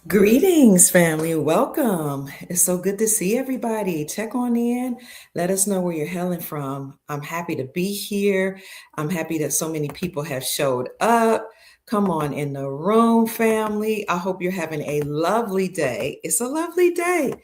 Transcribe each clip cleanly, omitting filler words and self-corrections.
Greetings, family. Welcome. It's so good to see everybody. Check on in. Let us know where you're hailing from. I'm happy to be here. I'm happy that so many people have showed up. Come on in the room, family. I hope you're having a lovely day. It's a lovely day.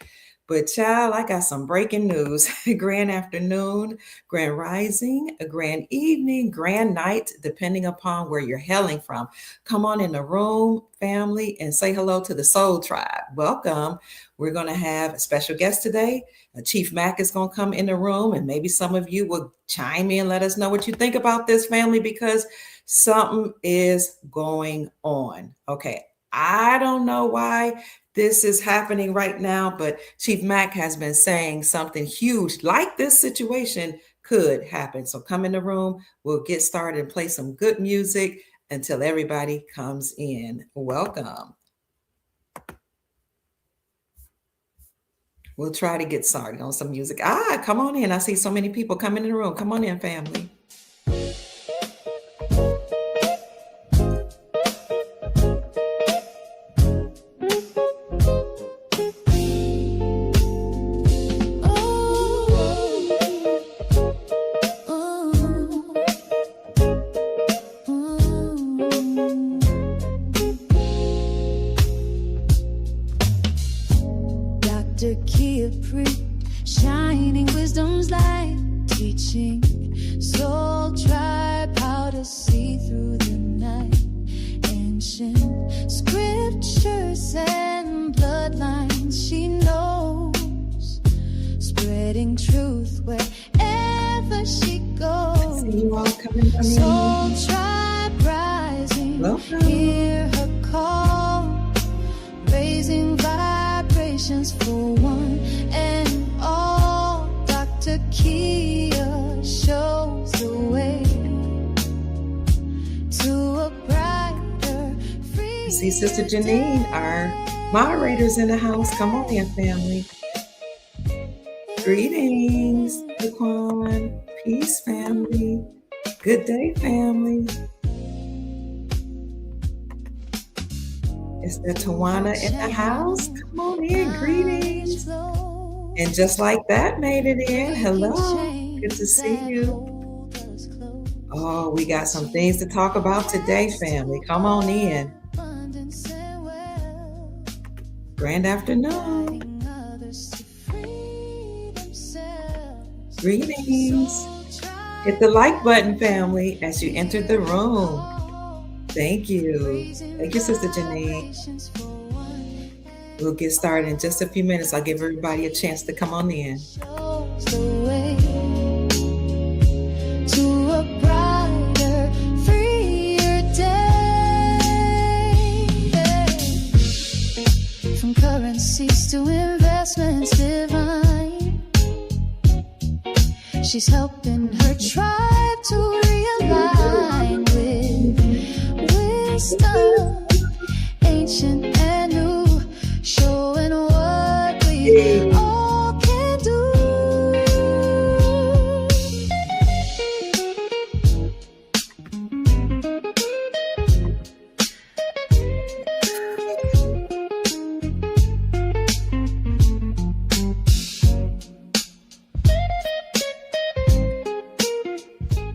But, child, I got some breaking news. Grand afternoon, grand rising, a grand evening, grand night, depending upon where you're hailing from. Come on in the room, family, and say hello to the Soul Tribe. Welcome. We're going to have a special guest today. Chief Mack is going to come in the room, and maybe some of you will chime in, let us know what you think about this, family, because something is going on. Okay. I don't know why this is happening right now, but Chief Mack has been saying something huge like this situation could happen. So come in the room. We'll get started and play some good music until everybody comes in. Welcome. We'll try to get started on some music. Come on in. I see so many people coming in the room. Come on in, family. Sister Janine, our moderators in the house. Come on in, family. Greetings, Daquan. Peace, family. Good day, family. Is there Tawana in the house? Come on in. Greetings. And just like that, made it in. Hello. Good to see you. Oh, we got some things to talk about today, family. Come on in. Grand afternoon. Greetings. Hit the like button, family, as you enter the room. Thank you. Thank you, Sister Janine. We'll get started in just a few minutes. I'll give everybody a chance to come on in. Currencies to investments divine. She's helping her tribe to realign with wisdom, ancient and new, showing what we all can do.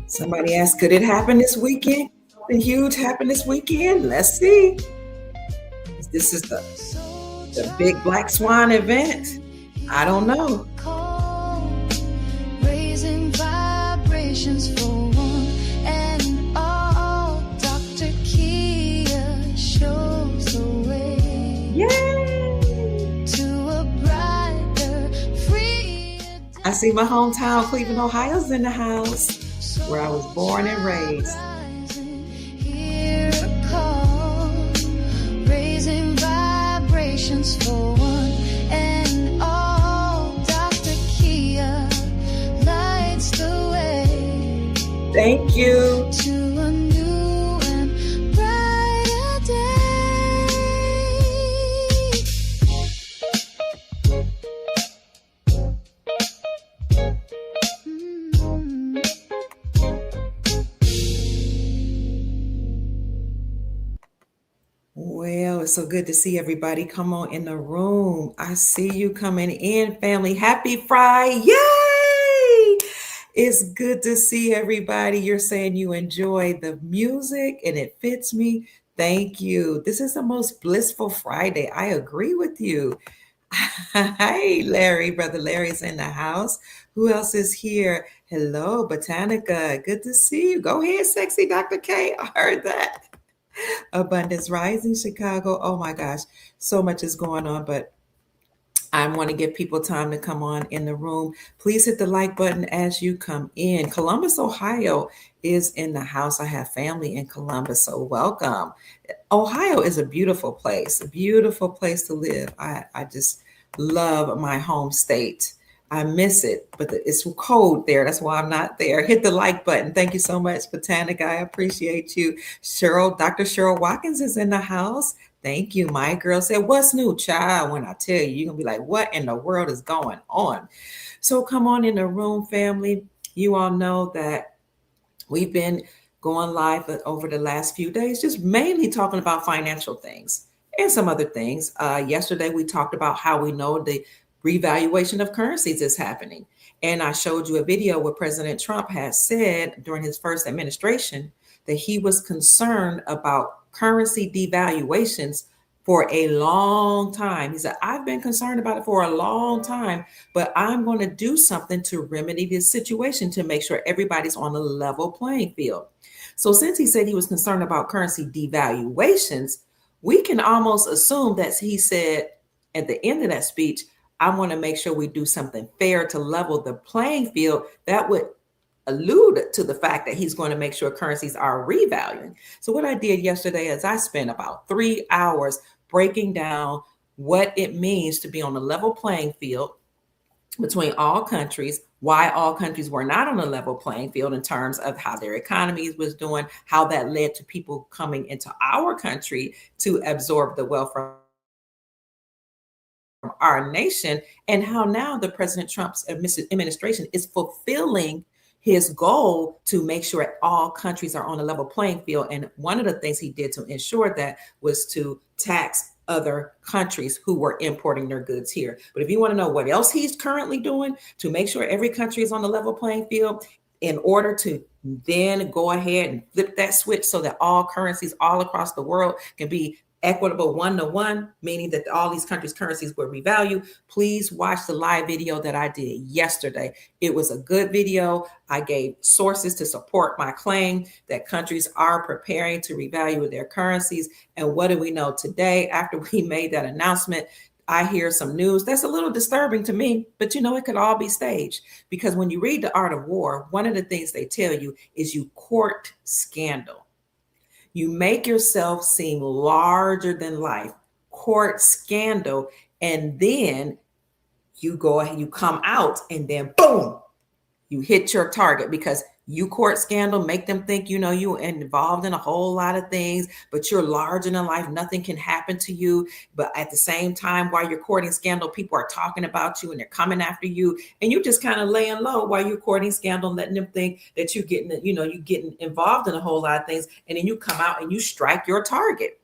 Somebody asked, could it happen this weekend? Something huge happen this weekend? Let's see. This is the big Black Swan event. I don't know. Raising vibrations for one and all. Dr. Kia shows the way. Yay! To a brighter, freer. I see my hometown, Cleveland, Ohio's in the house, where I was born and raised. Hear a call, raising vibrations for one and all. Dr. Kia lights the way. Thank you. To a new and brighter day. Well, it's so good to see everybody come on in the room. I see you coming in, family. Happy Friday. Yay! It's good to see everybody. You're saying you enjoy the music and it fits me. Thank you. This is the most blissful Friday. I agree with you. Hi, Larry. Brother Larry's in the house. Who else is here? Hello, Botanica. Good to see you. Go ahead, sexy Dr. K. I heard that. Abundance Rising Chicago. Oh my gosh, so much is going on, but I want to give people time to come on in the room. Please hit the like button as you come in. Columbus, Ohio is in the house. I have family in Columbus, so welcome. Ohio is a beautiful place to live. I just love my home state. I miss it, but it's cold there. That's why I'm not there. Hit the like button. Thank you so much, Botanica. I appreciate you. Dr. Cheryl Watkins is in the house. Thank you. My girl said, "What's new, child?" When I tell you, you're going to be like, what in the world is going on? So come on in the room, family. You all know that we've been going live over the last few days, just mainly talking about financial things and some other things. Yesterday, we talked about how we know the revaluation of currencies is happening. And I showed you a video where President Trump has said during his first administration that he was concerned about currency devaluations for a long time. He said, I've been concerned about it for a long time, but I'm going to do something to remedy this situation to make sure everybody's on a level playing field. So since he said he was concerned about currency devaluations, we can almost assume that he said at the end of that speech, I want to make sure we do something fair to level the playing field. That would allude to the fact that he's going to make sure currencies are revaluing. So what I did yesterday is I spent about 3 hours breaking down what it means to be on a level playing field between all countries, why all countries were not on a level playing field in terms of how their economies was doing, how that led to people coming into our country to absorb the wealth from our nation, and how now the President Trump's administration is fulfilling his goal to make sure all countries are on a level playing field. And one of the things he did to ensure that was to tax other countries who were importing their goods here. But if you want to know what else he's currently doing to make sure every country is on the level playing field, in order to then go ahead and flip that switch so that all currencies all across the world can be equitable 1-to-1, meaning that all these countries' currencies were revalued, please watch the live video that I did yesterday. It was a good video. I gave sources to support my claim that countries are preparing to revalue their currencies. And what do we know today? After we made that announcement, I hear some news that's a little disturbing to me, but it could all be staged. Because when you read The Art of War, one of the things they tell you is you court scandal. You make yourself seem larger than life, court scandal, and then you go ahead, you come out, and then boom, you hit your target because you court scandal, make them think, you're involved in a whole lot of things, but you're larger than life. Nothing can happen to you. But at the same time, while you're courting scandal, people are talking about you and they're coming after you. And you're just kind of laying low while you're courting scandal, letting them think that you're getting involved in a whole lot of things. And then you come out and you strike your target.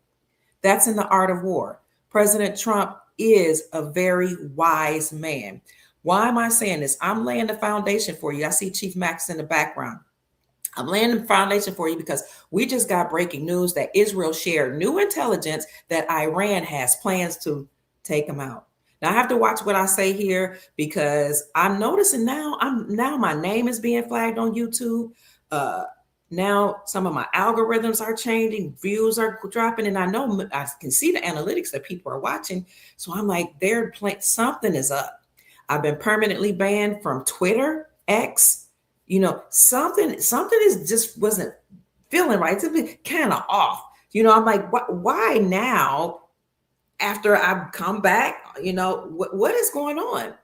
That's in The Art of War. President Trump is a very wise man. Why am I saying this? I'm laying the foundation for you. I see Chief Max in the background. I'm laying the foundation for you because we just got breaking news that Israel shared new intelligence that Iran has plans to take them out. Now I have to watch what I say here because I'm noticing now my name is being flagged on YouTube. Now some of my algorithms are changing, views are dropping, and I know I can see the analytics that people are watching. So I'm like, something is up. I've been permanently banned from Twitter, X. Something is just wasn't feeling right. It's kind of off. I'm like, why now? After I've come back, what is going on?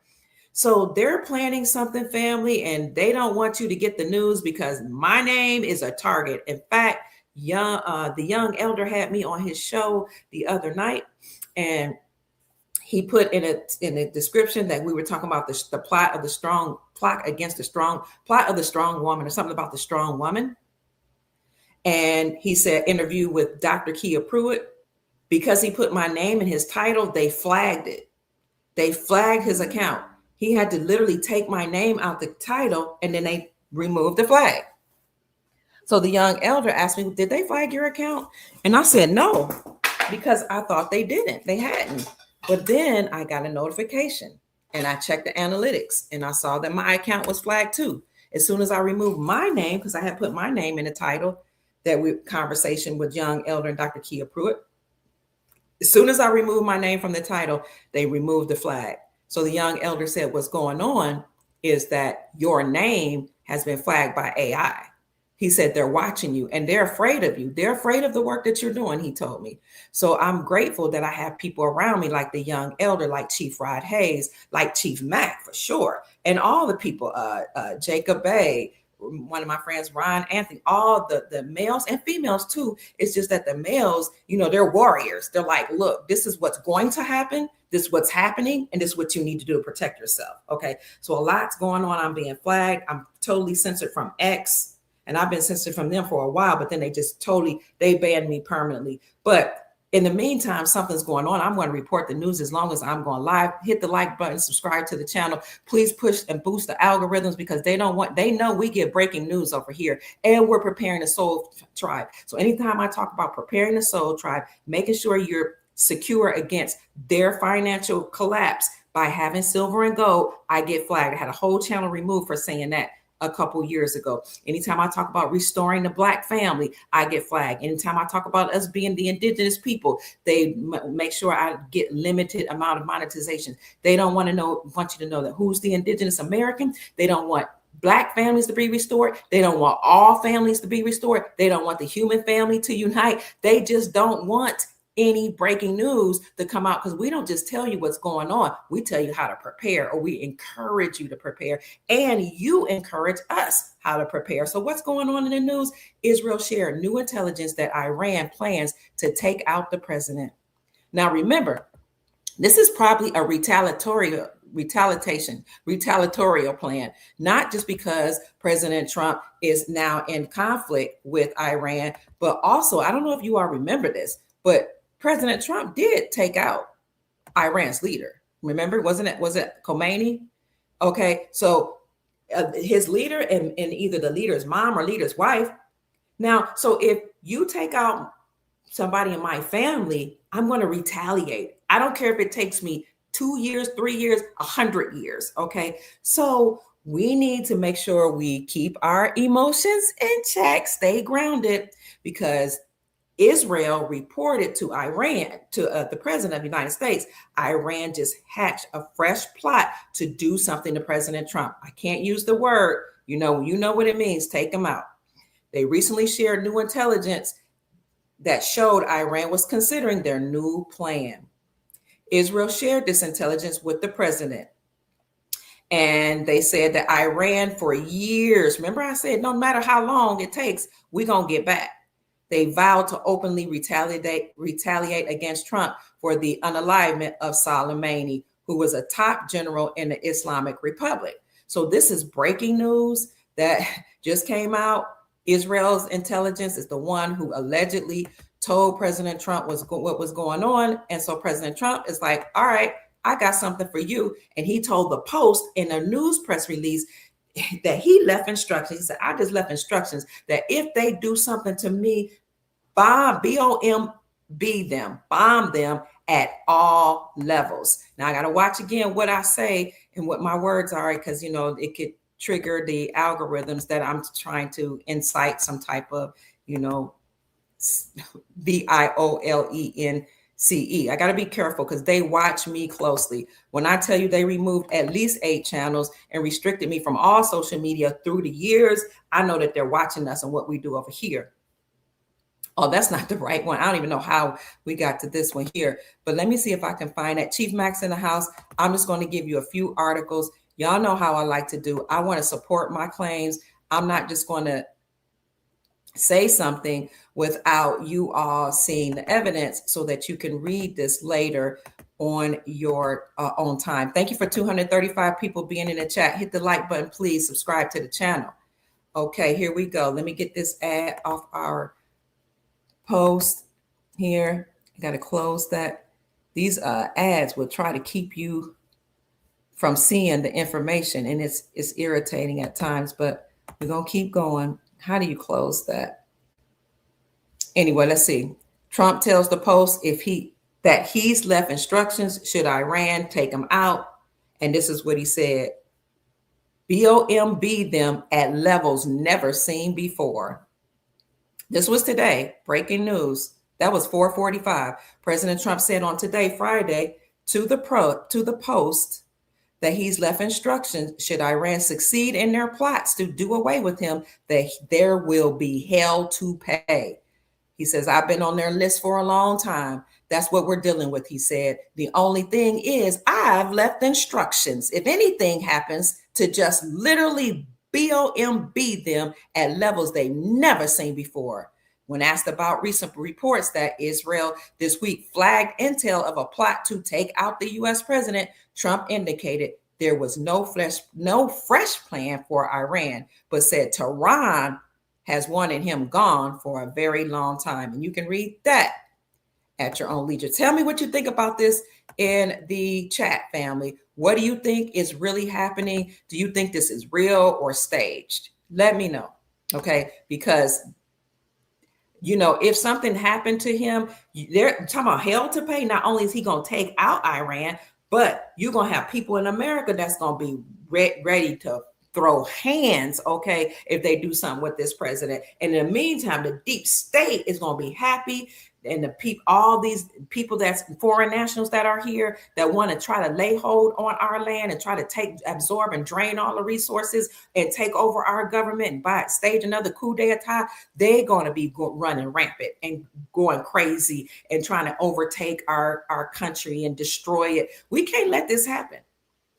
So they're planning something, family, and they don't want you to get the news because my name is a target. In fact, the young elder had me on his show the other night, and he put in a description that we were talking about the plot of the strong woman, or something about the strong woman. And he said interview with Dr. Kia Pruitt, Because he put my name in his title, they flagged it. They flagged his account. He had to literally take my name out the title, and then they removed the flag. So the young elder asked me, did they flag your account? And I said, no, because I thought they didn't. They hadn't. But then I got a notification and I checked the analytics and I saw that my account was flagged too. As soon as I removed my name, because I had put my name in the title, that conversation with young elder and Dr. Kia Pruitt. As soon as I removed my name from the title, they removed the flag. So the young elder said, what's going on is that your name has been flagged by AI. He said, they're watching you and they're afraid of you. They're afraid of the work that you're doing, he told me. So I'm grateful that I have people around me like the young elder, like Chief Rod Hayes, like Chief Mack for sure. And all the people, Jacob Bay, one of my friends, Ron Anthony, all the males and females too. It's just that the males, they're warriors. They're like, look, this is what's going to happen. This is what's happening. And this is what you need to do to protect yourself. Okay. So a lot's going on. I'm being flagged. I'm totally censored from X. And I've been censored from them for a while, but then they banned me permanently. But in the meantime, something's going on. I'm going to report the news as long as I'm going live. Hit the like button, subscribe to the channel. Please push and boost the algorithms because they know we get breaking news over here and we're preparing the soul tribe. So anytime I talk about preparing the soul tribe, making sure you're secure against their financial collapse by having silver and gold, I get flagged. I had a whole channel removed for saying that a couple years ago. Anytime I talk about restoring the Black family, I get flagged. Anytime I talk about us being the indigenous people, they make sure I get limited amount of monetization. They don't want you to know that who's the indigenous American. They don't want Black families to be restored. They don't want all families to be restored. They don't want the human family to unite. They just don't want any breaking news to come out, because we don't just tell you what's going on. We tell you how to prepare, or we encourage you to prepare, and you encourage us how to prepare. So what's going on in the news? Israel shared new intelligence that Iran plans to take out the president. Now, remember, this is probably a retaliatory plan, not just because President Trump is now in conflict with Iran, but also, I don't know if you all remember this, but President Trump did take out Iran's leader. Remember, was it Khomeini? Okay, so his leader and either the leader's mom or leader's wife. Now, so if you take out somebody in my family, I'm going to retaliate. I don't care if it takes me 2 years, 3 years, 100 years. Okay, so we need to make sure we keep our emotions in check, stay grounded, because Israel reported to Iran, to the president of the United States, Iran just hatched a fresh plot to do something to President Trump. I can't use the word, you know what it means, take them out. They recently shared new intelligence that showed Iran was considering their new plan. Israel shared this intelligence with the president. And they said that Iran for years, remember I said, no matter how long it takes, we're going to get back. They vowed to openly retaliate against Trump for the unalivement of Soleimani, who was a top general in the Islamic Republic. So this is breaking news that just came out. Israel's intelligence is the one who allegedly told President Trump what was going on. And so President Trump is like, all right, I got something for you. And he told the Post in a news press release that he left instructions. He said, I just left instructions that if they do something to me, bomb them at all levels. Now I got to watch again what I say and what my words are, because, it could trigger the algorithms that I'm trying to incite some type of, violence. I got to be careful because they watch me closely. When I tell you they removed at least 8 channels and restricted me from all social media through the years, I know that they're watching us and what we do over here. Oh, that's not the right one. I don't even know how we got to this one here, but let me see if I can find that. Chief Mack's in the house. I'm just going to give you a few articles. Y'all know how I like to do. I want to support my claims. I'm not just going to say something without you all seeing the evidence so that you can read this later on your own time. Thank you for 235 people being in the chat. Hit the like button, please. Subscribe to the channel. Okay, here we go. Let me get this ad off our post here. I got to close that. These ads will try to keep you from seeing the information, and it's irritating at times, but we're going to keep going. How do you close that? Anyway, let's see. Trump tells the Post that he's left instructions should Iran take him out. And this is what he said: BOMB them at levels never seen before. This was today, breaking news. That was 4:45. President Trump said on today, Friday, to the Post that he's left instructions should Iran succeed in their plots to do away with him, that there will be hell to pay. He says, I've been on their list for a long time. That's what we're dealing with, he said. The only thing is I've left instructions, if anything happens, to just literally BOMB them at levels they never seen before. When asked about recent reports that Israel this week flagged intel of a plot to take out the U.S. president, Trump indicated there was no fresh plan for Iran, but said Tehran has wanted him gone for a very long time. And you can read that at your own leisure. Tell me what you think about this in the chat, family. What do you think is really happening? Do you think this is real or staged? Let me know, okay? Because, if something happened to him, they're talking about hell to pay. Not only is he going to take out Iran, but you're going to have people in America that's going to be ready to throw hands, okay, if they do something with this president. And in the meantime, the deep state is going to be happy. And all these people that's foreign nationals that are here that want to try to lay hold on our land and try to absorb and drain all the resources and take over our government and stage another coup d'etat, they're going to be running rampant and going crazy and trying to overtake our country and destroy it. We can't let this happen,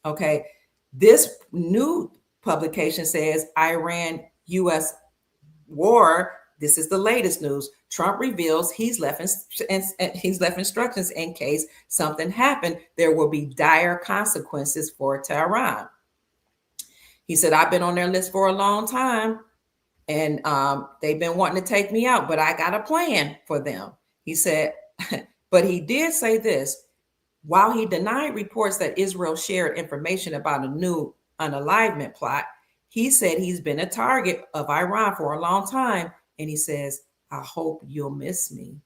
okay? This new publication says Iran-U.S. war. This is the latest news. Trump reveals he's left instructions in case something happened. There will be dire consequences for Tehran. He said, I've been on their list for a long time, and they've been wanting to take me out, but I got a plan for them. He said, but he did say this. While he denied reports that Israel shared information about a new unalivement plot, he said he's been a target of Iran for a long time. And he says, I hope you'll miss me.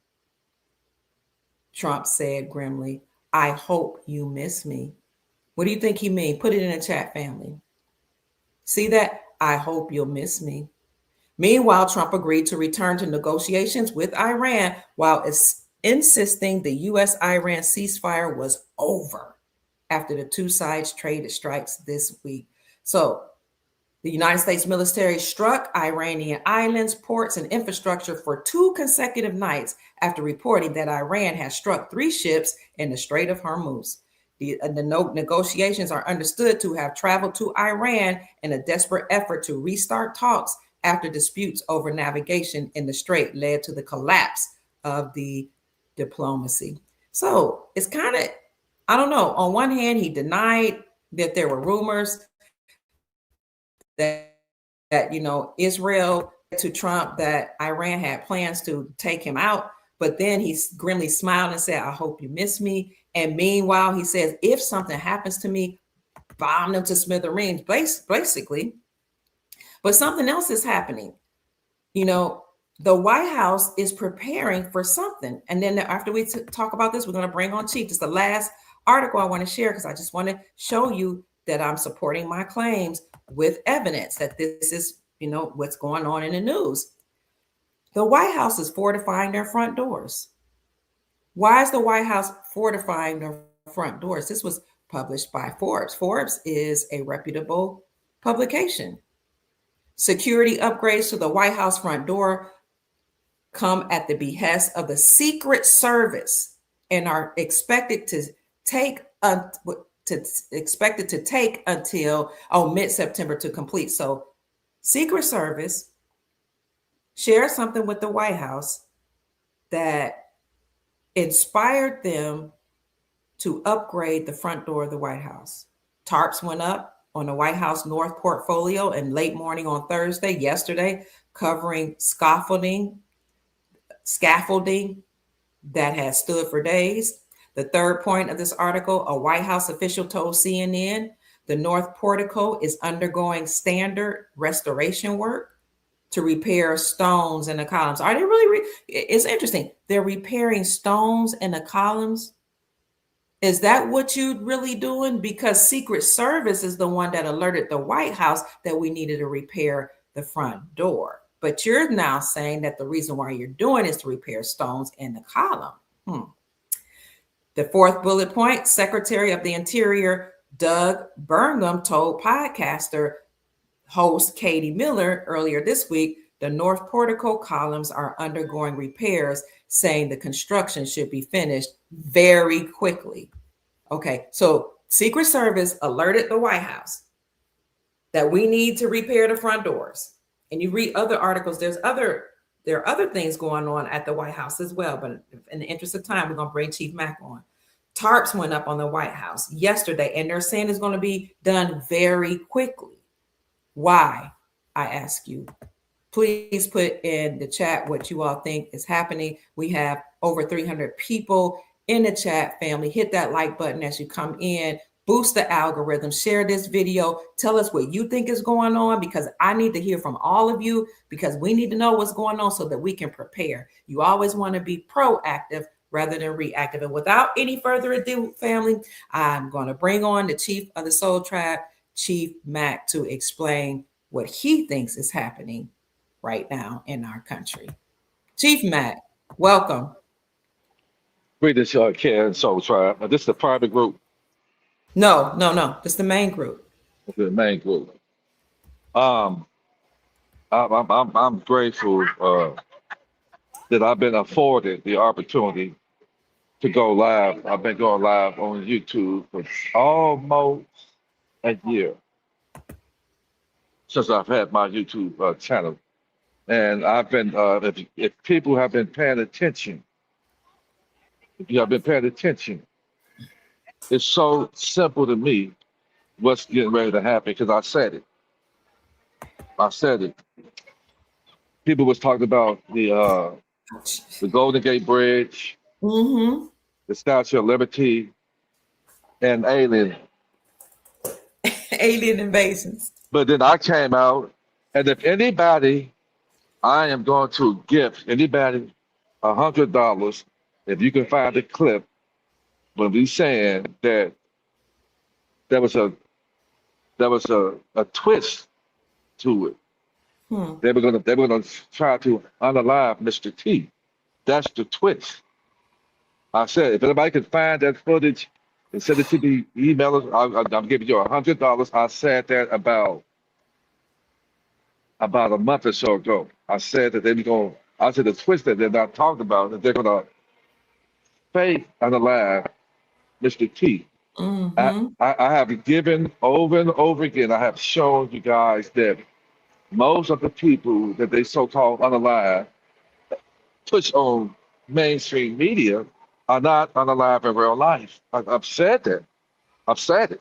Trump said grimly, I hope you miss me. What do you think he means? Put it in the chat, family. See that? I hope you'll miss me. Meanwhile, Trump agreed to return to negotiations with Iran while insisting the U.S.-Iran ceasefire was over after the two sides traded strikes this week. So the United States military struck Iranian islands, ports, and infrastructure for 2 consecutive nights after reporting that Iran has struck 3 ships in the Strait of Hormuz. The negotiations are understood to have traveled to Iran in a desperate effort to restart talks after disputes over navigation in the strait led to the collapse of the diplomacy. So it's kind of, I don't know. On one hand, he denied that there were rumors that Israel to Trump that Iran had plans to take him out. But then he grimly smiled and said, I hope you miss me. And meanwhile, he says, if something happens to me, bomb them to smithereens, basically. But something else is happening. The White House is preparing for something. And then after we talk about this, we're going to bring on Chief. This is the last article I want to share because I just want to show you that I'm supporting my claims with evidence that this is, what's going on in the news. The White House is fortifying their front doors. Why is the White House fortifying their front doors? This was published by Forbes. Forbes is a reputable publication. Security upgrades to the White House front door come at the behest of the Secret Service and are expected to take until mid-September to complete. So Secret Service shared something with the White House that inspired them to upgrade the front door of the White House. Tarps went up on the White House North portfolio in late morning on yesterday, covering scaffolding that has stood for days. The third point of this article, a White House official told CNN the North Portico is undergoing standard restoration work to repair stones in the columns. Are they really? It's interesting. They're repairing stones in the columns. Is that what you're really doing? Because Secret Service is the one that alerted the White House that we needed to repair the front door. But you're now saying that the reason why you're doing is to repair stones in the column. The fourth bullet point, Secretary of the Interior Doug Burgum told podcaster host Katie Miller earlier this week the North Portico columns are undergoing repairs, saying the construction should be finished very quickly. Okay, so Secret Service alerted the White House that we need to repair the front doors. And you read other articles, there are other things going on at the White House as well. But in the interest of time, we're going to bring Chief Mack on. Tarps went up on the White House yesterday, and they're saying it's going to be done very quickly. Why? I ask you. Please put in the chat what you all think is happening. We have over 300 people in the chat, family. Hit that like button as you come in. Boost the algorithm. Share this video. Tell us what you think is going on, because I need to hear from all of you, because we need to know what's going on so that we can prepare. You always want to be proactive rather than reactive. And without any further ado, family, I'm going to bring on the chief of the Soul Tribe, Chief Mack, to explain what he thinks is happening right now in our country. Chief Mack, welcome. Greetings, Ken Soul Tribe. This is the private group. No. This is the main group. The main group. I'm grateful that I've been afforded the opportunity to go live. I've been going live on YouTube for almost a year since I've had my YouTube channel, and I've been if people have been paying attention, if you have been paying attention, it's so simple to me what's getting ready to happen, because I said it. I said it. People was talking about the Golden Gate Bridge, the Statue of Liberty, and alien invasions. But then I came out, and if anybody, I am going to give anybody $100 if you can find a clip when we saying that there was a twist to it. They were gonna try to unalive Mr. T. That's the twist. I said, if anybody can find that footage and send it to the emailers, I'm giving you $100. I said that about a month or so ago. I said that they were going. I said the twist that they're not talking about, that they're gonna fake unalive Mr. T. I have given over and over again. I have shown you guys that most of the people that they so-called unalive push on mainstream media are not unalive in real life. I've said that. I've said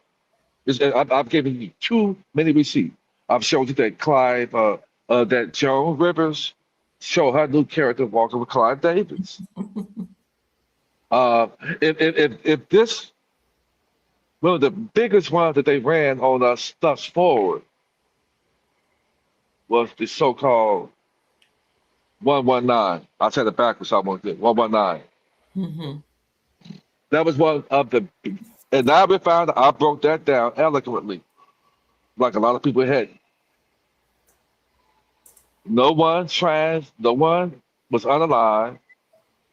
it. I've given you too many receipts. I've showed you that that Joan Rivers show her new character walking with Clive Davis. If this, one of the biggest ones that they ran on us thus forward was the so-called 119. I said it backwards. I want to 119. That was one of the, and now we found out, I broke that down eloquently, like a lot of people had. No one was unalive.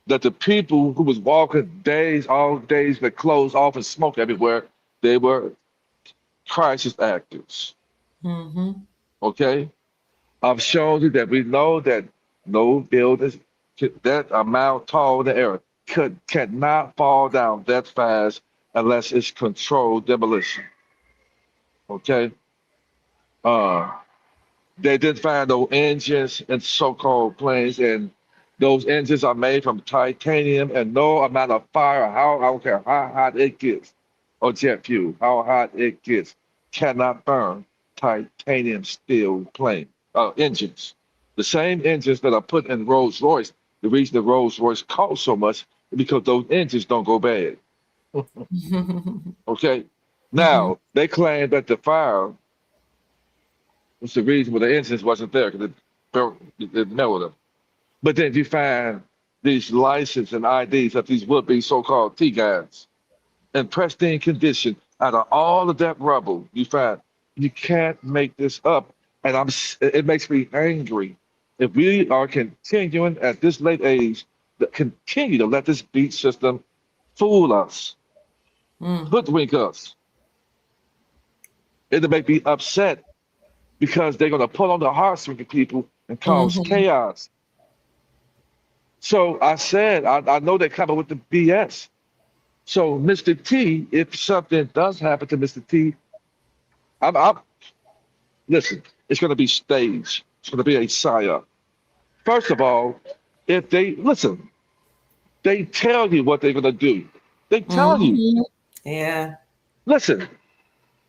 That the people who was walking all days with clothes off and smoke everywhere, they were crisis actors. Okay? I've shown you that we know that no buildings that amount tall in the air cannot fall down that fast unless it's controlled demolition. Okay? They didn't find no engines in so-called planes, and those engines are made from titanium, and no amount of fire, I don't care how hot it gets, or jet fuel, how hot it gets, cannot burn titanium steel plane engines. The same engines that are put in Rolls Royce, the reason the Rolls Royce costs so much because those engines don't go bad. Okay. Hmm. Now they claim that the fire was the reason why the engines wasn't there because it melted them. But then you find these license and IDs of these would-be so-called T guys in pristine condition out of all of that rubble. You find you can't make this up, and it makes me angry if we are continuing at this late age to continue to let this beat system fool us, Mm. hoodwink us. It'll make me upset because they're going to pull on the heartstrings of people and cause Hmm. chaos. So I said, I know they're coming with the BS. So Mr. T, if something does happen to Mr. T, I'm listen, it's going to be staged. It's going to be a psyop. First of all, if they listen, they tell you what they're going to do. They tell you, Hmm. Yeah. listen,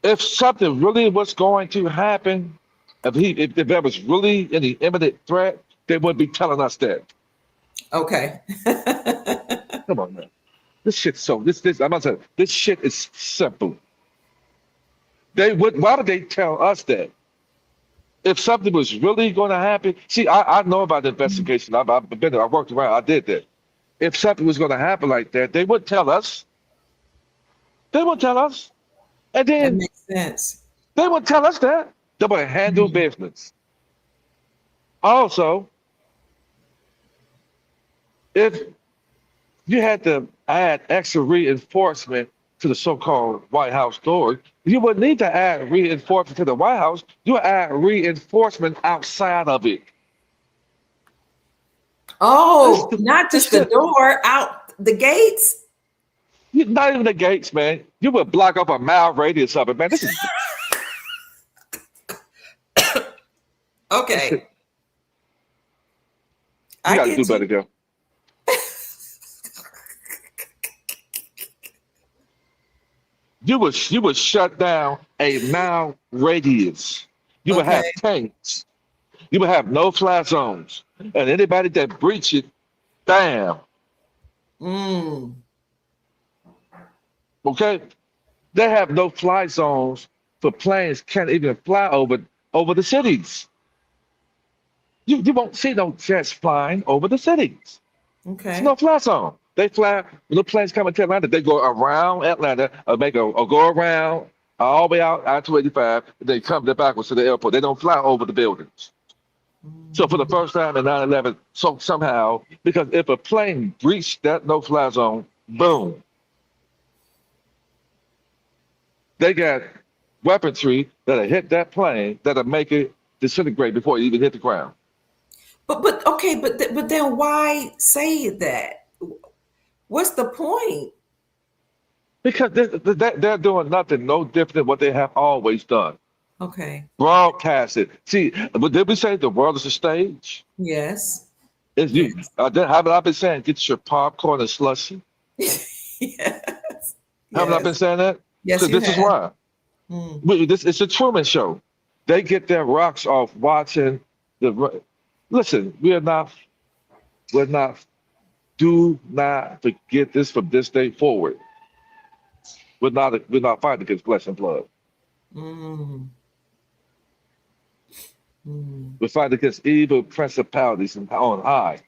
if something really was going to happen, if there was really any imminent threat, they wouldn't be telling us that. Okay. Come on, man. This shit's so this I'm not saying this shit is simple. Why would they tell us that? If something was really going to happen, see, I know about the investigation. I've been there, I worked around, I did that. If something was going to happen like that, they wouldn't tell us. They wouldn't tell us. And That then makes sense. they wouldn't tell us that. They would handle Mhm. business. Also, if you had to add extra reinforcement to the so-called White House door, you would need to add reinforcement to the White House. You add reinforcement outside of it. This, Oh, not this just the shit, door, out the gates. not even the gates, man. You would block up a mile radius of it, man. This Okay, shit, you I got to do get better, you. girl. You would shut down a mile radius. You would Okay. have tanks. You would have no-fly zones, and anybody that breach it, bam. Mm. Okay, they have no-fly zones for planes can't even fly over the cities. You won't see no jets flying over the cities. It's no Okay. fly zone. They fly when the planes come into Atlanta. They go around Atlanta or go around all the way out I-285. They come backwards to the airport. They don't fly over the buildings. So for the Mhm. first time in 9/11, so somehow, because if a plane breached that no-fly zone, boom, they got weaponry that'll hit that plane that'll make it disintegrate before it even hit the ground. But okay, but then why say that? What's the point? Because they're doing nothing no different than what they have always done. Okay. Broadcast it. See, but did we say the world is a stage? Yes. Is you Yes. haven't I been saying get your popcorn and slushy? Yes. Haven't I been Yes. saying that? Yes, So you this is have. why. Mm. This it's a Truman Show. They get their rocks off watching Listen, we're not. Do not forget this from this day forward. We're not fighting against flesh and blood. Mm. Mm. We're fighting against evil principalities on high.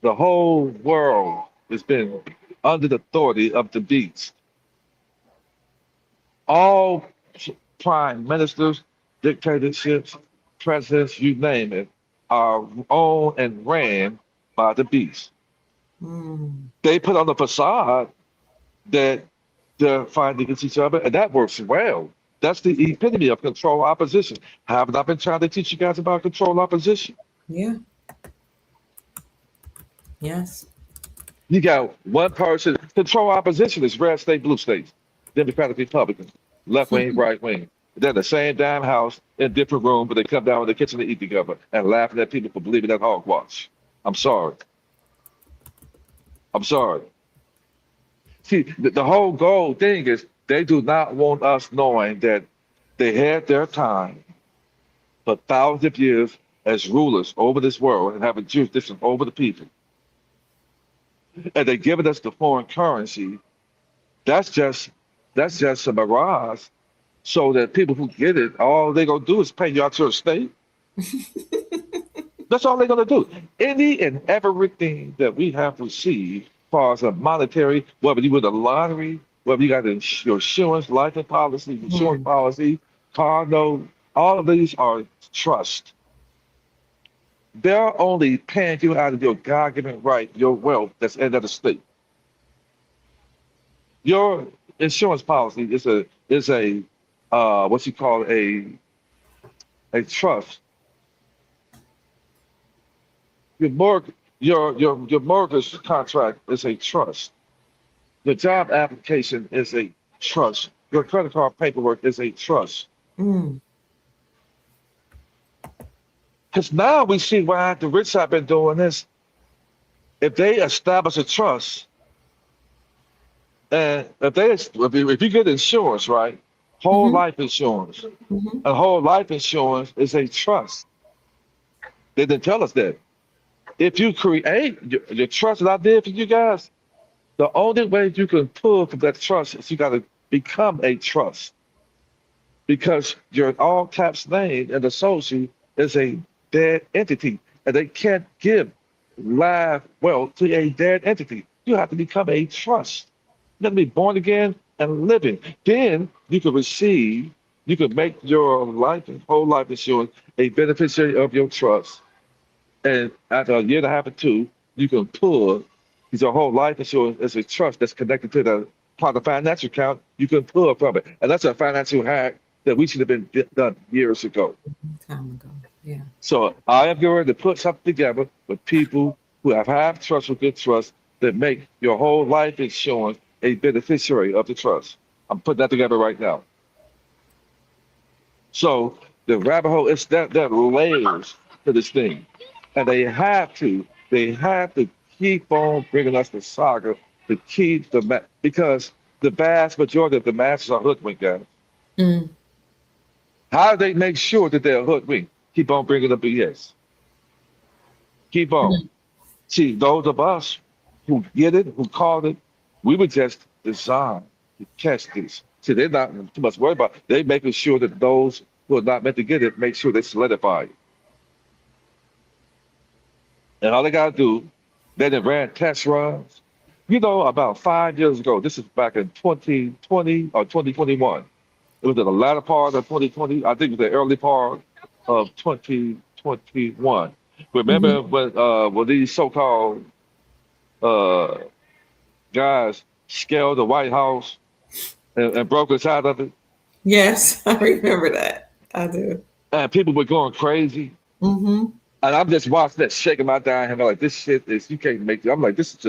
The whole world has been under the authority of the beast. All prime ministers, dictatorships, presidents, you name it, are owned and ran by the beast. Mm. They put on the facade that they're fighting against each other, and that works well. That's the epitome of control opposition. Haven't I been trying to teach you guys about control opposition? Yeah. Yes. You got one person. Control opposition is red state, blue states, Democratic, Republican, left wing, right wing. They're in the same damn house in different rooms, but they come down in the kitchen to eat together and laughing at people for believing that hogwash. I'm sorry. I'm sorry. See, the whole goal thing is they do not want us knowing that they had their time for thousands of years as rulers over this world and having jurisdiction over the people. and they're giving us the foreign currency. That's just that's just a mirage. So that people who get it, all they're gonna do is pay you out your state. That's all they're gonna do. Any and everything that we have received, as far as a monetary, whether you win the lottery, whether you got your insurance, life and policy, insurance Mm, policy, car note, all of these are trust. They're only paying you out of your God-given right, your wealth that's in that state. Your insurance policy is a what you call a trust. Your mortgage contract is a trust. Your job application is a trust. Your credit card paperwork is a trust. mm, Because now we see why the rich have been doing this. If they establish a trust, and if you get insurance, right, whole mhm, life insurance, mhm, and whole life insurance is a trust. They didn't tell us that. If you create your trust that I did for you guys, the only way you can pull from that trust is you got to become a trust because your all caps name and associate is a dead entity, and they can't give live wealth to a dead entity. You have to become a trust. You have to be born again and living. Then you can receive, you can make your life and whole life insurance a beneficiary of your trust. And after a year and a half or two, you can pull because your whole life insurance is a trust that's connected to the part of the financial account. You can pull from it. And that's a financial hack that we should have been done years ago. time ago. Yeah. So I am going to put something together with people who have trust or good trust that make your whole life insurance a beneficiary of the trust. I'm putting that together right now. So the rabbit hole is that layers to this thing, and they have to keep on bringing us the saga to keep because the vast majority of the masses are hoodwinked, guys. Mm, How do they make sure that they're hoodwinked? Keep on bringing the BS. Keep on. mm. See, those of us who get it, who called it, we were just designed to catch this. See, they're not too much worried about it. They making sure that those who are not meant to get it make sure they solidify it. And all they gotta do, they done ran test runs. About 5 years ago, this is back in 2020 or 2021. It was in the latter part of 2020. I think it was the early part of 2021. Remember Mhm. when these so-called uh, guys scaled the White House and broke us out of it, Yes, I remember that. I do. and people were going crazy. Mm-hmm. And I'm just watching that, shaking my damn head, like this shit is you can't make it. I'm like, this is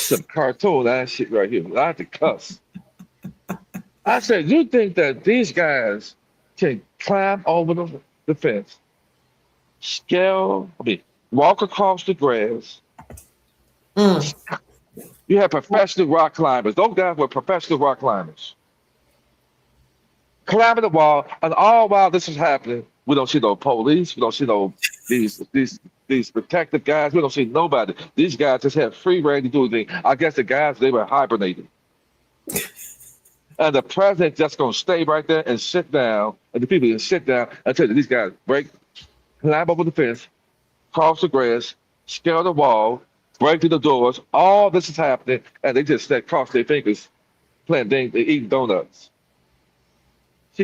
some cartoon ass shit right here. I had to cuss. I said, you think that these guys can climb over the fence, walk across the grass? Mm. You have professional rock climbers. Those guys were professional rock climbers. Climbing the wall, and all while this is happening, we don't see no police. We don't see no these protective guys. We don't see nobody. These guys just have free reign to do anything. I guess the guys they were hibernating, and the president just gonna stay right there and sit down, and the people can sit down until these guys climb over the fence, cross the grass, scale the wall, break through the doors. All this is happening, and they just cross their fingers, playing they eating donuts.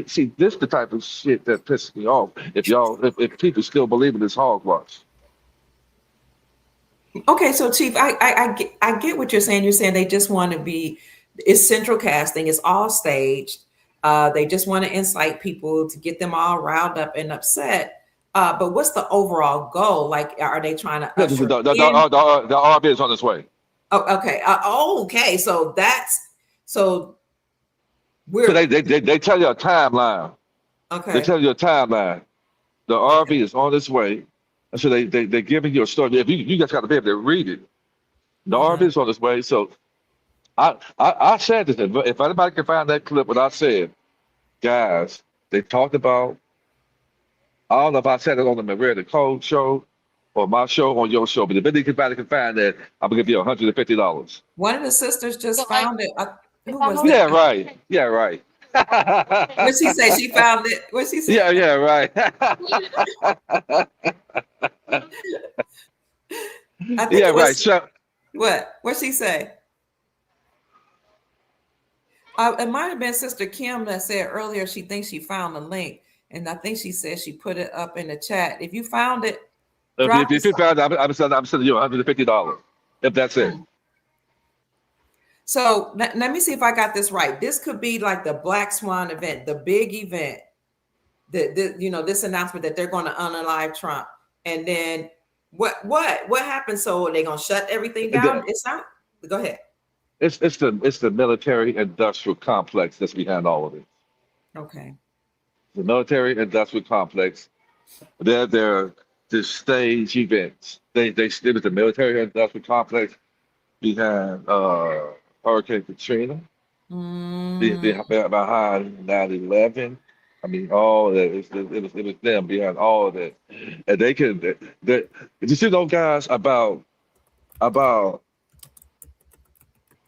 See, this the type of shit that pisses me off. If people still believe in this hogwash. Okay, so Chief, I get what you're saying. You're saying they just want to be, it's central casting, it's all staged. They just want to incite people to get them all riled up and upset. But what's the overall goal? Like, are they trying to Yeah, usher in? the RV is on its way. Oh, okay. Okay. So So we're they tell you a timeline. They okay. tell you a timeline. The Okay. RV is on its way. And so they're giving you a story. If you just got to be able to read it. The RV Uh-huh. is on its way. So I said this. If anybody can find that clip, what I said, guys, they talked about. I don't know if I said it on the Maria the Code show. or my show on your show. But if anybody can find that, I'm gonna give you $150. One of the sisters just found it. Who was that? Yeah, right. Yeah, right. What she say? She found it. What she say? Yeah, yeah, right. I think Yeah, it right. was So what? What she say? It might have been Sister Kim that said earlier she thinks she found the link, and I think she said she put it up in the chat. If you found it, drop if it. you found, I'm sending you $150 if that's it. So let me see if I got this right. This could be like the Black Swan event, the big event, this announcement that they're going to unalive Trump, and then what happened? So are they going to shut everything down? It's not. Go ahead. It's the military industrial complex that's behind all of it. Okay. The military industrial complex. They're the stage events. It was the military industrial complex behind Hurricane Katrina, behind 9/11. I mean, all of that. It was them behind all of that, and they can. Did you see those guys about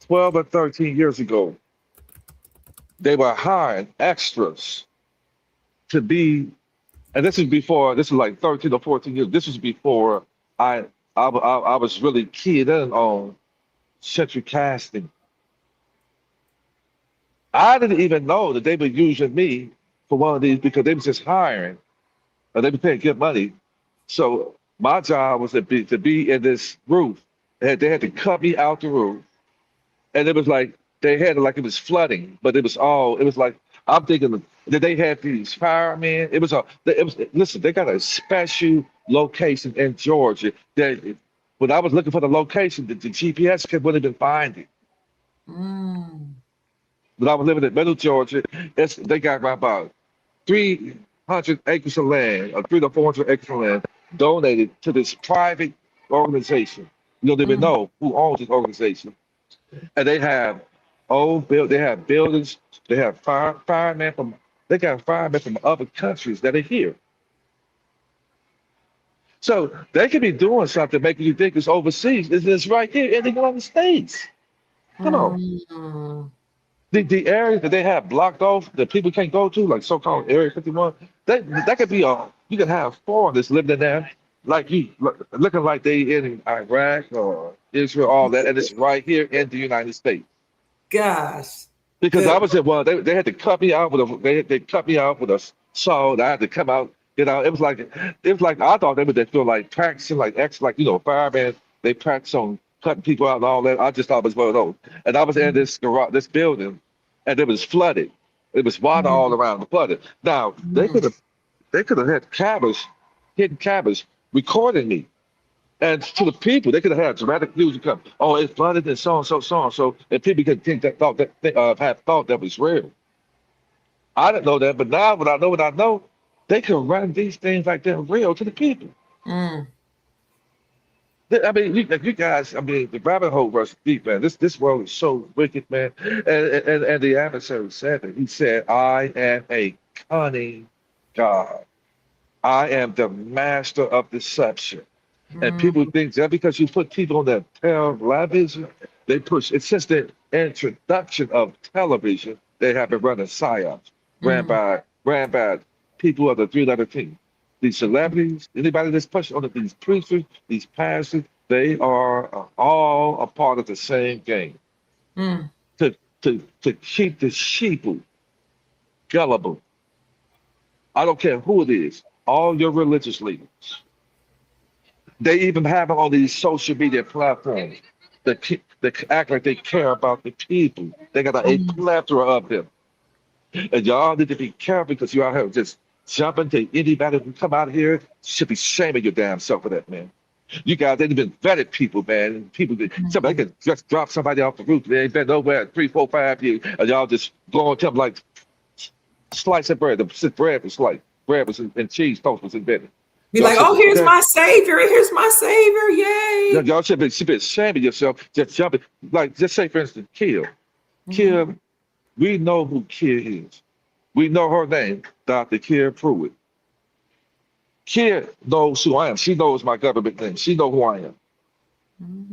12 or 13 years ago? They were hiring extras to be, and this is before. This is like 13 or 14 years. This was before I was really keyed in on central casting. I didn't even know that they were using me for one of these because they were just hiring, or they were paying good money. So my job was to be in this roof. They had to cut me out the roof, and it was like they had it like it was flooding, but it was like I'm thinking that they had these firemen. Listen, they got a special location in Georgia that when I was looking for the location, the GPS wouldn't even find it. When I was living in middle Georgia, they got about 300 acres of land, or 300 to 400 acres of land donated to this private organization. You don't even know who owns this organization. And they have they have buildings, they have they got firemen from other countries that are here. So they could be doing something making you think it's overseas. It's right here in the United States. Come on. The areas that they have blocked off that people can't go to, like so-called Area 51, that could be you could have foreigners living in there, like looking like they in Iraq or Israel, all that, and it's right here in the United States. Gosh. Because I was at one, they had to cut me out with they cut me out with a saw. I had to come out. It was like I thought they would just feel like practicing firemen. They practice on cutting people out and all that. I just thought it was one of those. And I was in this garage, this building, and it was flooded. It was water all around the flooded. Now they could have had hidden cameras recording me. And to the people, they could have had dramatic news come. Oh, it's flooded and so and so, so and so, and people could have thought that was real. I didn't know that, but now when I know what I know, they can run these things like they're real to the people. I mean, you guys. I mean, the rabbit hole runs deep, man. This world is so wicked, man. And the adversary said that. He said, "I am a cunning God. I am the master of deception." And people think that because you put people on that television, they push. It's since the introduction of television, they have been running psyops, ran by people of the three-letter team. These celebrities, anybody that's pushing on these preachers, these pastors, they are all a part of the same game. To keep the sheeple gullible. I don't care who it is, all your religious leaders. They even have them on these social media platforms that act like they care about the people. They got a plethora of them. And y'all need to be careful because you out here just jumping to anybody who come out here. Should be shaming your damn self for that, man. You guys ain't even vetted people, man. Somebody can just drop somebody off the roof. They ain't been nowhere in 3, 4, 5 years, and y'all just go on to them like slice of bread. The bread was like bread was and cheese toast was invented. Be like, oh, here's my savior. Here's my savior. Yay. Y'all should be shaming yourself, just jumping. Like, just say, for instance, Kim. Kim, we know who Kim is. We know her name, Dr. Kim Pruitt. Kid knows who I am. She knows my government name. She know who I am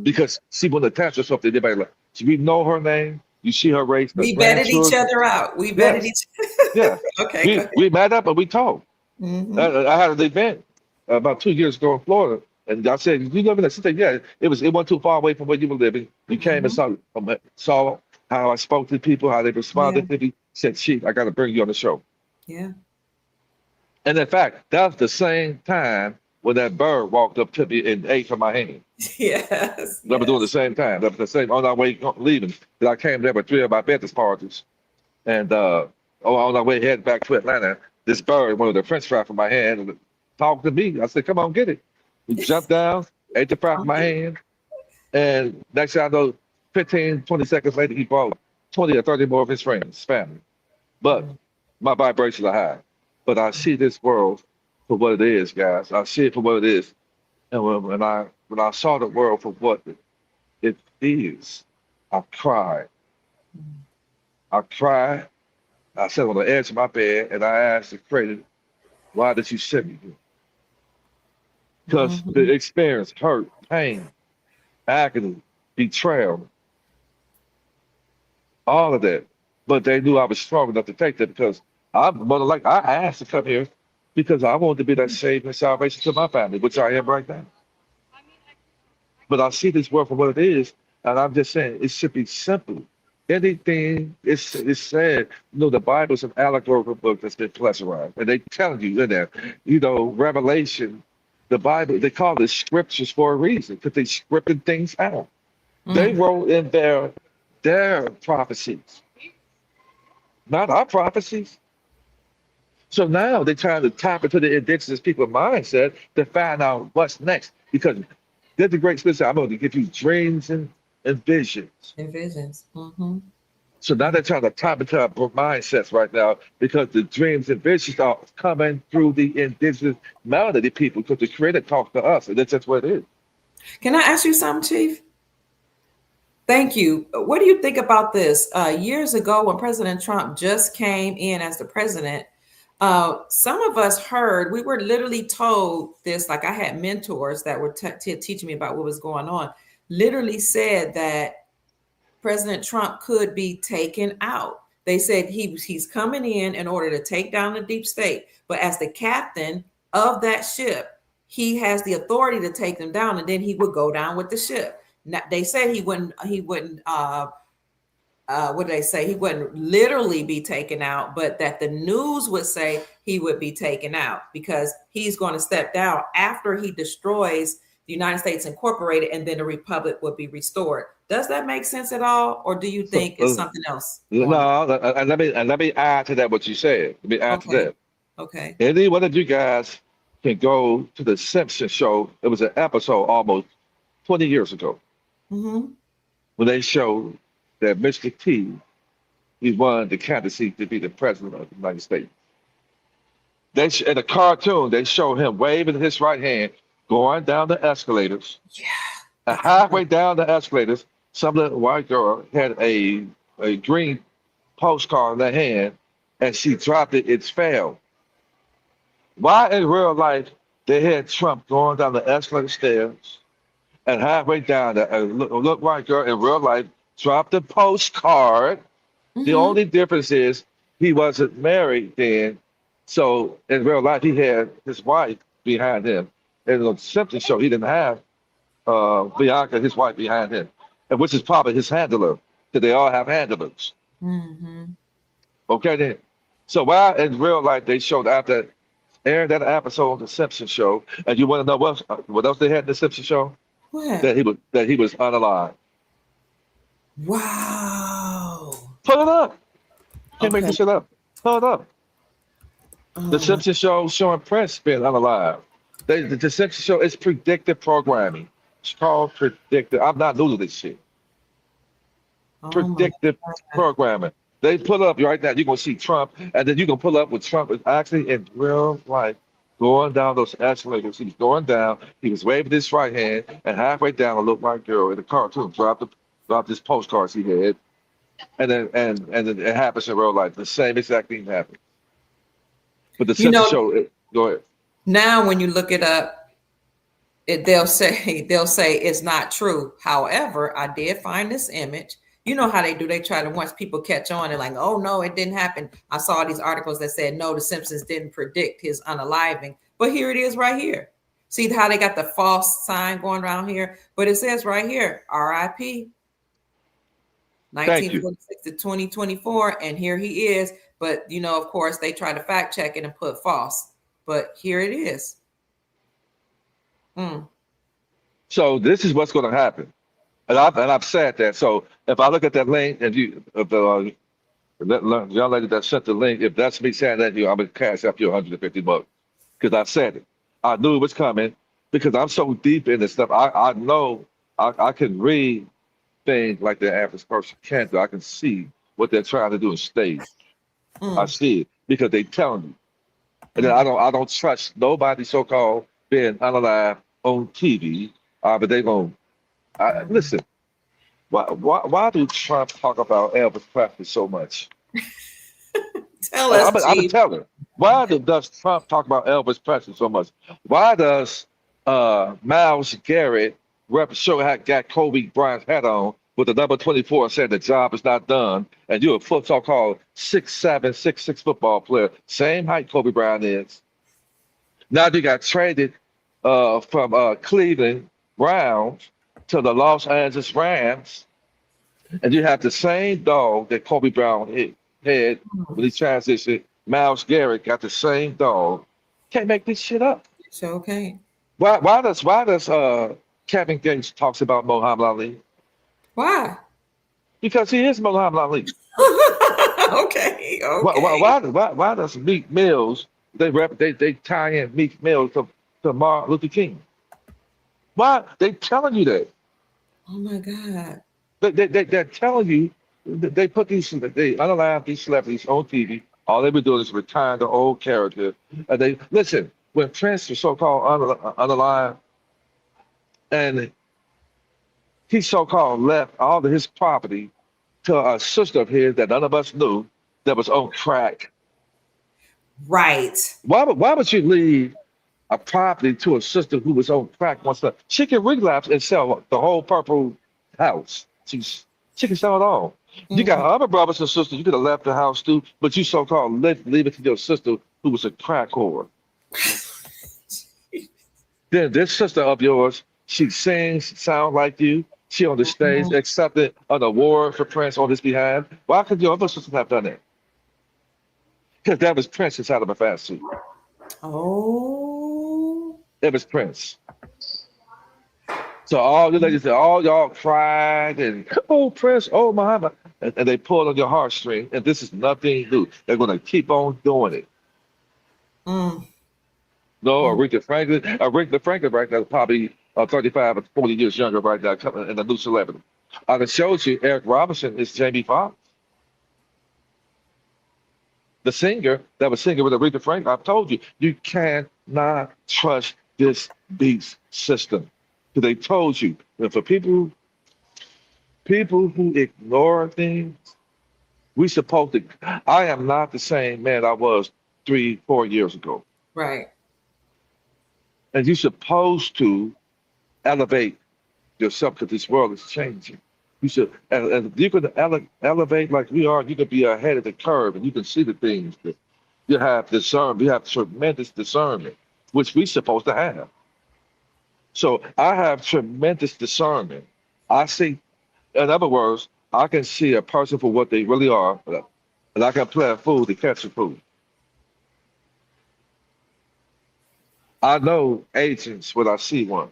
because she wouldn't attach herself to anybody. Like, we know her name. You see her race, her We vetted each grandchildren. other out. We vetted Yes, each. yeah. Okay, go We ahead. we met up and we talked. I had an event about 2 years ago in Florida, and I said, "You live in that?" She said, "Yeah." It wasn't too far away from where you were living. You came and saw how I spoke to people, how they Yeah, responded to me. Said, "Chief, I got to bring you on the show." yeah, And in fact, that was the same time when that bird walked up to me and ate from my hand. yes, They were doing the yes. same time. That was the same on our way leaving. Because I came there with three of my business parties. And on our way heading back to Atlanta, this bird, one of the French fry from my hand, and talked to me. I said, "Come on, get it." He jumped down, ate the fry from my Okay. hand. And next thing I know, 15, 20 seconds later, he brought 20 or 30 more of his friends, family. But Mm, my vibrations are high. But I see this world for what it is, guys. I see it for what it is. And when I saw the world for what it is, I cried. mm, I cried. I sat on the edge of my bed and I asked the Creator, "Why did you send me here?" Because the mhm. experience, hurt, pain, agony, betrayal, all of that. But they knew I was strong enough to take that because I'm more than like I asked to come here because I wanted to be that saving and salvation to my family, which I am right now. But I see this world for what it is, and I'm just saying it should be simple. Anything is said, the Bible's an allegorical book that's been pleasurized, and they telling you in there, Revelation, the Bible, they call it scriptures for a reason because they scripted things out. They Mm. wrote in their prophecies, not our prophecies. So now they're trying to tap into the indigenous people mindset to find out what's next. Because there's the great scripture, I'm going to give you dreams and visions. And visions. Mm-hmm. So now they're trying to tap into our mindsets right now because the dreams and visions are coming through the indigenous melody people because the creator talks to us, and that's just what it is. Can I ask you something, Chief? Thank you. What do you think about this? Years ago, when President Trump just came in as the president, some of us heard, we were literally told this, like I had mentors that were teaching me about what was going on, literally said that President Trump could be taken out. They said he's coming in order to take down the deep state, but as the captain of that ship, he has the authority to take them down, and then he would go down with the ship. Now, they said he wouldn't what did they say? He wouldn't literally be taken out, but that the news would say he would be taken out because he's going to step down after he destroys the United States Incorporated, and then the Republic would be restored. Does that make sense at all, or do you So, think it's something else going on? no, and let me add to that what you said. Let me add to Okay, that. okay. Any one of you guys can go to the Simpsons show. It was an episode almost 20 years ago Mm-hmm. when they showed that Mr. T, he won the candidacy to be the president of the United States. In a cartoon, they show him waving his right hand, going down the escalators. Yeah, And I covered. halfway down the escalators, some little white girl had a green postcard in her hand, and she dropped it. It fell. Why in real life they had Trump going down the escalator stairs, and halfway down, a white girl in real life dropped the postcard. The Mm-hmm. only difference is he wasn't married then, so in real life he had his wife behind him. And on the Simpsons show, he didn't have Bianca, his wife, behind him, and which is probably his handler, because they all have handlers. Mm-hmm. Okay, then. So why in real life they showed after airing that episode on the Simpsons show, and you want to know what else they had in the Simpsons show? What? That he was unalive. Wow. Pull it up. Can't make Okay. this shit up. Pull it up. The Oh my. Simpsons show showing Prince being unalive. The Simpsons show is predictive programming. It's called predictive. I'm not new to this shit. Oh my Predictive God. programming. They put up right now, you're gonna see Trump, and then you're gonna pull up with Trump is actually in real life going down those escalators. He's going down, he was waving his right hand, and halfway down a little white girl in the cartoon dropped his postcards he had, and then it happens in real life. The same exact thing happened. But the You Simpsons know, show, go ahead. Now, when you look it up, they'll say it's not true. However, I did find this image. You know how they do. They try to, once people catch on and like, oh no, it didn't happen. I saw these articles that said no, the Simpsons didn't predict his unaliving, but here it is right here. See how they got the false sign going around here, but it says right here, R.I.P. Thank you. 1946 to 2024, and here he is. But of course, they try to fact check it and put false. But here it is. So this is what's going to happen, and I've said that. So if I look at that link, and if the young lady that sent the link, if that's me saying that, I'm gonna cash up you $150 because I said it. I knew it was coming because I'm so deep in this stuff. I know I can read things like the average person can't do. I can see what they're trying to do on stage. I see it because they telling you. And then I don't trust nobody so-called being unalive on TV. But they gonna listen. Why do Trump talk about Elvis Presley so much? Tell I'm us, gonna Chief. tell her. Why does Trump talk about Elvis Presley so much? Why does Miles Garrett show how got Kobe Bryant's hat on with the number 24 saying the job is not done, and you're a so-called 6'7", 6'6" football player, same height Kobe Bryant is. Now you got traded from Cleveland Browns to the Los Angeles Rams, and you have the same dog that Kobe Bryant had when he transitioned. Miles Garrett got the same dog. Can't make this shit up. It's okay. Why does Kevin Gates talks about Muhammad Ali? Why? Because he is Muhammad Ali. Okay. Why does Meek Mills they tie in Meek Mills to Martin Luther King? Why they telling you that? Oh my God. They're telling you that they put they unalive these celebrities on TV. All they were doing is retiring the old character. And they listen when Prince was so-called unalive, and he so-called left all of his property to a sister of his that none of us knew that was on crack. Right. Why would you leave a property to a sister who was on crack once she can relapse and sell the whole purple house. She can sell it all. You got other brothers and sisters, you could have left the house too, but you so-called leave it to your sister who was a crack whore. Then this sister of yours, she sings, sound like you. She on the stage accepted an award for Prince on his behalf. Why could your other sisters have done that? Because that was Prince inside of a fast suit. Oh. It was Prince. So all the ladies, all y'all cried and oh Prince, oh Muhammad, and they pulled on your heartstring. And this is nothing new. They're gonna keep on doing it. No, Aretha Franklin right now is probably 35 or 40 years younger right now, coming in a new celebrity. I can show you Eric Robinson is Jamie Foxx. The singer that was singing with Aretha Franklin. I've told you, you cannot trust this beast system. Because they told you that for people who ignore things, we supposed to. I am not the same man I was 3-4 years ago. Right. And you're supposed to elevate yourself because this world is changing. You should, and if you can elevate like we are, you can be ahead of the curve and you can see the things that you have discernment. You have tremendous discernment, which we're supposed to have. So I have tremendous discernment. I see, in other words, I can see a person for what they really are, and I can play a fool to catch a fool. I know agents when I see one.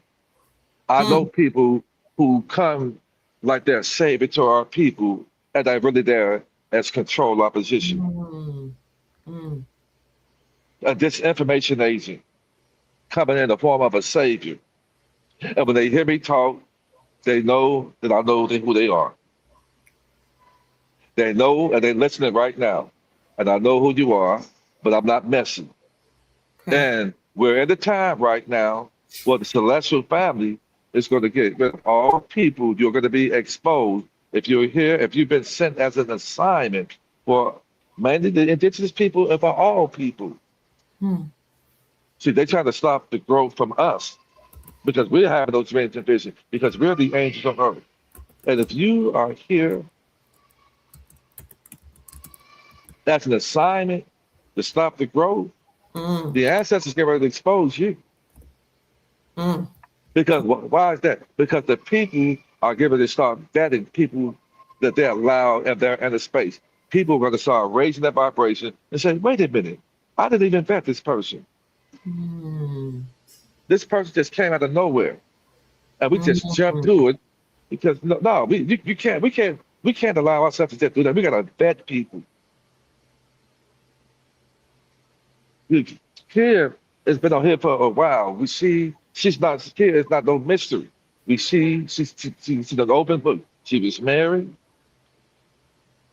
I know people who come like they're savior to our people, and they're really there as control opposition. A disinformation agent coming in the form of a savior. And when they hear me talk, they know that I know who they are. They know and they're listening right now. And I know who you are, but I'm not messing. And we're at a time right now where the celestial family is going to get rid of all people. You're going to be exposed. If you're here, if you've been sent as an assignment for mainly the indigenous people and for all people. See, they trying to stop the growth from us because we're having those dreams and visions because we're the angels on earth. And if you are here, that's an assignment to stop the growth. Mm, The ancestors get ready to expose you. mm, Because why is that? Because the people are getting ready to start vetting people that they allow in their inner space. People are going to start raising their vibration and say, wait a minute, I didn't even vet this person. mm, This person just came out of nowhere. And we just jumped mm. to it because no, we can't allow ourselves to just do that. We gotta vet people. Here has been on here for a while. We see she's not here. It's not no mystery. We see she's an open book. She was married.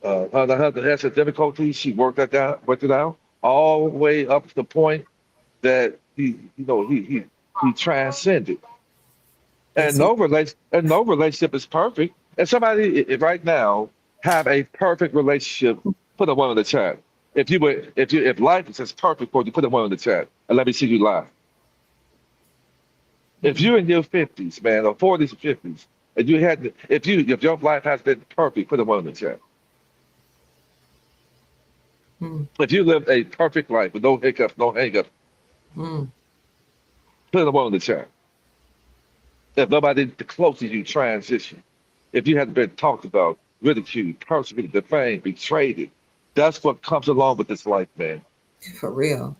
Her husband had some difficulties. She worked it out, all the way up to the point that he transcended. Yes, And no relationship is perfect. And somebody right now have a perfect relationship, put a one in the chat. If life is just perfect for you, put a one in the chat and let me see you live. If you're in your 50s, man, or 40s or 50s, and if your life has been perfect, put a one in the chat. mm, If you lived a perfect life with no hiccups, no hangups, mm. put a one in the chat. If nobody close to you transition, if you hadn't been talked about, ridiculed, persecuted, defamed, betrayed, that's what comes along with this life, man. For real.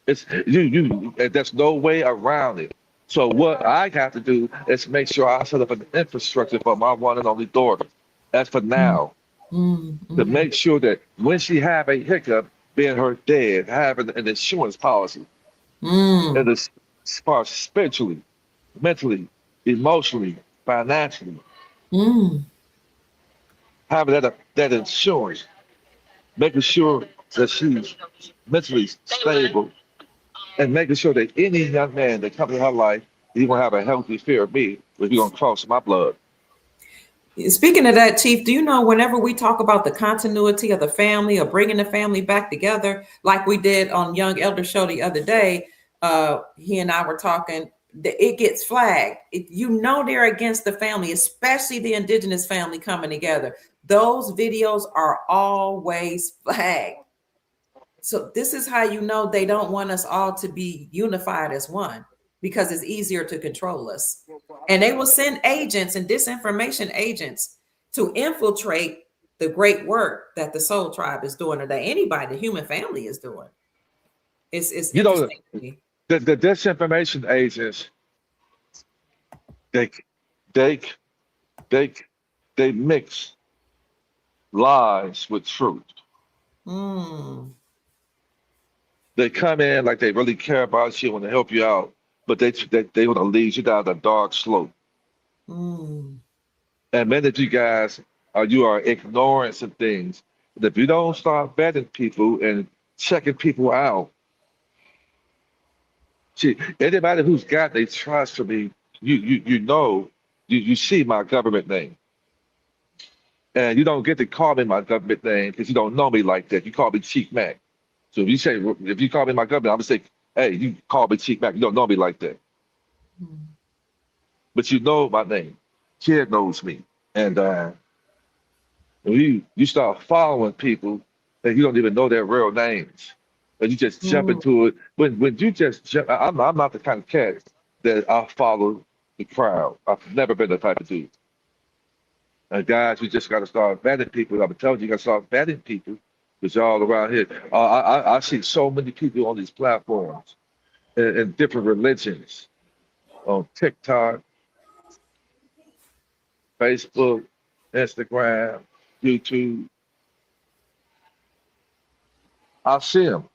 It's and there's no way around it. So what I have to do is make sure I set up an infrastructure for my one and only daughter. That's for Mm, now, mm, to mm, make sure that when she have a hiccup, being her dad, having an insurance policy, and mm, as far as spiritually, mentally, emotionally, financially, mm. having that insurance, making sure that she's mentally stable, and making sure that any young man that comes in her life, he's gonna have a healthy fear of me, if he's gonna cross my blood. Speaking of that, Chief, do you know whenever we talk about the continuity of the family or bringing the family back together, like we did on Young Elder Show the other day, he and I were talking, it gets flagged. You know they're against the family, especially the indigenous family coming together. Those videos are always flagged. So this is how you know they don't want us all to be unified as one because it's easier to control us. And they will send agents and disinformation agents to infiltrate the great work that the Soul Tribe is doing or that anybody, the human family is doing. It's You know, interesting to me. the disinformation agents, they they they they mix lies with truth. Mm, They come in like they really care about you, want to help you out, but they want to lead you down a dark slope. mm, And many of you guys you are ignoring some things. And if you don't start vetting people and checking people out, see anybody who's got a trust for me, you see my government name. And you don't get to call me my government name because you don't know me like that. You call me Chief Mack. So if you call me my government, I'm gonna say, hey, you call me Chief Mack. You don't know me like that. mm, But you know my name. Kid knows me. And when you start following people and you don't even know their real names, and you just jump mm. into it. When you just jump, I'm not the kind of cat that I follow the crowd. I've never been the type of dude. And guys, you just got to start vetting people. I'm telling you, you got to start vetting people because y'all around here. I see so many people on these platforms in different religions on TikTok, Facebook, Instagram, YouTube. I see them,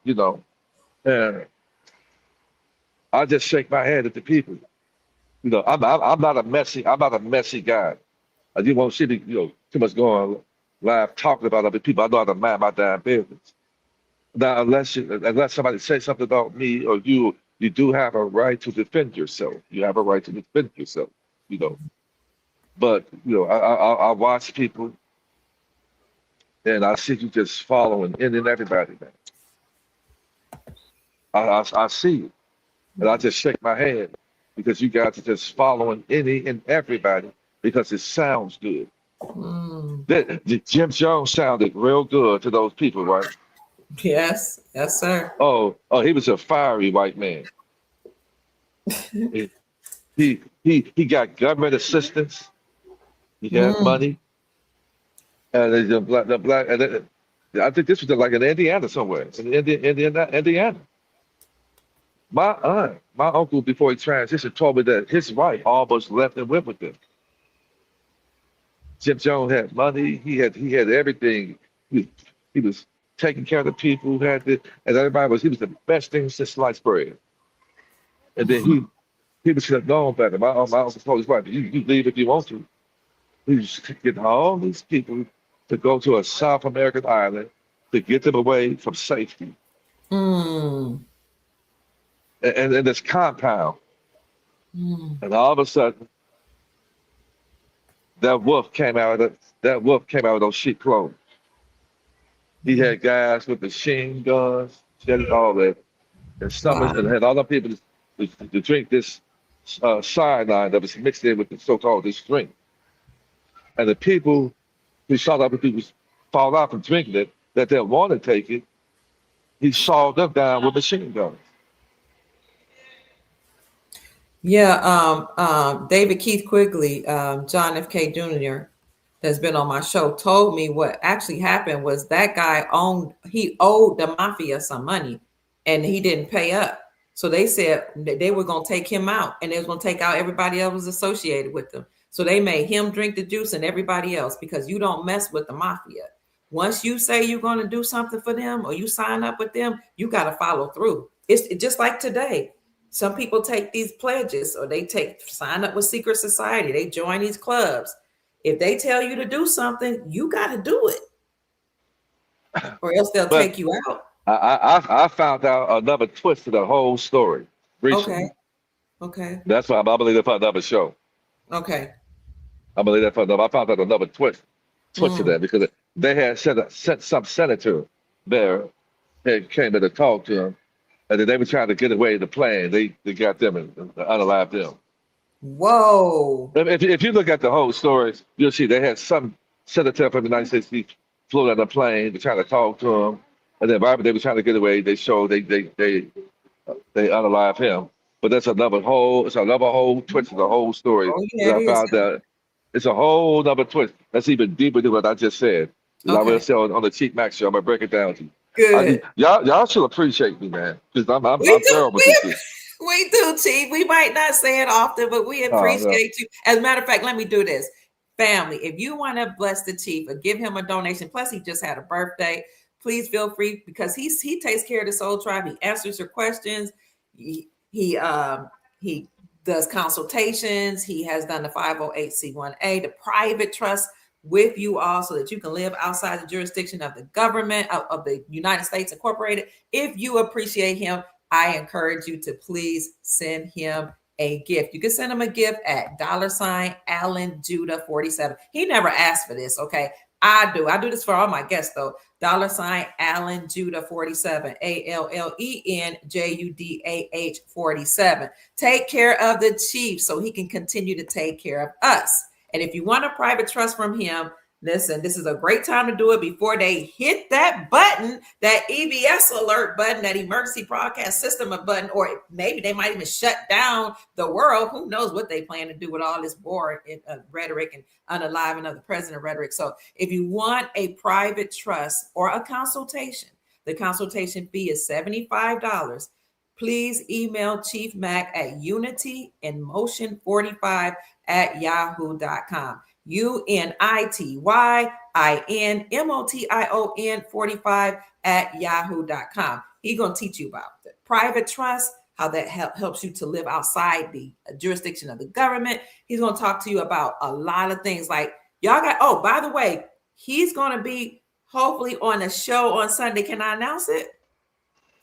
and I just shake my head at the people. I'm not a messy guy. You won't see me, too much going live talking about other people. I know how to mind my damn business. Now, unless somebody says something about me or you do have a right to defend yourself. You have a right to defend yourself, you know. But I watch people and I see you just following in and everybody, man. I see it. And I just shake my head because you guys are just following any and everybody because it sounds good. Mm. Jim Jones sounded real good to those people, right? Yes, yes, sir. Oh, he was a fiery white man. He he got government assistance. He had Mm. money, and the black, and I think this was like in Indiana somewhere, in Indiana. My uncle before he transitioned told me that his wife almost left and went with him. Jim Jones had money. He had everything. He, he was taking care of the people who had it, and everybody was he was the best thing since sliced bread. And then he was known better. My uncle told his wife, you leave if you want to. He was getting all these people to go to a South American island to get them away from safety. Mm. And this compound, Mm. and all of a sudden, that wolf came out of those sheep clothes. He had guys with machine guns, shit, all that, and some Wow. and had other people to drink this cyanide that was mixed in with the so-called this drink. And the people who saw the other people fall out from drinking it, that didn't want to take it, he sawed them down with machine guns. Yeah, David Keith Quigley, John F. K. Jr., that's been on my show, told me what actually happened was that guy he owed the mafia some money and he didn't pay up. So they said that they were going to take him out and they was going to take out everybody else was associated with them. So they made him drink the juice and everybody else because you don't mess with the mafia. Once you say you're going to do something for them or you sign up with them, you got to follow through. It's just like today. Some people take these pledges or they sign up with secret society. They join these clubs. If they tell you to do something, you got to do it or else they'll But take you out. I found out another twist to the whole story Okay. recently. Okay. That's why I believe that for another show. Okay. I believe that for another. I found out another twist to Mm. that because they had sent some senator there had came in to talk to him, and then they were trying to get away the plane. They got them and unalived them. Whoa. If you look at the whole story, you'll see they had some senator from the United States he flew on a plane. They're trying to talk to him, and then right when they were trying to get away, they showed they unalived him. But that's another whole twist of the whole story Oh, yeah, that it I is. found that it's a whole other twist. That's even deeper than what I just said. And I will Okay. say on the Cheap Max show, I'm gonna break it down to you. Good. Y'all should appreciate me, man, because We I'm do. thorough with this shit. We do, Chief. We might not say it often, but we No. appreciate you. As a matter of fact, let me do this. Family, if you want to bless the Chief or give him a donation, plus he just had a birthday, please feel free because he takes care of the soul tribe. He answers your questions. He does consultations. He has done the 508c1a, the private trust with you all so that you can live outside the jurisdiction of the government of the United States Incorporated. If you appreciate him, I encourage you to please send him a gift. You can send him a gift at $Alan Judah 47. He never asked for this, okay? I do. I do this for all my guests though. $Alan Judah 47. ALLENJUDAH 47. Take care of the Chief so he can continue to take care of us. And if you want a private trust from him, listen, this is a great time to do it before they hit that button, that EBS alert button, that emergency broadcast system button, or maybe they might even shut down the world. Who knows what they plan to do with all this war rhetoric and unaliving of the president rhetoric. So if you want a private trust or a consultation, the consultation fee is $75. Please email Chief Mack at unityinmotion45@yahoo.com. UNITYINMOTION45@yahoo.com. He's going to teach you about the private trust, how that helps you to live outside the jurisdiction of the government. He's going to talk to you about a lot of things like y'all got. Oh, by the way, he's going to be hopefully on a show on Sunday. Can I announce it?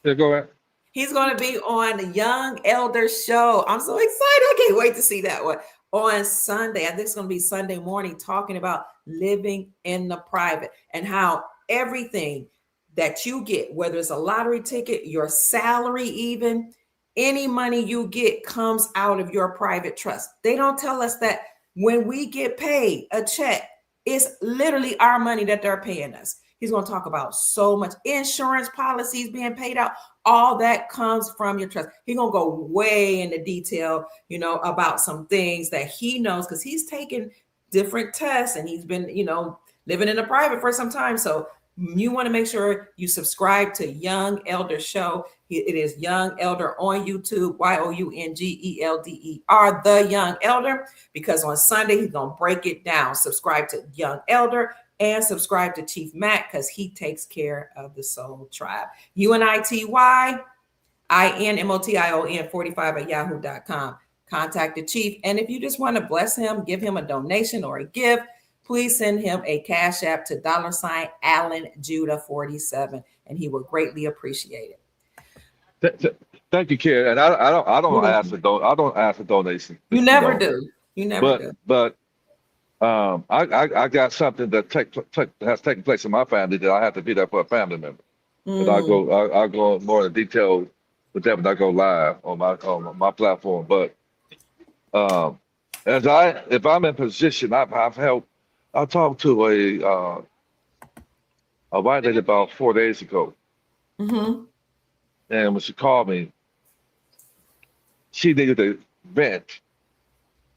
Yeah, go ahead. He's going to be on the Young Elder Show. I'm so excited. I can't wait to see that one on Sunday. I think it's going to be Sunday morning talking about living in the private and how everything that you get, whether it's a lottery ticket, your salary even, Any money you get comes out of your private trust. They don't tell us that when we get paid a check, it's literally our money that they're paying us. He's going to talk about so much insurance policies being paid out. All that comes from your trust. He's going to go way into detail, about some things that he knows because he's taken different tests and he's been, living in the private for some time. So you want to make sure you subscribe to Young Elder Show. It is Young Elder on YouTube, YOUNGELDER, The Young Elder, because on Sunday he's going to break it down. Subscribe to Young Elder and subscribe to Chief Mack because he takes care of the Soul Tribe. UNITYINMOTION 45 at yahoo.com. Contact the Chief. And if you just want to bless him, give him a donation or a gift, please send him a cash app to $Allen Judah 47, and he will greatly appreciate it. Thank you, Karen. And I don't ask for donation. You never do. You never do. But I got something that has taken place in my family that I have to be there for a family member. And I'll go more in detail with that when I go live on my platform. But if I'm in position, I've helped. I talked to a white lady about 4 days ago, and when she called me, she needed to vent.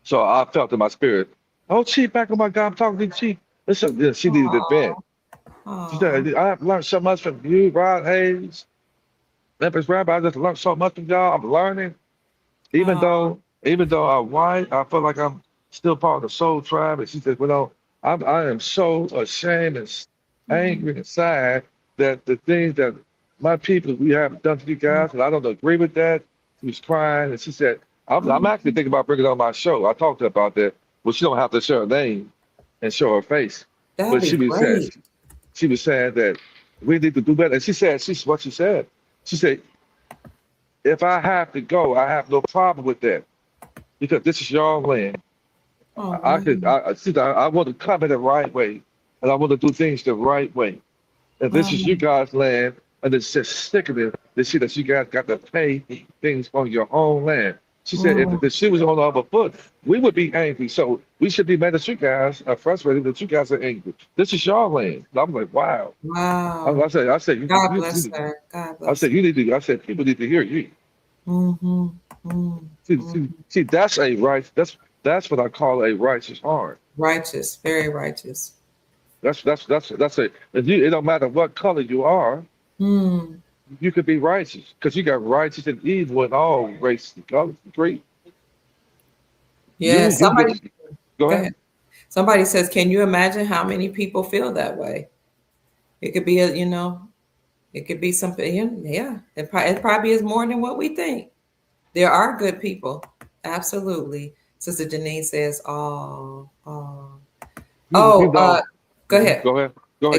So I felt in my spirit, "Oh, Chief, back on my God, I'm talking to Chief." Listen, she needed to vent. She said, "I have learned so much from you, Rod Hayes, Memphis Rabbi. I just learned so much from y'all. I'm learning, even though I'm white, I feel like I'm still part of the Soul Tribe." And she said, "Well, I am so ashamed and angry and sad that the things that my people we have done to you guys, and I don't agree with that." She was crying, and she said, I'm actually thinking about bringing it on my show. I talked to her about that. Well, she don't have to show her name and show her face. That'd be great. She was saying that we need to do better. And she said, what she said. She said, "If I have to go, I have no problem with that because this is your land. I want to come in the right way, and I want to do things the right way. And this is you guys' land, and it's just sickening to see that you guys got to pay things on your own land." She said, "If the shoe was on the other foot, we would be angry. So we should be mad that you guys are frustrated that you guys are angry. This is your land." And I'm like, wow. Wow. I said, God bless her. God bless I said, I said, people need to hear you. See, that's a right. That's what I call a righteous heart. Righteous, very righteous. That's it. It don't matter what color you are. You could be righteous because you got righteous and evil in all races and colors. Great. Yeah. Go ahead. Somebody says, "Can you imagine how many people feel that way?" It could be it could be something. Yeah. It probably is more than what we think. There are good people. Absolutely. Sister Janine says, go ahead. Go ahead.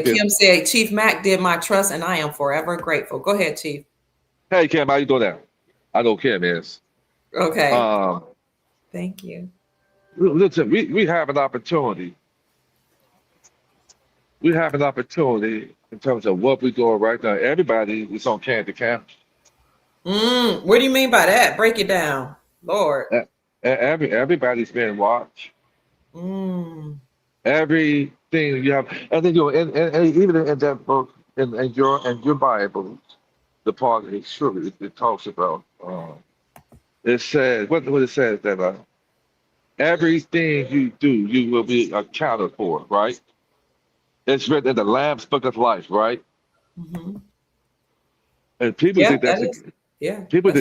Kim said, "Chief Mack did my trust, and I am forever grateful." Go ahead, Chief. Hey, Kim, how you doing now? I know Kim is. Okay. Thank you. Listen, we have an opportunity. We have an opportunity in terms of what we're doing right now. Everybody is on Candy Camp. What do you mean by that? Break it down, Lord. Everybody's being watched. Everything you have, and then and even in that book, in your Bible, the part of surely it talks about. It says what it says that everything you do, you will be accounted for, right? It's written in the Lamb's Book of Life, right? And people think that's people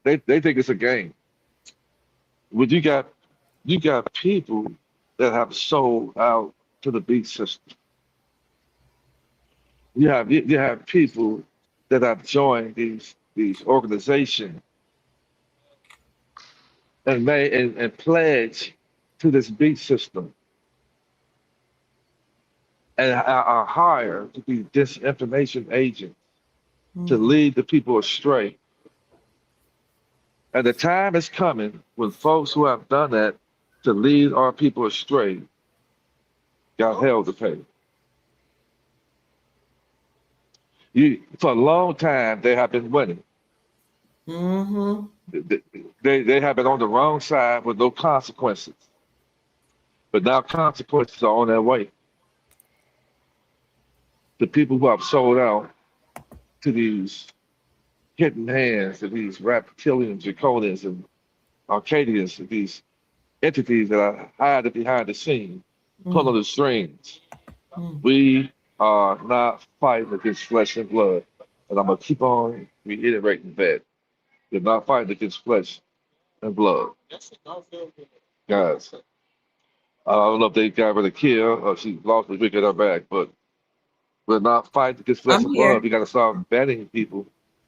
they think it's a game. But you got people that have sold out to the beast system. You have people that have joined these organizations and pledge to this beast system and are hired to be disinformation agents to lead the people astray. And the time is coming when folks who have done that to lead our people astray got hell to pay. For a long time, they have been winning. Mm-hmm. They have been on the wrong side with no consequences. But now consequences are on their way. The people who have sold out to these hidden hands, to these reptilians, draconians, and Arcadians, to these entities that are hiding behind the scene, pulling the strings. Mm. We are not fighting against flesh and blood. And I'm going to keep on reiterating that. We're not fighting against flesh and blood. Guys, I don't know if they got rid of Kia or she lost the wicked her back, but we're not fighting against flesh I'm and here. blood. We got to start vetting people.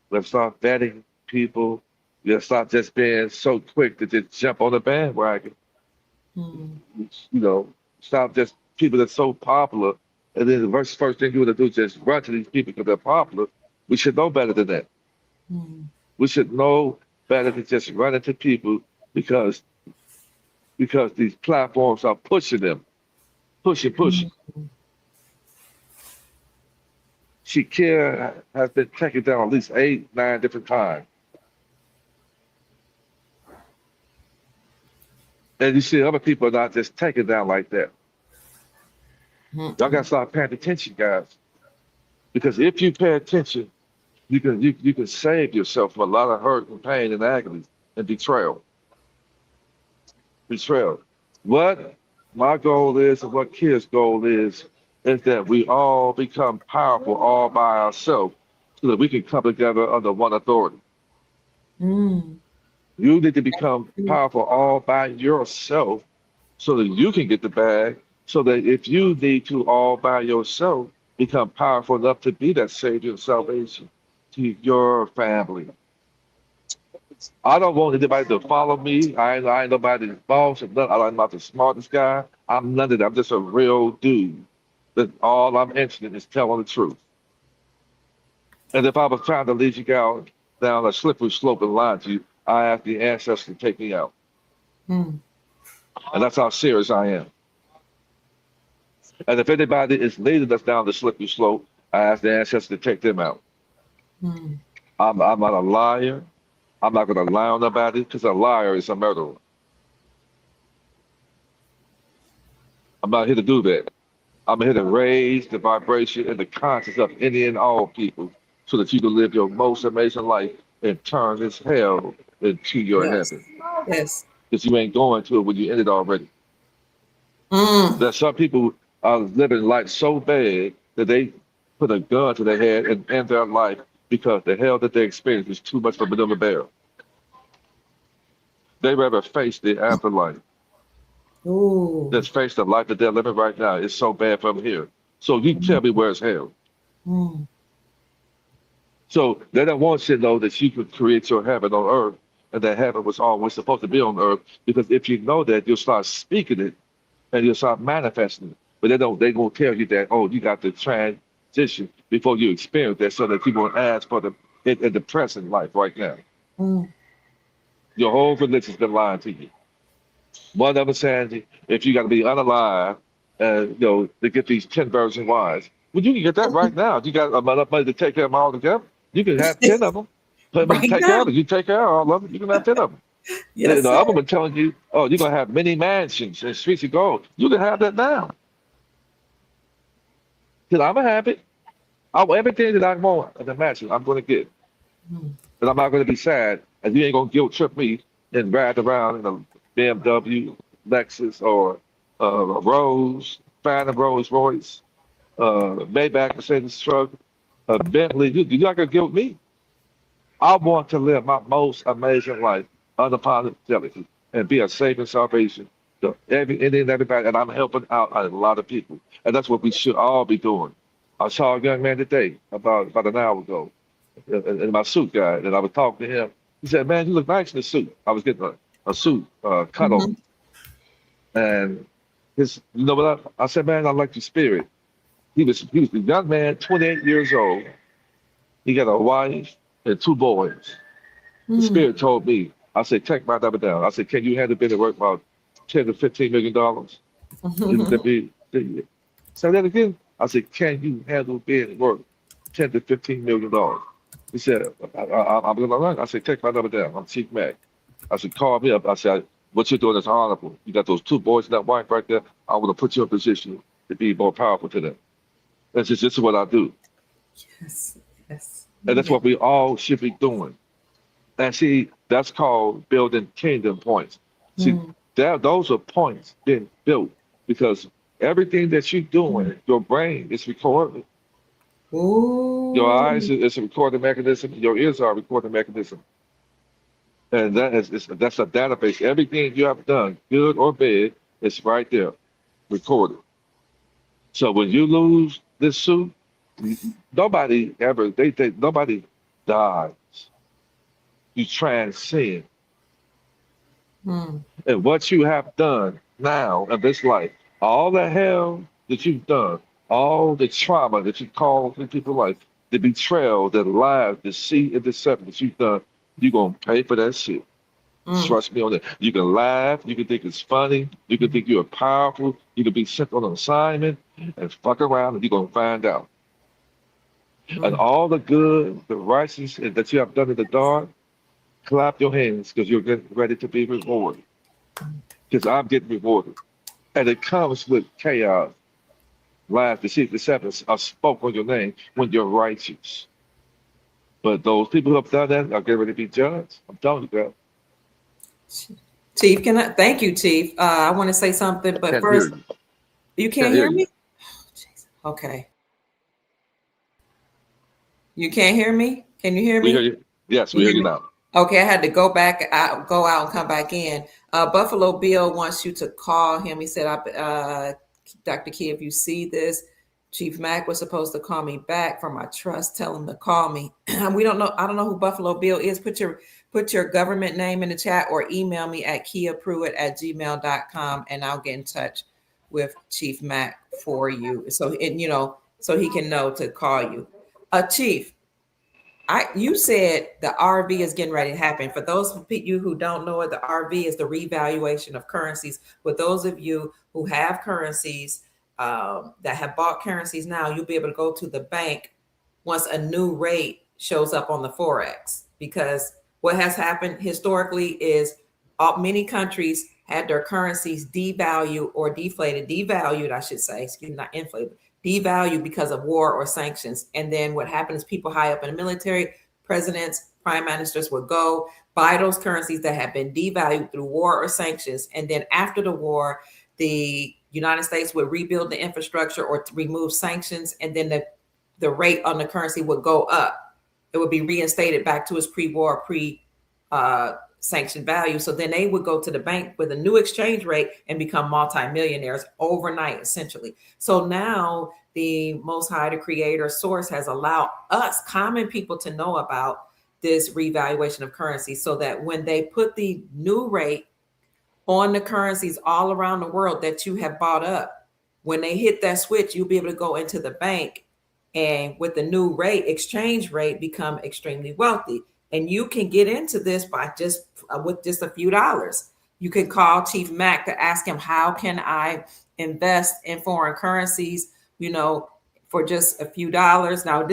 We have to start vetting people. We have to start just being so quick to just jump on the bandwagon. Mm. You know, stop just people that's so popular. And then the first thing you want to do is just run to these people because they're popular. We should know better than that. Mm. We should know better than just running to people because these platforms are pushing them, pushing. Mm. Shakira has been taken down at least 8, 9 different times. And you see other people are not just taken down like that. Y'all gotta Mm. start paying attention, guys. Because if you pay attention, you can save yourself from a lot of hurt and pain and agony and betrayal. Betrayal. What my goal is and what Kid's goal is that we all become powerful all by ourselves so that we can come together under one authority. Mm. You need to become Mm. powerful all by yourself so that you can get the bag. So that if you need to all by yourself become powerful enough to be that savior of salvation to your family. I don't want anybody to follow me. I ain't nobody's boss. I'm not the smartest guy. I'm none of that. I'm just a real dude. That all I'm interested in is telling the truth. And if I was trying to lead you down a slippery slope and lie to you, I ask the ancestors to take me out. Mm. And that's how serious I am. And if anybody is leading us down the slippery slope, I ask the ancestors to take them out. Mm. I'm not a liar. I'm not going to lie on nobody because a liar is a murderer. I'm not here to do that. I'm here to raise the vibration and the conscience of any and all people so that you can live your most amazing life and turn this hell into your Yes. heaven. Yes. Because you ain't going to it when you ended already. Mm. There's some people are living life so bad that they put a gun to their head and end their life because the hell that they experience is too much for them to bear. They rather face the afterlife than Ooh. face the life that they're living right now. It's so bad from here. So you tell me where's hell. Mm. So they don't want you to know that you could create your heaven on earth and that heaven was always supposed to be on earth. Because if you know that, you'll start speaking it and you'll start manifesting it. But they gonna tell you that, oh, you got to transition before you experience that so that you won't ask for in the present life right now. Mm. Your whole religion's been lying to you. One of them saying if you got to be unalive, to get these 10 virgin wives. Well, you can get that right now. You got enough money to take care of them all together. You can have 10 of them. Put them to Right take care now. of them. You take care of all of them. You can have 10 of them. Yes, The sir. other one telling you, oh, you're going to have many mansions and streets of gold. You can have that now. Because I'm going to have it. Everything that I want in the mansion, I'm going to get. Mm. And I'm not going to be sad. And you ain't going to guilt trip me and ride around in a BMW, Lexus, or a Rose, Phantom Rolls Royce, Maybach Mercedes truck, a Bentley. You're not going to guilt me. I want to live my most amazing life unapologetically and be a saving salvation to any and everybody. And I'm helping out a lot of people. And that's what we should all be doing. I saw a young man today about an hour ago in my suit guy, and I was talking to him. He said, "Man, you look nice in the suit." I was getting a suit cut on Mhm. me, and you know what? I said, "Man, I like your spirit." He was a young man, 28 years old. He got a wife and 2 boys. The Mm. spirit told me. I said, "Take my number down." I said, "Can you handle being worth about 10 to 15 million dollars?" Say that again. I said, "Can you handle being worth 10 to 15 million dollars?" He said, I'm going to run. I said, take my number down. I'm Chief Mack. I said, call me up. I said, what you're doing is honorable. You got those two boys and that wife right there. I want to put you in a position to be more powerful to them. That's just this is what I do. Yes. Yes. And that's Yeah. what we all should be doing. And see, that's called building kingdom points. See, Mm. those are points being built because everything that you're doing, your brain is recording. Your eyes Ooh. is a recording mechanism. Your ears are a recording mechanism. And that's a database. Everything you have done, good or bad, is right there, recorded. So when you lose this suit, nobody ever they nobody dies. You transcend. Mm. And what you have done now in this life, all the hell that you've done, all the trauma that you caused in people's life, the betrayal, the lies, the deceit, and deception that you've done, you're gonna pay for that shit. Mm. Trust me on that. You can laugh, you can think it's funny, you can think you're powerful, you can be sent on an assignment and fuck around and you're gonna find out. And Mm. all the good, the righteous that you have done in the dark, clap your hands because you're getting ready to be rewarded. Because I'm getting rewarded. And it comes with chaos, lies, deceit, deception are spoke on your name when you're righteous. But those people who have done that are getting ready to be judged. I'm telling you that. Chief, can I thank you, Chief? I want to say something, I but can't hear first, you. you Can't can't hear hear you. me? Okay. You can't hear me? Can you hear We hear me? you. Yes, we You hear hear you me? now. Okay, I had to go out and come back in. Buffalo Bill wants you to call him. He said, Dr. Key, if you see this, Chief Mack was supposed to call me back for my trust. Tell him to call me. We don't know. I don't know who Buffalo Bill is. Put your government name in the chat or email me at kiapruitt@gmail.com and I'll get in touch with Chief Mack for you. So he can know to call you. Chief, you said the RV is getting ready to happen. For those of you who don't know it, the RV is the revaluation of currencies. For those of you who have currencies that have bought currencies now, you'll be able to go to the bank once a new rate shows up on the forex. Because what has happened historically is many countries had their currencies devalued or devalued, I should say, excuse me, not inflated, devalued because of war or sanctions. And then what happened is people high up in the military, presidents, prime ministers would go buy those currencies that have been devalued through war or sanctions. And then after the war, the United States would rebuild the infrastructure or to remove sanctions. And then the rate on the currency would go up. It would be reinstated back to its pre-war, sanctioned value. So then they would go to the bank with a new exchange rate and become multimillionaires overnight, essentially. So now the Most High, the Creator source, has allowed us, common people, to know about this revaluation of currency so that when they put the new rate on the currencies all around the world that you have bought up, when they hit that switch, you'll be able to go into the bank and with the new rate, exchange rate, become extremely wealthy. And you can get into this by just with just a few dollars. You can call Chief Mack to ask him, how can I invest in foreign currencies, for just a few dollars? Now,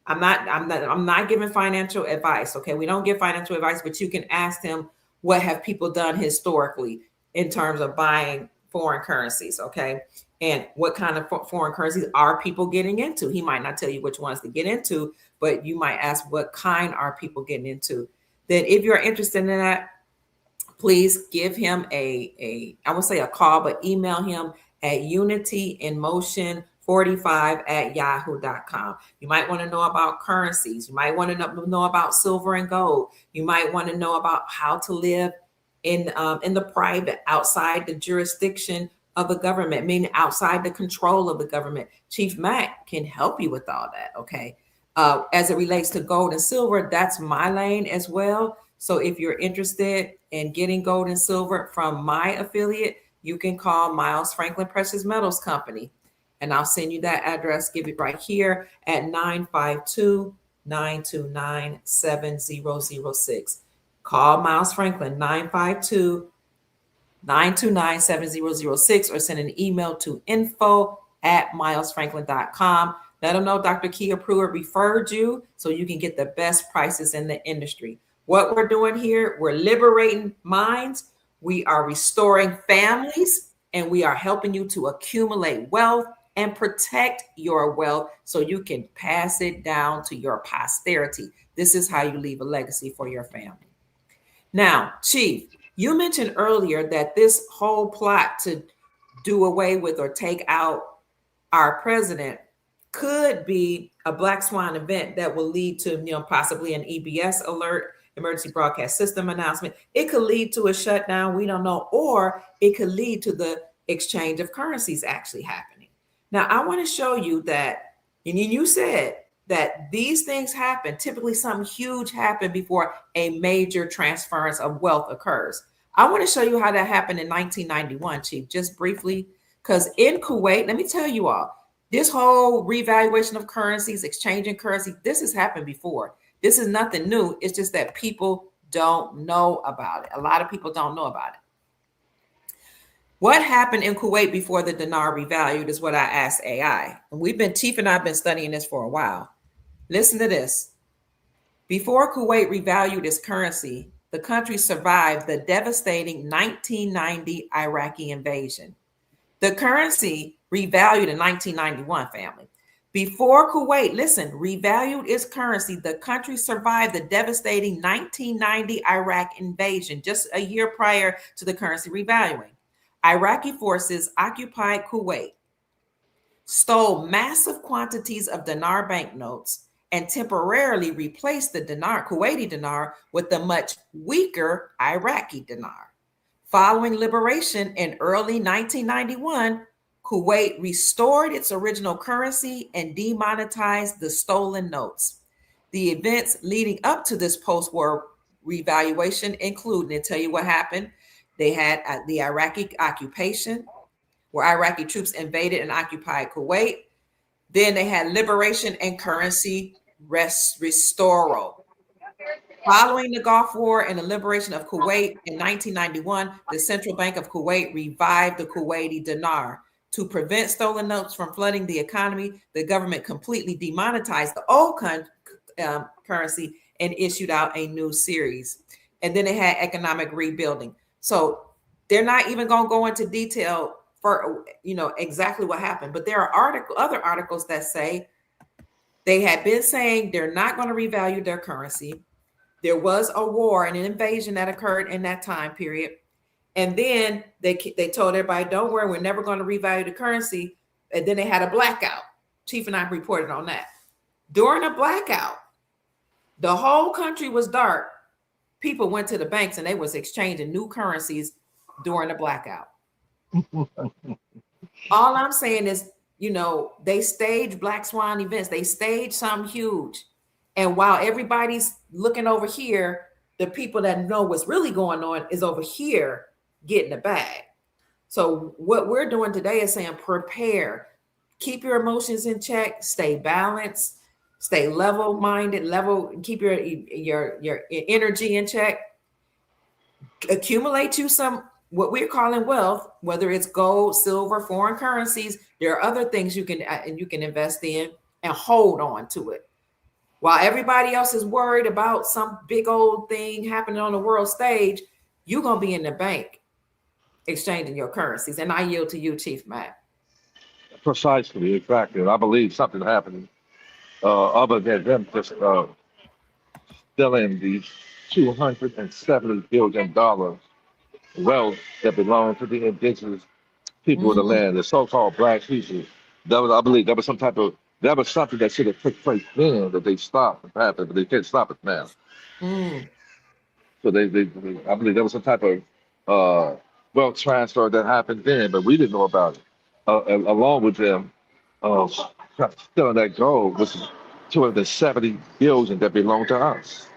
I'm not giving financial advice. Okay. We don't give financial advice, but you can ask him, what have people done historically in terms of buying foreign currencies? Okay. And what kind of foreign currencies are people getting into? He might not tell you which ones to get into, but you might ask, what kind are people getting into? Then if you're interested in that, please give him I would say a call, but email him at unityinmotion45@yahoo.com. You might want to know about currencies. You might want to know about silver and gold. You might want to know about how to live in the private, outside the jurisdiction of the government, meaning outside the control of the government. Chief Mack can help you with all that. Okay. As it relates to gold and silver, that's my lane as well. So if you're interested in getting gold and silver from my affiliate, you can call Miles Franklin Precious Metals Company. And I'll send you that address, give it right here at 952-929-7006. Call Miles Franklin, 952-929-7006, or send an email to info@milesfranklin.com. Let them know Dr. Kia Pruitt referred you so you can get the best prices in the industry. What we're doing here, we're liberating minds, we are restoring families, and we are helping you to accumulate wealth and protect your wealth so you can pass it down to your posterity. This is how you leave a legacy for your family. Now, Chief, you mentioned earlier that this whole plot to do away with or take out our president could be a black swan event that will lead to, possibly an EBS alert, emergency broadcast system announcement. It could lead to a shutdown, we don't know, or it could lead to the exchange of currencies actually happening. Now, I want to show you that, and you said that these things happen, typically something huge happened before a major transference of wealth occurs. I want to show you how that happened in 1991, Chief, just briefly, because in Kuwait, let me tell you all, this whole revaluation of currencies, exchanging currency, this has happened before. This is nothing new. It's just that people don't know about it. A lot of people don't know about it. What happened in Kuwait before the dinar revalued is what I asked AI. And Chief and I have been studying this for a while. Listen to this. Before Kuwait revalued its currency, the country survived the devastating 1990 Iraqi invasion. The currency revalued in 1991, family. Before Kuwait, listen, revalued its currency, the country survived the devastating 1990 Iraq invasion, just a year prior to the currency revaluing. Iraqi forces occupied Kuwait, stole massive quantities of dinar banknotes, and temporarily replaced the Kuwaiti dinar with the much weaker Iraqi dinar. Following liberation in early 1991, Kuwait restored its original currency and demonetized the stolen notes. The events leading up to this post-war revaluation include, and I'll tell you what happened. They had the Iraqi occupation, where Iraqi troops invaded and occupied Kuwait. Then they had liberation and currency restoral. Following the Gulf War and the liberation of Kuwait in 1991, the Central Bank of Kuwait revived the Kuwaiti dinar. To prevent stolen notes from flooding the economy, the government completely demonetized the old currency and issued out a new series. And then they had economic rebuilding. So they're not even going to go into detail for exactly what happened. But there are other articles that say they had been saying they're not going to revalue their currency. There was a war and an invasion that occurred in that time period. And then they told everybody, don't worry, we're never going to revalue the currency. And then they had a blackout. Chief and I reported on that. During a blackout, the whole country was dark. People went to the banks and they was exchanging new currencies during the blackout. All I'm saying is, they stage black swan events. They stage something huge. And while everybody's looking over here, the people that know what's really going on is over here getting the bag. So what we're doing today is saying prepare, keep your emotions in check, stay balanced, stay level-minded, keep your energy in check, accumulate you some what we're calling wealth, whether it's gold, silver, foreign currencies. There are other things you can invest in and hold on to it. While everybody else is worried about some big old thing happening on the world stage, you're going to be in the bank exchanging your currencies. And I yield to you, Chief Mack. Precisely, exactly. And I believe something happened other than them just stealing the $270 billion wealth that belonged to the indigenous people of the land, the so-called black people. I believe that was something that should have took place then that they stopped and happened, but they can't stop it now. So I believe there was some type of wealth transfer that happened then, but we didn't know about it. Along with them stealing that gold was 270 billion that belonged to us.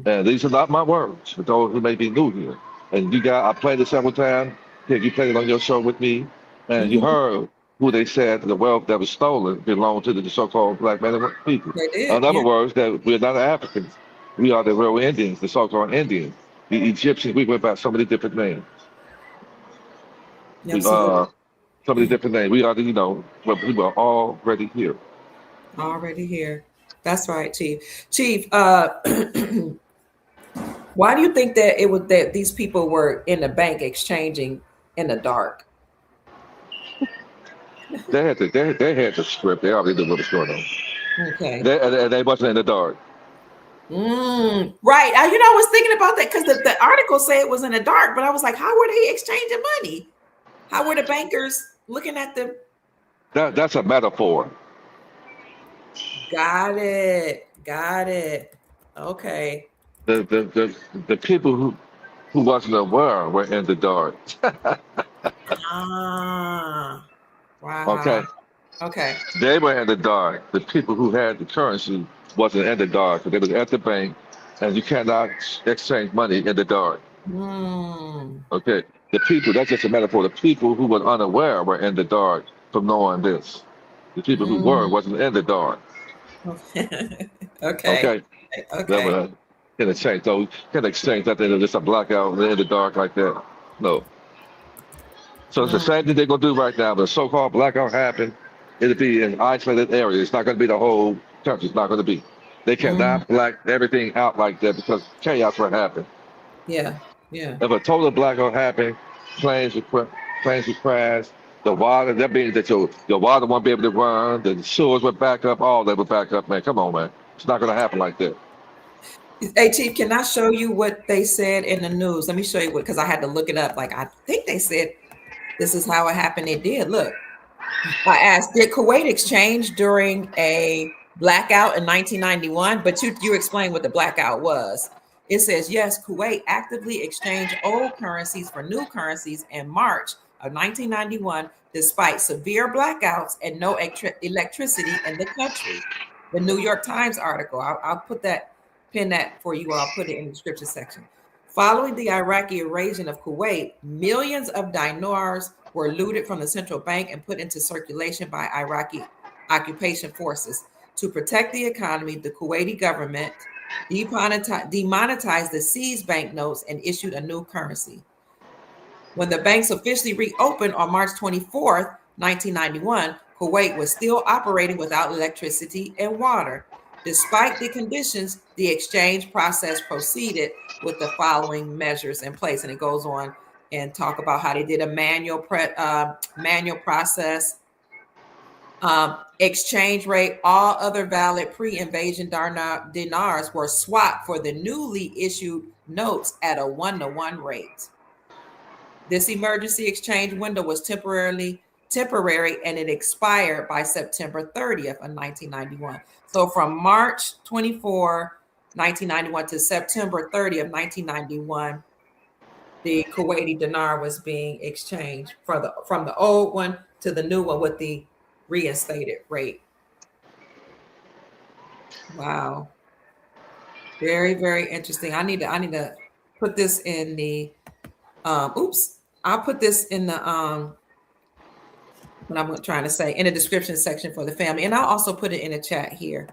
And these are not my words, for those who may be new here. And I played it several times. You played it on your show with me, and you heard who they said the wealth that was stolen belonged to the so-called black men and people. In other words, that we're not Africans. We are the real Indians, the so-called Indians. The Egyptians, we went by so many different names. So many different names. We are we were already here. Already here. That's right, Chief. Chief, why do you think that it was that these people were in the bank exchanging in the dark? They had the script. They already knew what was going on. Okay. They wasn't in the dark. Right. I was thinking about that because the article said it was in the dark, but I was like, how were they exchanging money? How were the bankers looking at the? That's a metaphor. Got it. Got it. Okay. The people who wasn't aware were in the dark. Ah. Wow. Okay, Okay. they were in the dark. The people who had the currency wasn't in the dark. They was at the bank, and you cannot exchange money in the dark. Hmm. Okay, the people. That's just a metaphor. The people who were unaware were in the dark from knowing this. The people who were Mm. wasn't in the dark. Okay. Okay, that Okay. was can exchange. So can exchange that thing just a blackout in the dark like that. No. So it's the Mm. same thing they're gonna do right now. The so-called blackout happen, it'll be in isolated areas. It's not gonna be the whole country. It's not gonna be. They Mm. cannot black everything out like that because chaos will happen. Yeah. Yeah. If a total blackout happened, planes would planes would crash. The water that means that your water won't be able to run. The sewers would back up. All that would back up. Man, come on, man. It's not gonna happen like that. Hey, Chief, can I show you what they said in the news? Let me show you what, because I had to look it up. Like, I think they said this is how it happened. It did. Look, I asked, did Kuwait exchange during a blackout in 1991? But you explained what the blackout was. It says, yes, Kuwait actively exchanged old currencies for new currencies in March of 1991, despite severe blackouts and no electricity in the country. The New York Times article, I'll put that, pin that for you, or I'll put it in the description section. Following the Iraqi invasion of Kuwait, millions of dinars were looted from the central bank and put into circulation by Iraqi occupation forces. To protect the economy, the Kuwaiti government demonetized the seized banknotes and issued a new currency. When the banks officially reopened on March 24th, 1991, Kuwait was still operating without electricity and water. Despite the conditions, the exchange process proceeded with the following measures in place. And it goes on and talk about how they did a manual process, exchange rate. All other valid pre-invasion dinars were swapped for the newly issued notes at a 1-to-1 rate. This emergency exchange window was temporary and it expired by September 30th of 1991. So from March 24, 1991 to September 30th, 1991, the Kuwaiti dinar was being exchanged from the old one to the new one with the reinstated rate. Wow. Very, very interesting. I need to put this in the oops. I'll put this in the what I'm trying to say in the description section for the family. And I'll also put it in the chat here.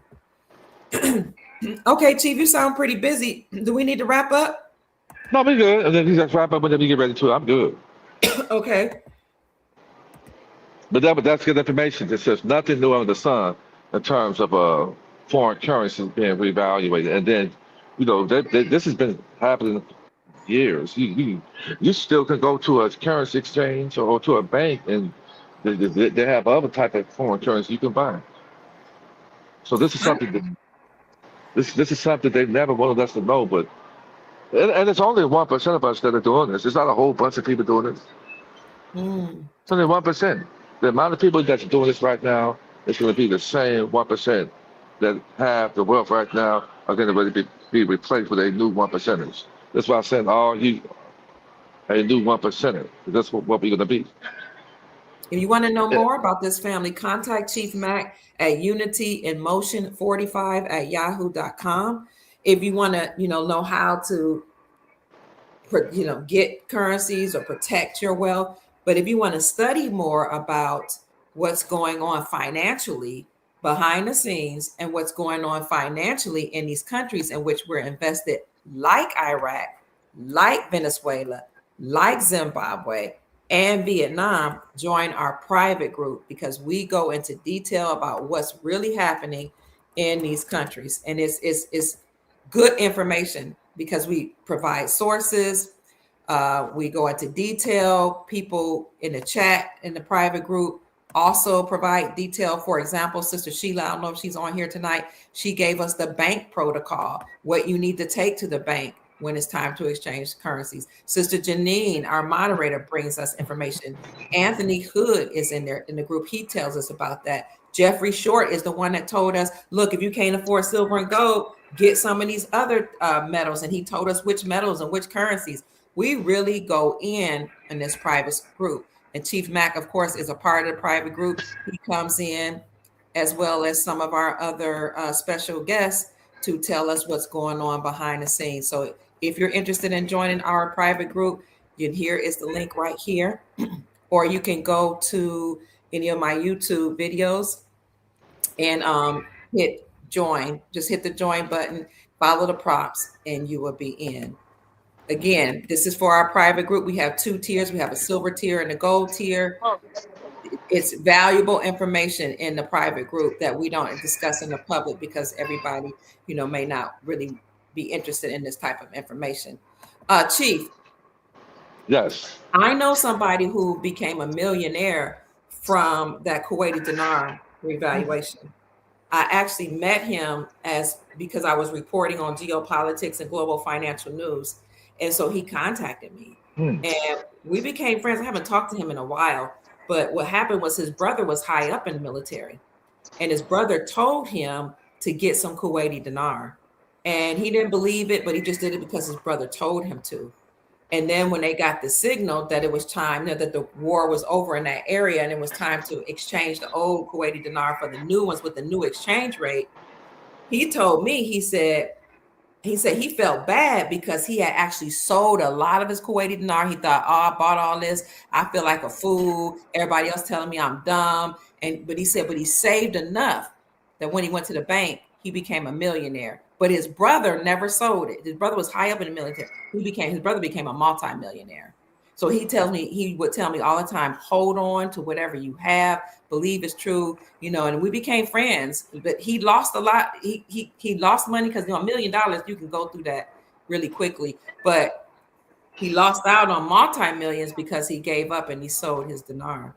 Okay, Chief, you sound pretty busy. Do we need to wrap up? No, we good. And then you just wrap up and then we get ready to. I'm good. Okay. But that's good information. It says nothing new under the sun in terms of foreign currencies being reevaluated. And then, this has been happening years. You still can go to a currency exchange or to a bank and they have other type of foreign currency you can buy. So this is something they never wanted us to know. But and it's only 1% of us that are doing this. It's not a whole bunch of people doing this. Mm. It's only 1%. The amount of people that's doing this right now is going to be the same 1% that have the wealth right now are going to really be replaced with a new 1%ers. That's why I said all you a new 1%er. That's what we're going to be. If you want to know Yeah. more about this family, contact Chief Mack at unityinmotion45@yahoo.com. If you want to, know how to, get currencies or protect your wealth. But if you want to study more about what's going on financially behind the scenes and what's going on financially in these countries in which we're invested, like Iraq, like Venezuela, like Zimbabwe, and Vietnam join our private group, because we go into detail about what's really happening in these countries. And it's good information because we provide sources. We go into detail. People in the chat in the private group also provide detail. For example, Sister Sheila, I don't know if she's on here tonight. She gave us the bank protocol, what you need to take to the bank when it's time to exchange currencies. Sister Janine, our moderator, brings us information. Anthony Hood is in there in the group. He tells us about that. Jeffrey Short is the one that told us, look, if you can't afford silver and gold, get some of these other metals. And he told us which metals and which currencies. We really go in this private group. And Chief Mack, of course, is a part of the private group. He comes in, as well as some of our other special guests, to tell us what's going on behind the scenes. So if you're interested in joining our private group, here is the link right here. Or you can go to any of my YouTube videos and hit join. Just hit the join button, follow the prompts, and you will be in. Again, this is for our private group. We have 2 tiers. We have a silver tier and a gold tier. It's valuable information in the private group that we don't discuss in the public, because everybody, may not really be interested in this type of information. Chief. Yes. I know somebody who became a millionaire from that Kuwaiti dinar revaluation. I actually met him because I was reporting on geopolitics and global financial news. And so he contacted me and we became friends. I haven't talked to him in a while, but what happened was his brother was high up in the military, and his brother told him to get some Kuwaiti dinar, and he didn't believe it, but he just did it because his brother told him to. And then when they got the signal that it was time, that the war was over in that area and it was time to exchange the old Kuwaiti dinar for the new ones with the new exchange rate, he told me, he said he felt bad because he had actually sold a lot of his Kuwaiti dinar. He thought, I bought all this. I feel like a fool. Everybody else telling me I'm dumb. But he said, he saved enough that when he went to the bank, he became a millionaire. But his brother never sold it. His brother was high up in the military. His brother became a multimillionaire. So he would tell me all the time, hold on to whatever you have, believe it's true, and we became friends. But he lost a lot. He lost money because $1 million, you can go through that really quickly. But he lost out on multi-millions because he gave up and he sold his dinar.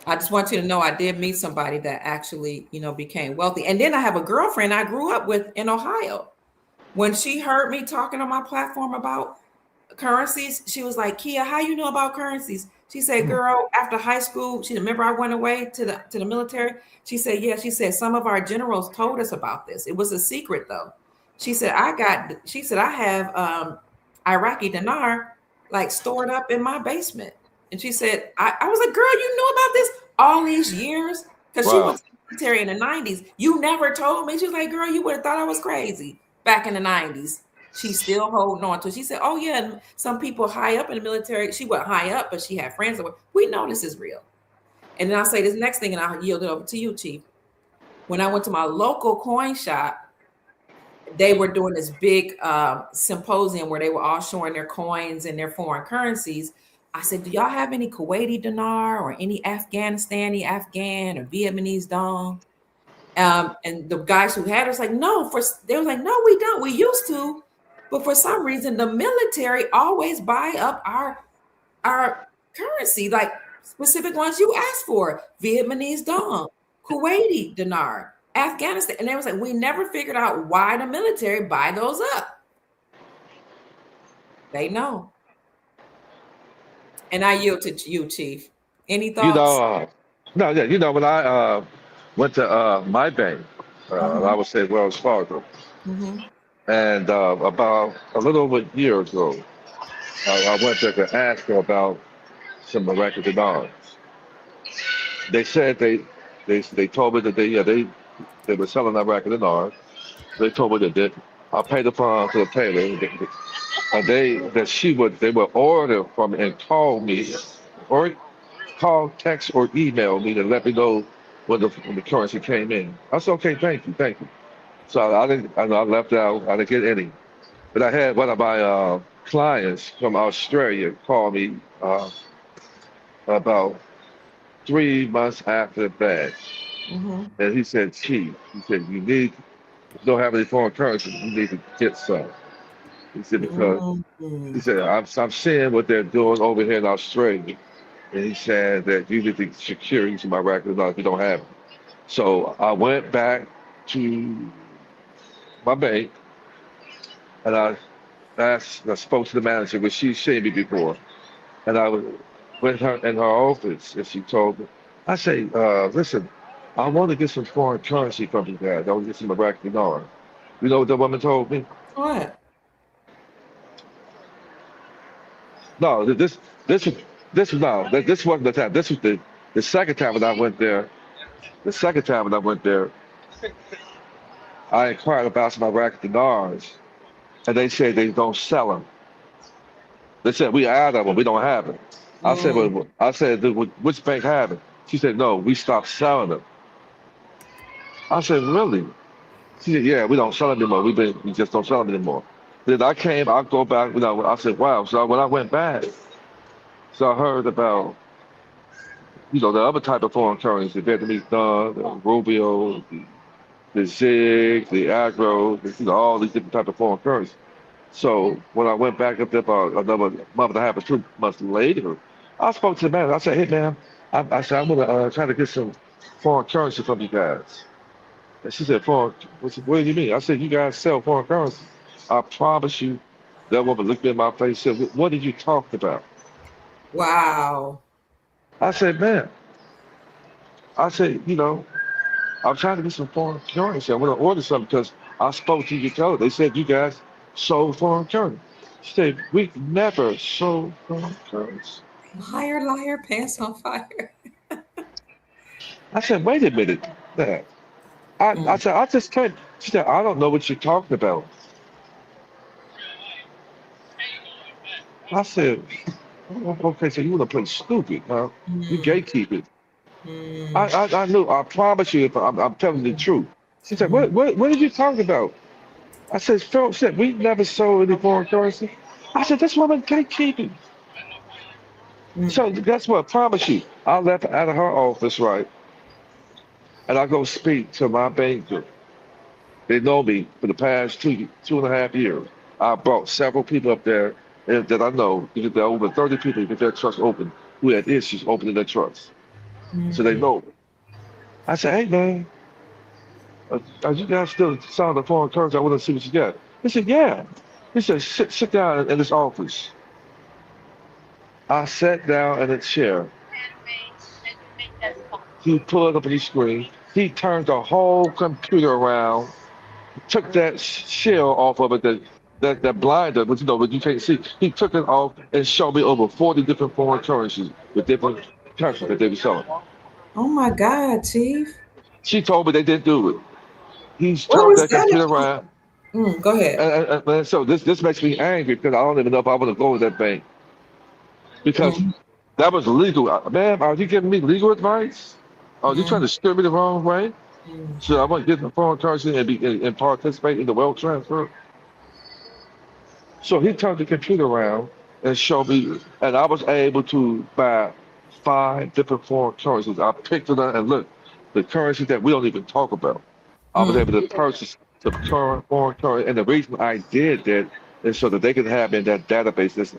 I just want you to know I did meet somebody that actually, became wealthy. And then I have a girlfriend I grew up with in Ohio. When she heard me talking on my platform about currencies, she was like, Kia, how you know about currencies? She said, girl, after high school, remember I went away to the military. She said, yeah. She said, some of our generals told us about this. It was a secret though. She said, I have Iraqi dinar like stored up in my basement. And she said, I was like, girl, you knew about this all these years? Because she went to the military in the 90s. You never told me. She was like, girl, you would have thought I was crazy back in the 90s. She's still holding on to it. She said, oh, yeah, some people high up in the military. She wasn't high up, but she had friends that were, we know this is real. And then I'll say this next thing, and I'll yield it over to you, Chief. When I went to my local coin shop, they were doing this big symposium where they were all showing their coins and their foreign currencies. I said, do y'all have any Kuwaiti dinar or any Afghanistani Afghan or Vietnamese dong? And the guys who had it was like, no, they were like, no, we don't. We used to. But for some reason, the military always buy up our currency, like specific ones you asked for, Vietnamese dong, Kuwaiti dinar, Afghanistan. And they was like, we never figured out why the military buy those up. They know. And I yield to you, Chief. Any thoughts? No, when I went to my bank, I would say Wells Fargo. And about a little over a year ago, I went there to ask them about some Iraqi dinars. They said they told me that they were selling Iraqi dinars. They told me that I paid the phone to the tailor, and they would order from me and call me, or call, text, or email me to let me know when the currency came in. I said, okay, thank you. So I left out. I didn't get any, but I had one of my clients from Australia called me about 3 months after that, Mm-hmm. and he said, "Chief, he said if you don't have any foreign currency, you need to get some." He said because he Mm-hmm. said I'm seeing what they're doing over here in Australia, and he said that you need to secure into my record if you don't have it. So I went back to my bank and I spoke to the manager, which she's seen me before, and went her in her office, and she told me, I say, listen, I want to get some foreign currency from you guys. I want to get some Iraqi dinar. You know what the woman told me? What? No, this was this wasn't the time. This was the second time when I went there. The second time when I went there, I inquired about some Iraqi dinars, and they said they don't sell them. They said we out of them, we don't have it. Mm. I said, which bank have it? She said, no, we stopped selling them. I said, really? She said, yeah, we don't sell them anymore. We just don't sell them anymore. Then I go back, I said, wow. So when I went back, so I heard about, the other type of foreign currency, the Vietnamese dong, the Rubio, the Zig, the Agro, all these different type of foreign currency. So when I went back up there about another month and a half or 2 months later, I spoke to the manager. I said, "Hey man, I said I'm gonna try to get some foreign currency from you guys." And she said, "Foreign? What do you mean?" I said, "You guys sell foreign currency." I promise you, that woman looked me in my face and said, "What did you talk about?" Wow. I said, "Man," I said, I'm trying to get some foreign currency. I want to order something because I spoke to your teller. They said you guys sold foreign currency. She said, we never sold foreign currency. Liar, liar, pants on fire. I said, wait a minute. Now, I Mm. said, I just can't. She said, I don't know what you're talking about. I said, "Oh, okay, so you want to play stupid, huh? You Mm. gatekeeping. Mm. I knew, I promise you, if I'm telling the truth. She said, Mm. what are you talking about? I said, Phil said, we never sold any foreign currency. I said, this woman gatekeeping. Mm. So that's what I promise you. I left out of her office, right? And I go speak to my banker. They know me for the past 2.5 years. I brought several people up there that I know, because there are over 30 people with their trust open who had issues opening their trust. So they Mm. know me. I said, hey man, are you guys still selling the foreign currency? I want to see what you got. He said, yeah. He said, sit down in this office. I sat down in a chair. He pulled up on his screen. He turned the whole computer around, took that shell off of it, that blinder, but you can't see. He took it off and showed me over 40 different foreign currencies with different countries that they were selling. Oh my God, Chief. She told me they didn't do it. He's What turned was that computer that? around. Go ahead. And so this makes me angry because I don't even know if I want to go to that bank because Mm. that was legal. Man, are you giving me legal advice? Are you trying Mm. to steer me the wrong way? Mm. So I want to get the foreign currency and participate in the wealth transfer. So he turned the computer around and showed me, and I was able to buy 5 different foreign currencies. I picked it up and look, the currency that we don't even talk about. I was able Mm. to purchase the current foreign currency, and the reason I did that is so that they could have in that database that's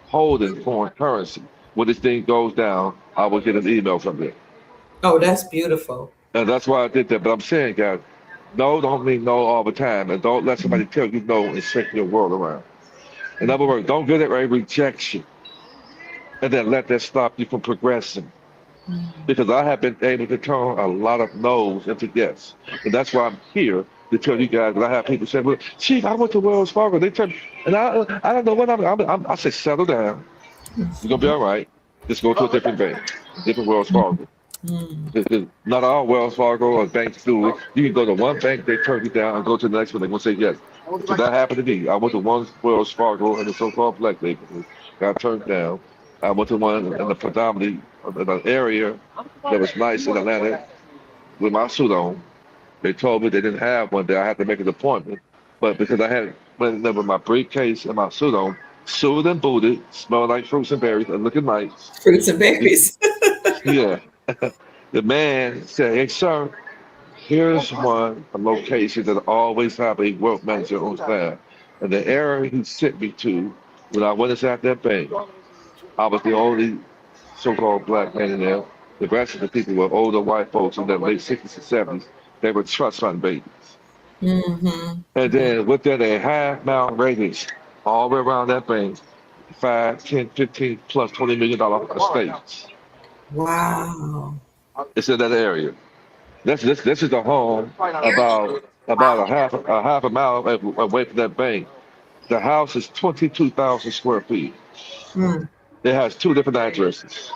holding foreign currency. When this thing goes down, I will get an email from them. Oh, that's beautiful. And that's why I did that. But I'm saying, guys, no don't mean no all the time, and don't let somebody tell you no and shake your world around. In other words, don't get it a rejection and then let that stop you from progressing. Mm. Because I have been able to turn a lot of no's into yes. And that's why I'm here to tell you guys that I have people say, well, Chief, I went to Wells Fargo. They tell me, and I don't know what I say, settle down. You're going to be all right. Just go to a different bank, different Wells Fargo. Mm. Because not all Wells Fargo or banks do it. You can go to one bank, they turn you down, and go to the next one, they're going to say yes. So that happened to me. I went to one Wells Fargo in the so-called black neighborhood, got turned down. I went to one in the predominantly in an area that was nice in Atlanta with my suit on. They told me they didn't have one there. I had to make an appointment. But because I had went in there with my briefcase and my suit on, suited and booted, smelling like fruits and berries, and looking nice. Fruits and He- berries. yeah. The man said, "Hey, sir, here's a location that always have a wealth manager on staff. And the area he sent me to, when I went inside that bank, I was the only so-called black man in there. The rest of the people were older white folks in their late 60s and 70s. They were trust fund babies. Mm-hmm. And then within a half-mile radius, all the way around that bank, 5, 10, 15 plus $20 million estates. Wow. It's in that area. This is a home about a half a mile away from that bank. The house is 22,000 square feet. Mm. It has two different addresses.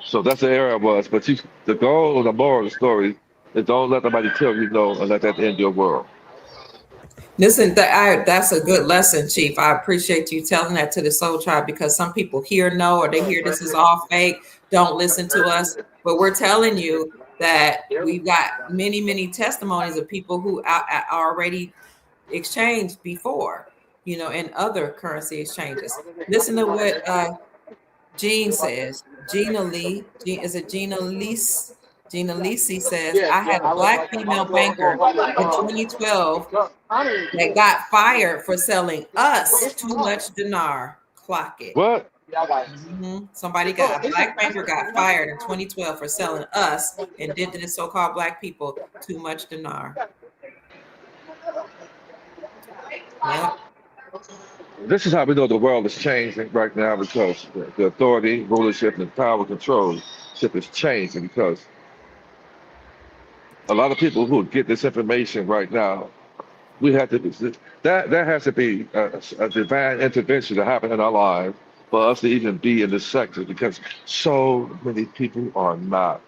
So that's the area I was. But the goal and the moral of the story is don't let nobody tell you no and let that end your world. Listen, that's a good lesson, Chief. I appreciate you telling that to the Soul Tribe because some people hear no or they hear this is all fake. Don't listen to us. But we're telling you that we've got many, many testimonies of people who are already exchanged before, in other currency exchanges. Listen to what Jean says. Gina Lee, is it Gina Leese? Gina Lisi says, I had a black female banker in 2012 that got fired for selling us too much dinar. Clock it. What? A black banker got fired in 2012 for selling us and did to the so-called black people too much dinar. Yep. This is how we know the world is changing right now because the authority, rulership, and power control is changing because a lot of people who get this information right now, we have to that has to be a divine intervention to happen in our lives for us to even be in this sector because so many people are not.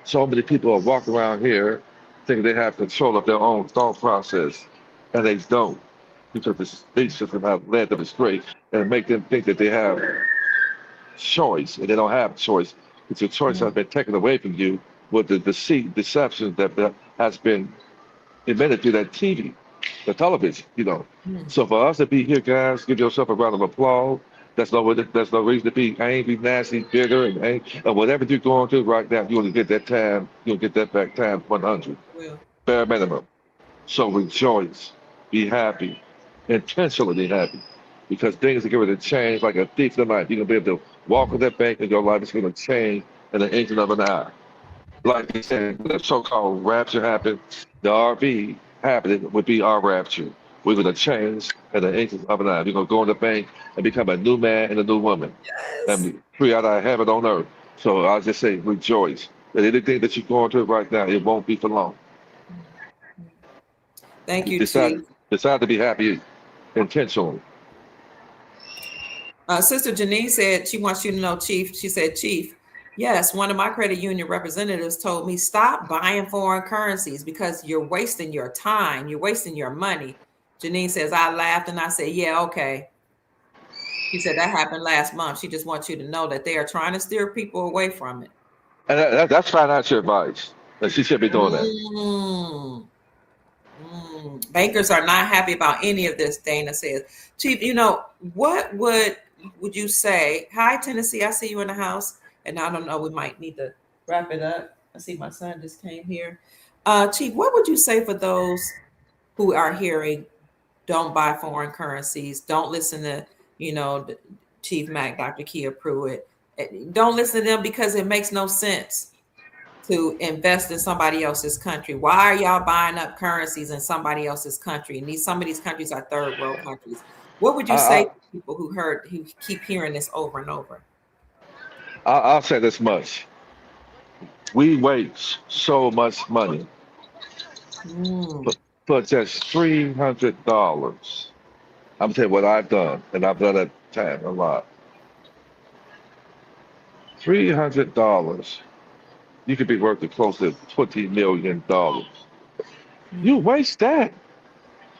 So many people are walking around here thinking they have control of their own thought process, and they don't because the state system have led them astray and make them think that they have choice, and they don't have choice. It's your choice has been taken away from you with the deception that has been invented through that TV, the television. So for us to be here, guys, give yourself a round of applause. There's no reason to be angry, nasty, bitter, and whatever you're going through right now. You're gonna get that time. You'll get that back time 100, bare minimum. So rejoice, be happy, intentionally happy, because things are going to change like a thief in the night. You're gonna be able to walk in that bank and your life is going to change in an instant of an eye. Like they said, when the so-called rapture happened, the RV happening would be our rapture. We're going to change in an instant of an eye. We're going to go in the bank and become a new man and a new woman, and be free out of heaven on earth. So I'll just say, rejoice. That anything that you're going through right now, it won't be for long. Thank you, Chief. Decide to be happy intentionally. Sister Janine said she wants you to know, Chief. She said, Chief, yes, one of my credit union representatives told me stop buying foreign currencies because you're wasting your time. You're wasting your money. Janine says, I laughed and I said, yeah, okay. She said that happened last month. She just wants you to know that they are trying to steer people away from it. And that's financial advice. And she should be doing that. Bankers are not happy about any of this, Dana says. Chief, what would you say? Hi, Tennessee, I see you in the house. And I don't know, we might need to wrap it up. I see my son just came here. Chief, what would you say for those who are hearing, don't buy foreign currencies, don't listen to, Chief Mack, Dr. Kia Pruitt. Don't listen to them because it makes no sense to invest in somebody else's country. Why are y'all buying up currencies in somebody else's country? And some of these countries are third world countries. What would you say to people who keep hearing this over and over? I'll say this much. We waste so much money for just $300. I'm telling you what I've done, and I've done that time a lot. $300, you could be worth close to $20 million. You waste that.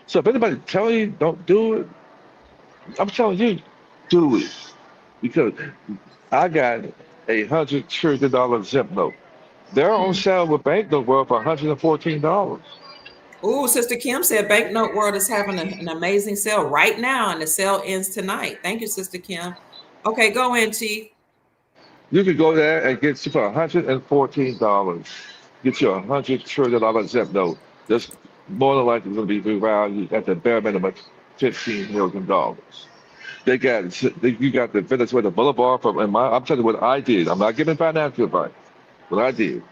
So if anybody tell you don't do it, I'm telling you, do it. Because I got $100 trillion zip note. They're on sale with banknote worth $114. Ooh, Sister Kim said Banknote World is having an amazing sale right now, and the sale ends tonight. Thank you, Sister Kim. Okay, go in, Chief. You can go there and get you for $114. Get you $100 trillion zip note. That's more than likely going to be revalued at the bare minimum $15 million. You got the Venezuela Boulevard from, and I'm telling you what I did. I'm not giving financial advice. What I did.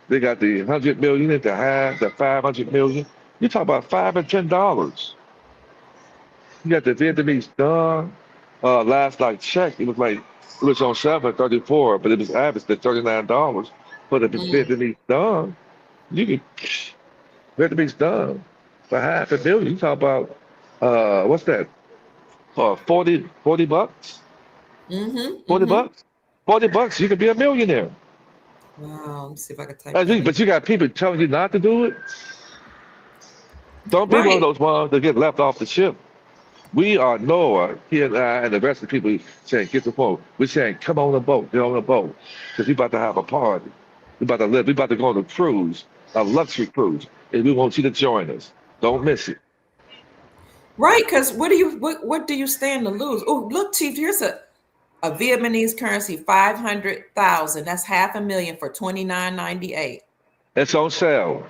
They got the 100 million, the half, the 500 million. You talk about $5 and $10. You got the Vietnamese done. Last night check, it was on 734, but it was averaged at $39. But if it's Mm, Vietnamese done, you can Vietnamese done for half a million. You talk about what's that? 40 bucks? mm-hmm, 40 mm-hmm. bucks? 40 bucks, you could be a millionaire. Wow, let me see if I can type that in. But you got people telling you not to do it. Don't be one of Right, those ones that get left off the ship. We are Noah, he and I, and the rest of the people saying, get the boat. We're saying, come on the boat, get on the boat. Because we about to have a party. We about to live, we about to go on a cruise, a luxury cruise. And we want you to join us. Don't miss it. right. Because what do you stand to lose? Oh, look, Chief, here's a Vietnamese currency, 500,000. That's half a million for 29.98. It's on sale.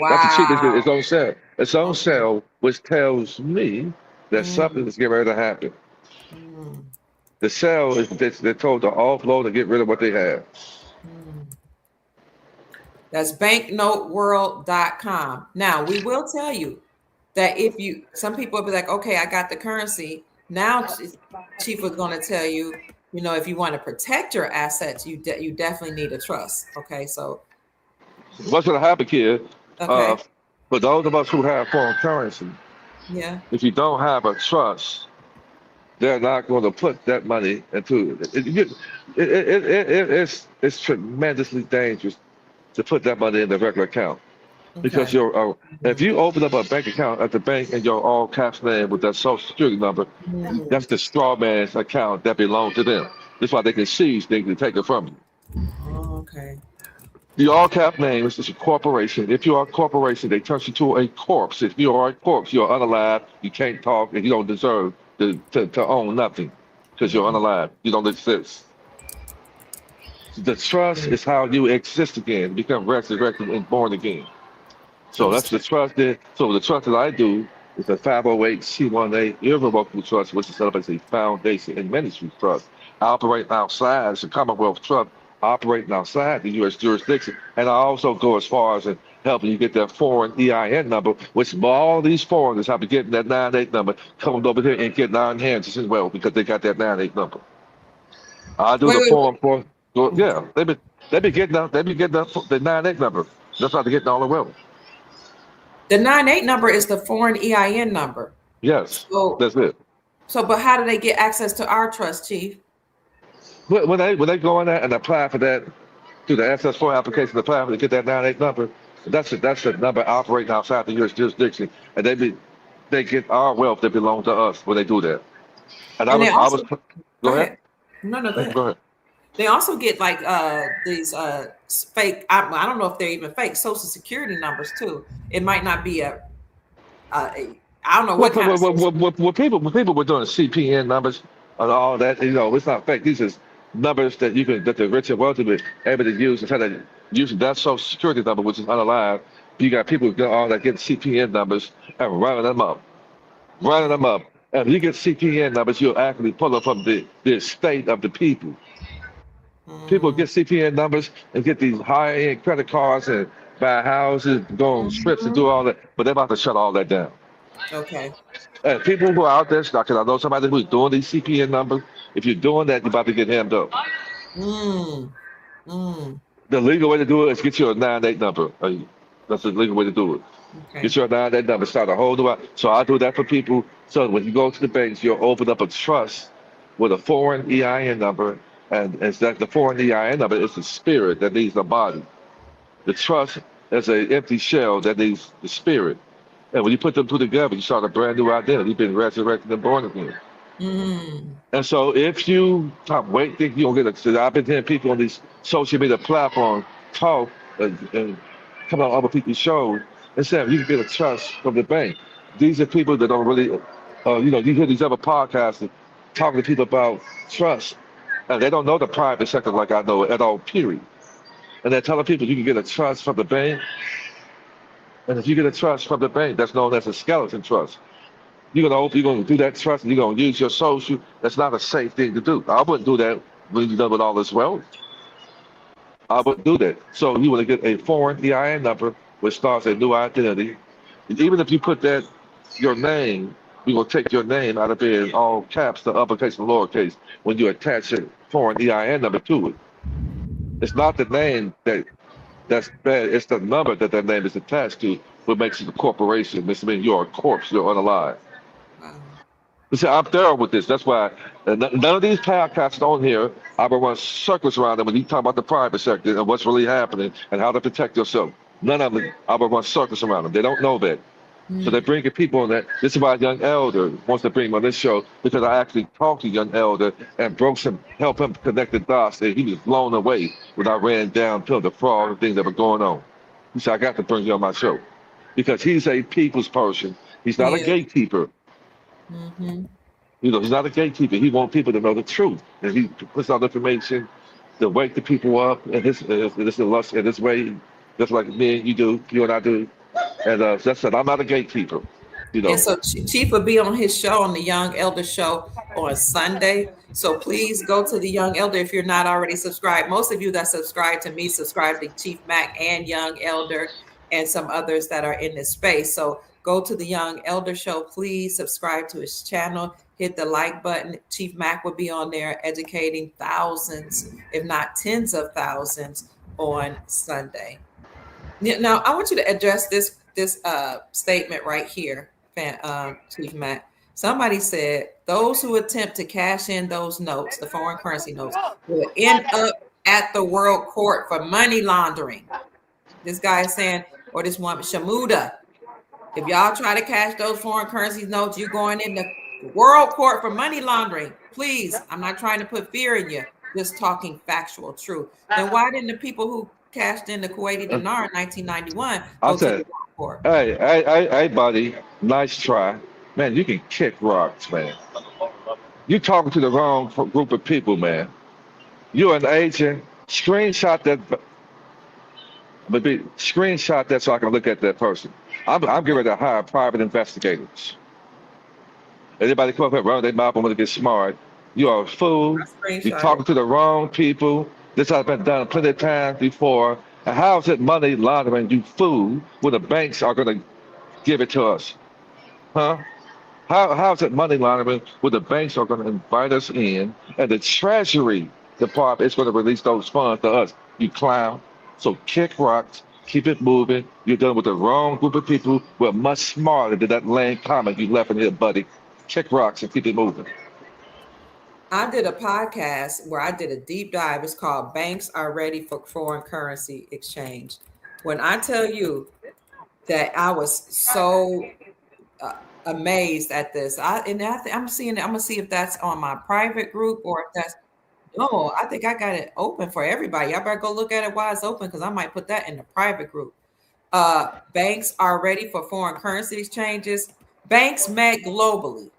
That's the cheapest. Wow. It's on sale. It's on Okay. sale, which tells me that something Mm, is getting ready to happen. mm, The sale is they're told to offload and get rid of what they have. mm. That's banknoteworld.com. Now, we will tell you that some people will be like, okay, I got the currency. Now, Chief was going to tell you, if you want to protect your assets, you definitely need a trust. Okay. So, What's going to happen, kid? Uh, okay. for those of us who have foreign currency, Yeah. if you don't have a trust, they're not going to put that money into it's tremendously dangerous to put that money in the regular account because Okay. if you open up a bank account at the bank and your all caps name with that social security number, Mm, that's the straw man's account that belongs to them. That's why they can seize things and take it from you. okay. The all cap name is just a corporation. If you are a corporation, they turn you to a corpse. If you are a corpse, you're unalive, you can't talk, and you don't deserve to own nothing because you're Mm, unalive. You don't exist. The trust mm, is how you exist again, become resurrected and born again. So that's the understood. trust that, so the trust that I do is a 508c1a irrevocable trust, which is set up as a foundation and ministry trust, operating outside as a Commonwealth trust, operating outside the U.S. jurisdiction. And I also go as far as in helping you get that foreign EIN number, which all these foreigners have been getting that 98 number, coming over here and getting our hands as well because they got that 98 number. I do Wait, the wait, form for, well, wait. yeah, they be getting the 98 number. That's how they getting all the well. The 98 number is the foreign EIN number. Yes, So, that's it. but how do they get access to our trust, Chief? When they go in there and apply for that through the SS4 application, apply for to get that 98 number, that's the number operating outside the U.S. jurisdiction, and they get our wealth that belongs to us when they do that. And I And they was I was also go go ahead. ahead. No, go ahead. Go ahead. They also get like these fake. I don't know if they're even fake social security numbers too. It might not be I don't know Well, what kind of social. when people were doing CPN numbers and all that, it's not fake. These are numbers that the rich and wealthy were able to use instead of using that social security number, which is unalive. You got people who get all that getting CPN numbers and running them up. And if you get CPN numbers, you'll actually pull them from the estate of the people. People Mm, get CPN numbers and get these high-end credit cards and buy houses, go on trips and mhm. do all that, but they're about to shut all that down. Okay. And people who are out there, because I know somebody who's doing these CPN numbers. If you're doing that, you're about to get hemmed up. Mm, mm, The legal way to do it is get you a 9-8 number. That's the legal way to do it. okay. Get your 9-8 number, start a whole new. So I do that for people. So when you go to the banks, you'll open up a trust with a foreign EIN number, and it's that the foreign EIN number is the spirit that needs the body. The trust is an empty shell that needs the spirit. And when you put them two together, you start a brand new identity. You've been resurrected and born again. Mm, And so if you stop wait, think you're gonna get it. I've been hearing people on these social media platforms talk and come on other people's shows. Instead, you can get a trust from the bank. These are people that don't really, you hear these other podcasts talking to people about trust, and they don't know the private sector like I know it at all, period. And they're telling people you can get a trust from the bank, and if you get a trust from the bank, that's known as a skeleton trust. You're gonna do that trust, and you're gonna use your social. That's not a safe thing to do. I wouldn't do that when you're done with all this wealth. I wouldn't do that. So you want to get a foreign EIN number, which starts a new identity. And even if you put that your name, we will take your name out of being all caps to uppercase and lowercase when you attach a foreign EIN number to it. It's not the name that's bad. It's the number that that name is attached to, what makes it a corporation. This means you're a corpse. You're unalive. Wow. You see, I'm thorough with this. That's why none of these podcasts on here, I will run circles around them when you talk about the private sector and what's really happening and how to protect yourself. None of them, I will run circles around them. They don't know that. So they're bringing people on that. This is why Young Elder wants to bring me on this show, because I actually talked to Young Elder and help him connect the dots. And he was blown away when I ran down to the fraud and things that were going on. He said, I got to bring you on my show because he's a people's person. He's not a Yeah. gatekeeper. Mm-hmm. He's not a gatekeeper. He wants people to know the truth. And he puts out information to wake the people up in this way, just like me and you do, you and I do. And that's said, I'm not a gatekeeper. You And know, so Chief will be on his show, on the Young Elder Show on Sunday. So please go to the Young Elder if you're not already subscribed. Most of you that subscribe to me subscribe to Chief Mack and Young Elder and some others that are in this space. So go to the Young Elder Show. Please subscribe to his channel. Hit the like button. Chief Mack will be on there educating thousands, if not tens of thousands, on Sunday. Now, I want you to address this statement right here, Chief Matt. Somebody said those who attempt to cash in those notes, the foreign currency notes, will end up at the World Court for money laundering. This guy is saying, or this woman, Shamuda, if y'all try to cash those foreign currency notes, you're going in the World Court for money laundering. Please, I'm not trying to put fear in you, just talking factual truth. Then why didn't the people who cashed in the Kuwaiti dinar in 1991 I go to the said, World Court? hey, buddy, nice try. Man, you can kick rocks, man. You talking to the wrong group of people, man. You're an agent. Screenshot that so I can look at that person. I'm getting ready to hire private investigators. Anybody come up here, run their mouth, I'm gonna get smart. You are a fool. You're talking to the wrong people. This has been done plenty of times before. And how is it money laundering, you fool, when the banks are gonna give it to us? Huh? How is it money laundering when the banks are gonna invite us in and the Treasury Department is gonna release those funds to us, you clown? So kick rocks, keep it moving. You're dealing with the wrong group of people who are much smarter than that lame comment you left in here, buddy. Kick rocks and keep it moving. I did a podcast where I did a deep dive. It's called Banks Are Ready for Foreign Currency Exchange. When I tell you that I was so amazed at this, I'm seeing it. I'm gonna see if that's on my private group or if that's no, I think I got it open for everybody. Y'all better go look at it while it's open because I might put that in the private group. Banks are ready for foreign currency exchanges. Banks met globally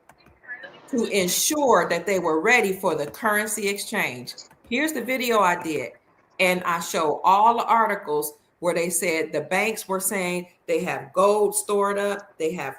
to ensure that they were ready for the currency exchange. Here's the video I did, and I show all the articles where they said the banks were saying they have gold stored up, they have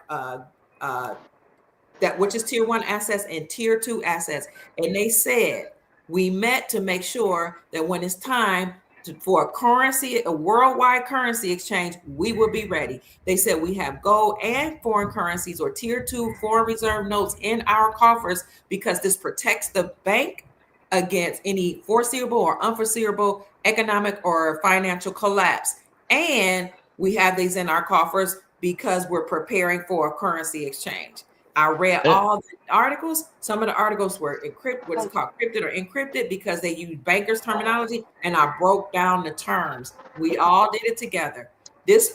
that which is tier 1 assets and tier 2 assets, and they said we met to make sure that when it's time for a worldwide currency exchange, we will be ready. They said we have gold and foreign currencies or tier 2 foreign reserve notes in our coffers because this protects the bank against any foreseeable or unforeseeable economic or financial collapse. And we have these in our coffers because we're preparing for a currency exchange. I read all the articles. Some of the articles were encrypted, what is called crypted or encrypted, because they use bankers' terminology, and I broke down the terms. We all did it together. This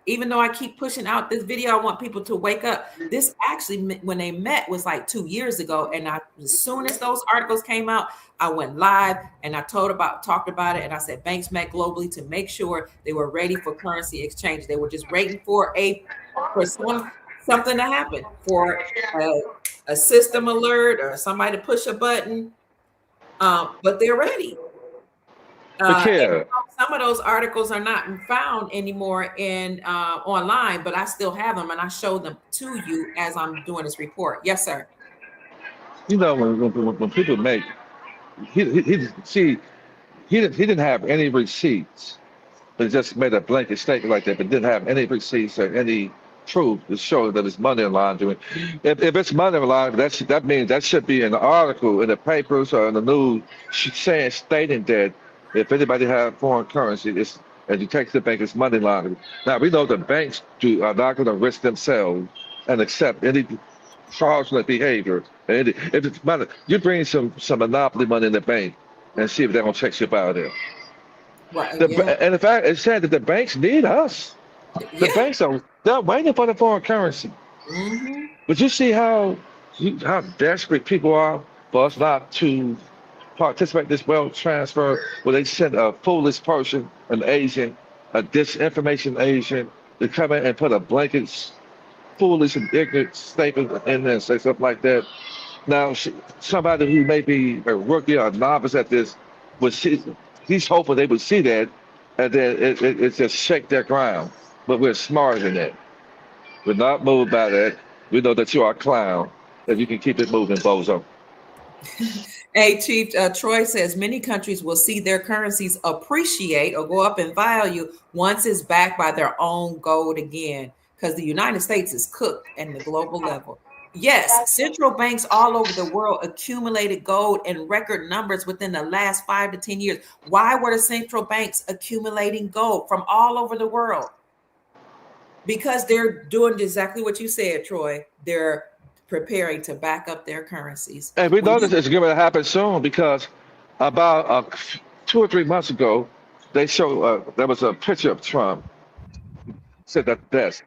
even though I keep pushing out this video, I want people to wake up. This actually, when they met, was like 2 years ago. And as soon as those articles came out, I went live and I talked about it. And I said, banks met globally to make sure they were ready for currency exchange. They were just waiting for something to happen, for a system alert or somebody to push a button. But they're ready. Some of those articles are not found anymore in online, but I still have them and I show them to you as I'm doing this report. Yes, sir. You know, when people make, he didn't have any receipts, but just made a blanket statement like that, but didn't have any receipts or any proof to show that it's money laundering. If it's money laundering, that means that should be an article in the papers or in the news stating that if anybody have foreign currency, and you take to the bank, it's money laundering. Now we know the banks are not going to risk themselves and accept any fraudulent behavior. And if it's money, you bring some monopoly money in the bank and see if they're going to check you out there. Right. And in fact, it's said that the banks need us. The banks they're waiting for the foreign currency. Mm-hmm. But you see how desperate people are for us not to participate in this wealth transfer, where they send a foolish person, an agent, a disinformation agent, to come in and put a blanket, foolish and ignorant statement in there and say something like that. Now, somebody who may be a rookie or a novice at this he's hoping they would see that, and then it just shake their ground. But we're smarter than that. We're not moved by that. We know that you are a clown, and you can keep it moving, bozo. Hey, Chief, Troy says many countries will see their currencies appreciate or go up in value once it's backed by their own gold again, because the United States is cooked at the global level. Yes, central banks all over the world accumulated gold in record numbers within the last 5 to 10 years. Why were the central banks accumulating gold from all over the world? Because they're doing exactly what you said, Troy. They're preparing to back up their currencies. And we know this is going to happen soon, because about 2 or 3 months ago, they showed there was a picture of Trump sitting at the desk.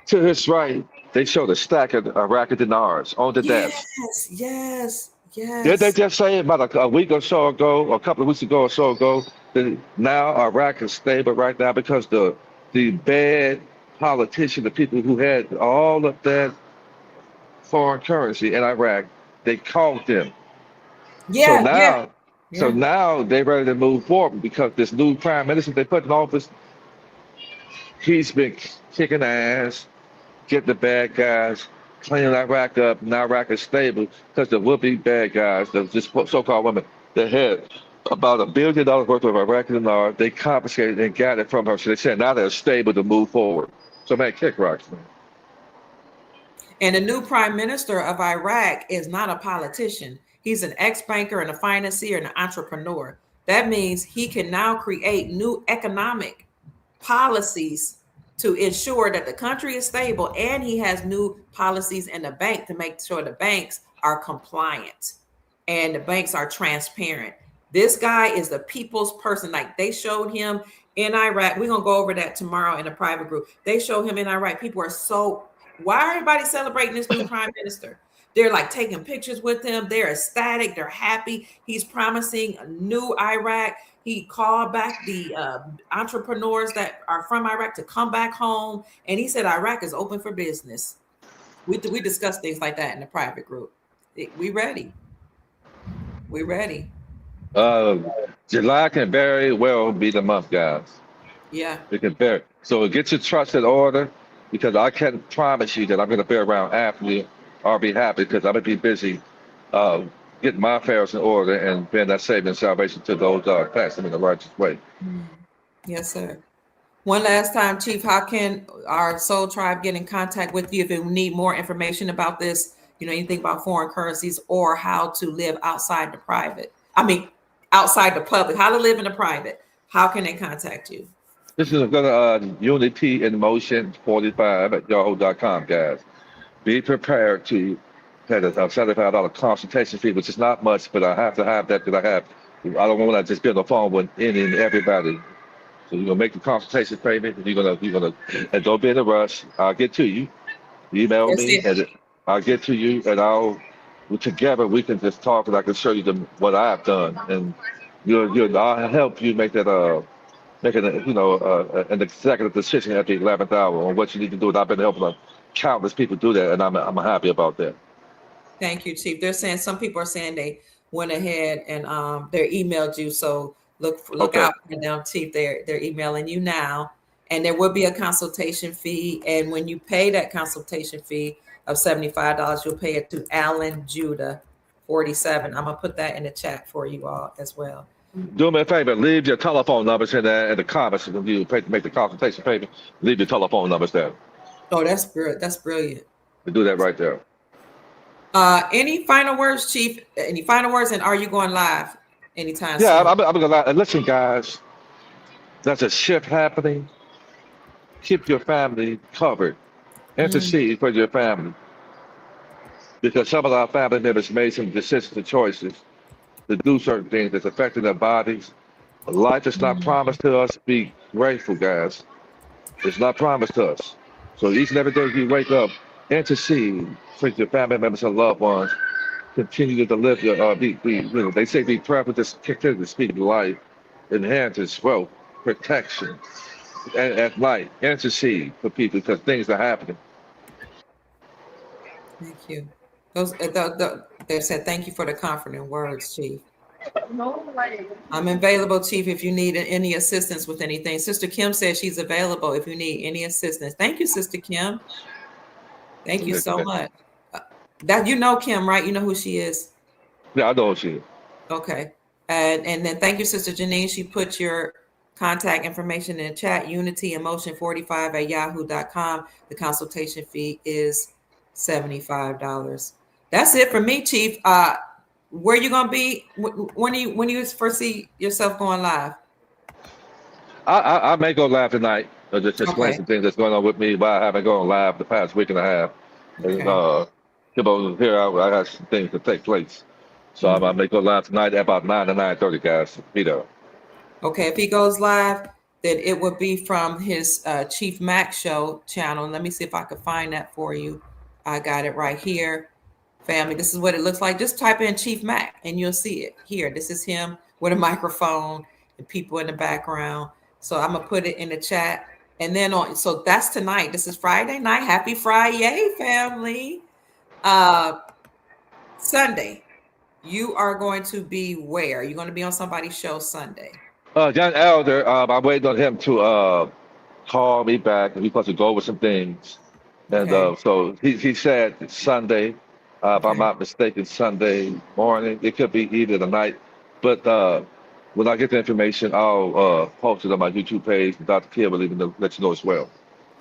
To his right, they showed a stack of Iraqi dinars on the desk. Yes. Did they just say about a week or so ago, or a couple of weeks ago or so ago, that now Iraq is stable right now because the bad politicians, the people who had all of that foreign currency in Iraq, they caught them. So now they're ready to move forward, because this new prime minister they put in office, he's been kicking ass, getting the bad guys, cleaning Iraq up. Now Iraq is stable because the would-be bad guys, the just so-called women, they had about $1 billion worth of Iraqi dinar. They confiscated and got it from her. So they said now they're stable to move forward. So man, kick rocks, man. And the new prime minister of Iraq is not a politician. He's an ex-banker and a financier and an entrepreneur. That means he can now create new economic policies to ensure that the country is stable, and he has new policies in the bank to make sure the banks are compliant and the banks are transparent. This guy is the people's person. Like they showed him in Iraq. We're going to go over that tomorrow in a private group. They showed him in Iraq. People are why are everybody celebrating this new prime minister? They're like taking pictures with him. They're ecstatic. They're happy. He's promising a new Iraq. He called back the entrepreneurs that are from Iraq to come back home. And he said Iraq is open for business. We discuss things like that in the private group. We ready. We're ready. July can very well be the month, guys. Yeah. It can vary. So get your trust in order, because I can't promise you that I'm going to be around after you or be happy, because I'm going to be busy getting my affairs in order and being that saving salvation to those pass them in the righteous way. Yes, sir. One last time, Chief, how can our Soul Tribe get in contact with you if you need more information about this, anything about foreign currencies, or how to live outside the outside the public, how to live in the private? How can they contact you? This is Unity in Motion 45 at yahoo.com, guys. Be prepared to pay a $75 consultation fee, which is not much, but I have to have that because I don't want to just be on the phone with any and everybody. So you're gonna make the consultation payment, and and don't be in a rush. I'll get to you. Email That's me, it. and I'll get to you, and together we can just talk, and I can show you what I've done, and I'll help you make that an executive decision at the 11th hour on what you need to do. And I've been helping countless people do that, and I'm happy about that. Thank you, Chief. They're saying some people are saying they went ahead and they emailed you. So look Okay. out for them, Chief. They're emailing you now, and there will be a consultation fee. And when you pay that consultation fee of $75, you'll pay it to Alan Judah 47. I'm gonna put that in the chat for you all as well. Do me a favor, leave your telephone numbers in the comments when you make the consultation payment. Leave your telephone numbers there. Oh, that's good. That's brilliant. We do that right there. Any final words, Chief? Any final words? And are you going live anytime Yeah, soon? I'm gonna lie. Listen, guys, there's a shift happening. Keep your family covered. Intercede for your family. Because some of our family members made some decisions and choices to do certain things that's affecting their bodies. Life is not promised to us. Be grateful, guys. It's not promised to us. So each and every day you wake up, intercede for your family members and loved ones. Continue to live your they say be prayerful, just continue to speak life, inheritance, wealth, protection, and at night, intercede for people because things are happening. Thank you. They said thank you for the comforting words, Chief. I'm available, Chief, if you need any assistance with anything. Sister Kim says she's available if you need any assistance. Thank you, Sister Kim. Thank you so much. That you know Kim, right? You know who she is. Yeah, I know what she is. Okay. And then thank you, Sister Janine. She put your contact information in the chat, unityemotion45@yahoo.com. The consultation fee is $75. That's it for me, Chief. Where you gonna be when you foresee yourself going live? I may go live tonight. Just explain Okay. some things that's going on with me, why I haven't gone live the past week and a half. Okay. And here I got some things to take place. So I may go live tonight at about 9 to 9:30, guys. Be there. Okay, if he goes live, then it would be from his Chief Mack show channel. Let me see if I can find that for you. I got it right here. Family, this is what it looks like. Just type in Chief Mack and you'll see it here. This is him with a microphone and people in the background. So I'm gonna put it in the chat. And then so that's tonight. This is Friday night. Happy Friday, family. Sunday, you are going to be where? You're going to be on somebody's show Sunday. Young Elder, I'm waiting on him to call me back, and we're supposed to go over some things. And so he said Sunday, if I'm not mistaken, Sunday morning. It could be either the night, but when I get the information, I'll post it on my YouTube page. Dr. Kia will even let you know as well.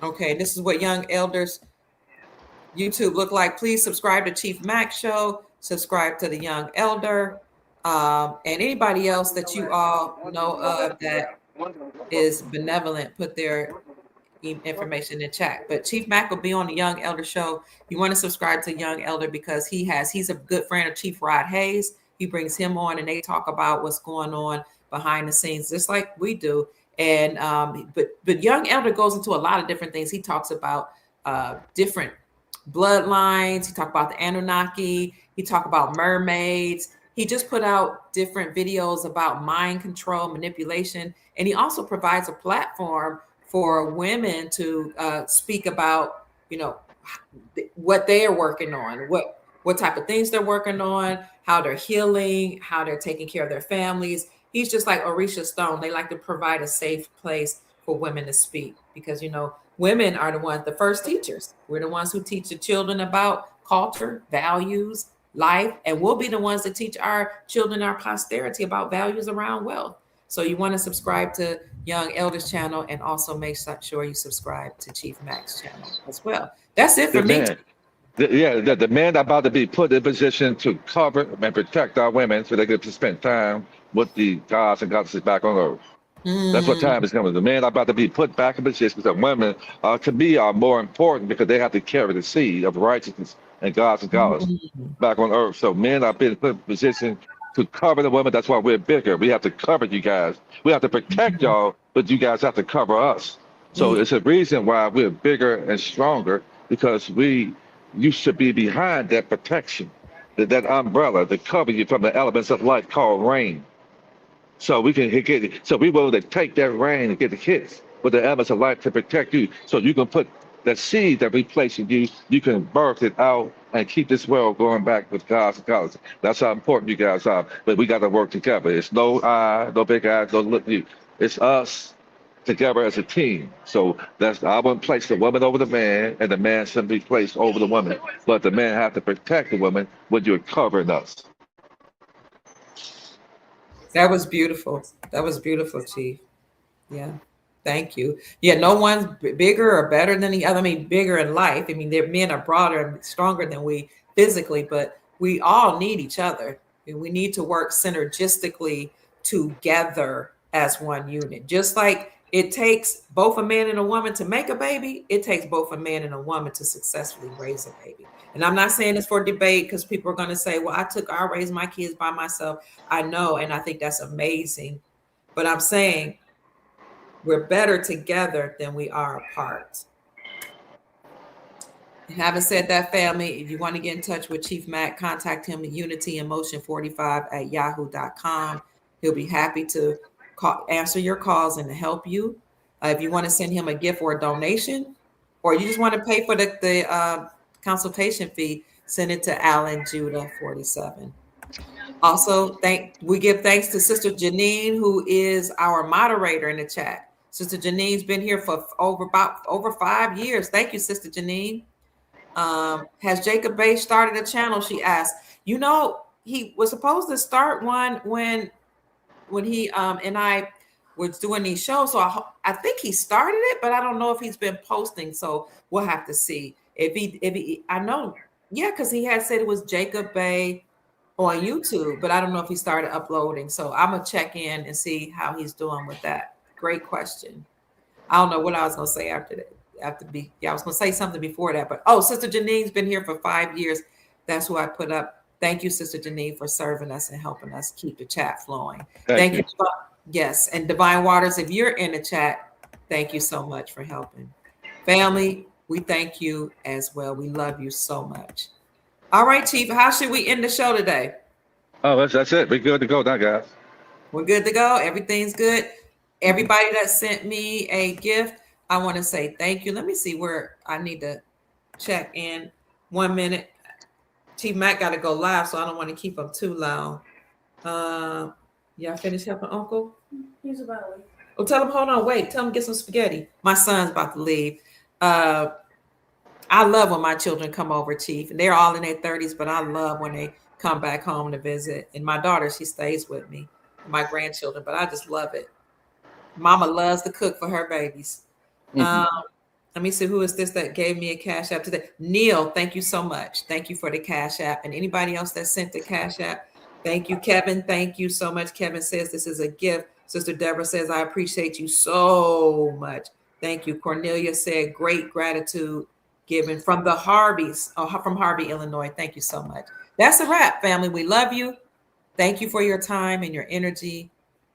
Okay, this is what Young Elders YouTube look like. Please subscribe to Chief Mack Show. Subscribe to the Young Elder. And anybody else that you all know of that is benevolent, put their information in chat. But Chief Mack will be on the Young Elder Show. You want to subscribe to Young Elder because he's a good friend of Chief Rod Hayes. He brings him on and they talk about what's going on behind the scenes, just like we do. And but Young Elder goes into a lot of different things. He talks about different bloodlines. He talked about the Anunnaki. He talked about mermaids. He just put out different videos about mind control, manipulation, and he also provides a platform for women to speak about, what they are working on, what type of things they're working on, how they're healing, how they're taking care of their families. He's just like Orisha Stone. They like to provide a safe place for women to speak because, women are the first teachers. We're the ones who teach the children about culture, values, life, and we'll be the ones that teach our children, our posterity about values around wealth. So you want to subscribe to Young Elders channel and also make sure you subscribe to Chief Mack's channel as well. That's it for me. The men are about to be put in position to cover and protect our women so they get to spend time with the gods and goddesses back on earth. That's what time is coming. The men are about to be put back in position because women, to me, are more important because they have to carry the seed of righteousness and gods and goddesses back on earth. So men are being put in position to cover the women. That's why we're bigger. We have to cover you guys. We have to protect y'all, but you guys have to cover us. So it's a reason why we're bigger and stronger because you should be behind that protection, that umbrella to cover you from the elements of life called rain. So we can get it. So we willing to take that rain and get the hits with the elements of life to protect you. So you can put the seed that we place in you, you can birth it out and keep this world going back with God's ecology. That's how important you guys are. But we got to work together. It's no I, no big I, no look you. It's us together as a team. So I wouldn't place the woman over the man, and the man shouldn't be placed over the woman. But the man have to protect the woman when you're covering us. That was beautiful. That was beautiful, Chief. Yeah. Thank you. Yeah, no one's bigger or better than the other. I mean, bigger in life. I mean, their men are broader and stronger than we physically, but we all need each other. And we need to work synergistically together as one unit. Just like it takes both a man and a woman to make a baby, it takes both a man and a woman to successfully raise a baby. And I'm not saying this for debate because people are going to say, well, I raised my kids by myself. I know, and I think that's amazing. But I'm saying we're better together than we are apart. And having said that, family, if you want to get in touch with Chief Mack, contact him at unityemotion45@yahoo.com. He'll be happy to answer your calls and to help you. If you want to send him a gift or a donation, or you just want to pay for the consultation fee, send it to Alan Judah 47. Also, we give thanks to Sister Janine, who is our moderator in the chat. Sister Janine's been here for over 5 years. Thank you, Sister Janine. Has Jacob Bay started a channel? She asked. You know, he was supposed to start one when he and I was doing these shows. So I think he started it, but I don't know if he's been posting. So we'll have to see if he. I know, yeah, because he had said it was Jacob Bay on YouTube, but I don't know if he started uploading. So I'm gonna check in and see how he's doing with that. Great question. I don't know what I was gonna say after that. I was gonna say something before that, but Sister Janine's been here for 5 years. That's who I put up. Thank you, Sister Janine, for serving us and helping us keep the chat flowing. Thank you. Yes, and Divine Waters, if you're in the chat, thank you so much for helping. Family, we thank you as well. We love you so much. All right, Chief, how should we end the show today? Oh, that's it. We're good to go now, guys. We're good to go. Everything's good. Everybody that sent me a gift, I want to say thank you. Let me see where I need to check in. 1 minute. Chief Mack got to go live, so I don't want to keep him too long. Y'all finished helping Uncle? He's about to leave. Oh, tell him, hold on, wait. Tell him get some spaghetti. My son's about to leave. I love when my children come over, Chief. And they're all in their 30s, but I love when they come back home to visit. And my daughter, she stays with me, my grandchildren, but I just love it. Mama loves to cook for her babies. Let me see, who is this that gave me a cash app today? Neil, thank you so much. Thank you for the cash app. And anybody else that sent the cash app, thank you. Kevin, thank you so much. Kevin says this is a gift. Sister Deborah says, I appreciate you so much. Thank you. Cornelia said, great gratitude given from the Harveys, from Harvey, Illinois. Thank you so much. That's a wrap, family. We love you. Thank you for your time and your energy.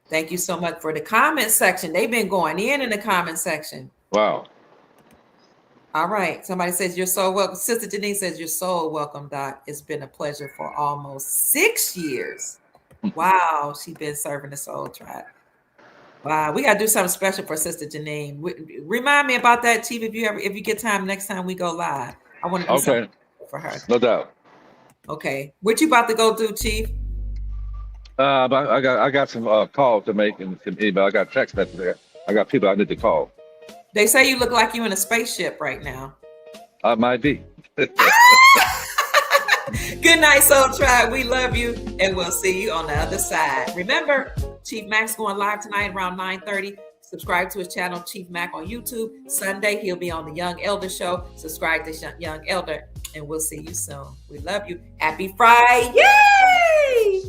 Thank you so much for the comment section. They've been going in the comment section. Wow. All right. Somebody says you're so welcome. Sister Janine says you're so welcome, Doc. It's been a pleasure for almost 6 years. Wow. She's been serving the soul tribe. Wow. We got to do something special for Sister Janine. Remind me about that, Chief, if you get time next time we go live. I want to do something for her. No doubt. Okay. What you about to go do, Chief? But I got some calls to make and some email. I got text messages there. I got people I need to call. They say you look like you in a spaceship right now. I might be. Good night, Soul Tribe. We love you, and we'll see you on the other side. Remember, Chief Mack's going live tonight around 9:30. Subscribe to his channel, Chief Mack, on YouTube. Sunday, he'll be on the Young Elder Show. Subscribe to Young Elder, and we'll see you soon. We love you. Happy Friday. Yay!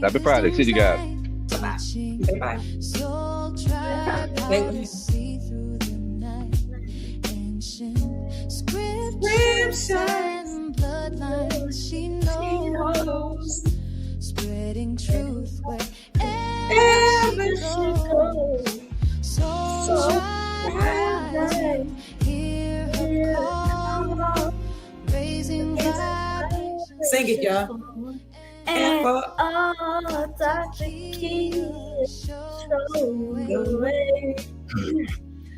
Happy Friday. See you guys. Bye-bye. Say bye. Soul tribe, I see through the night. Ancient scriptures and bloodlines she knows. Spreading truth. Sing it, y'all. And for all Dr. Key shows the way.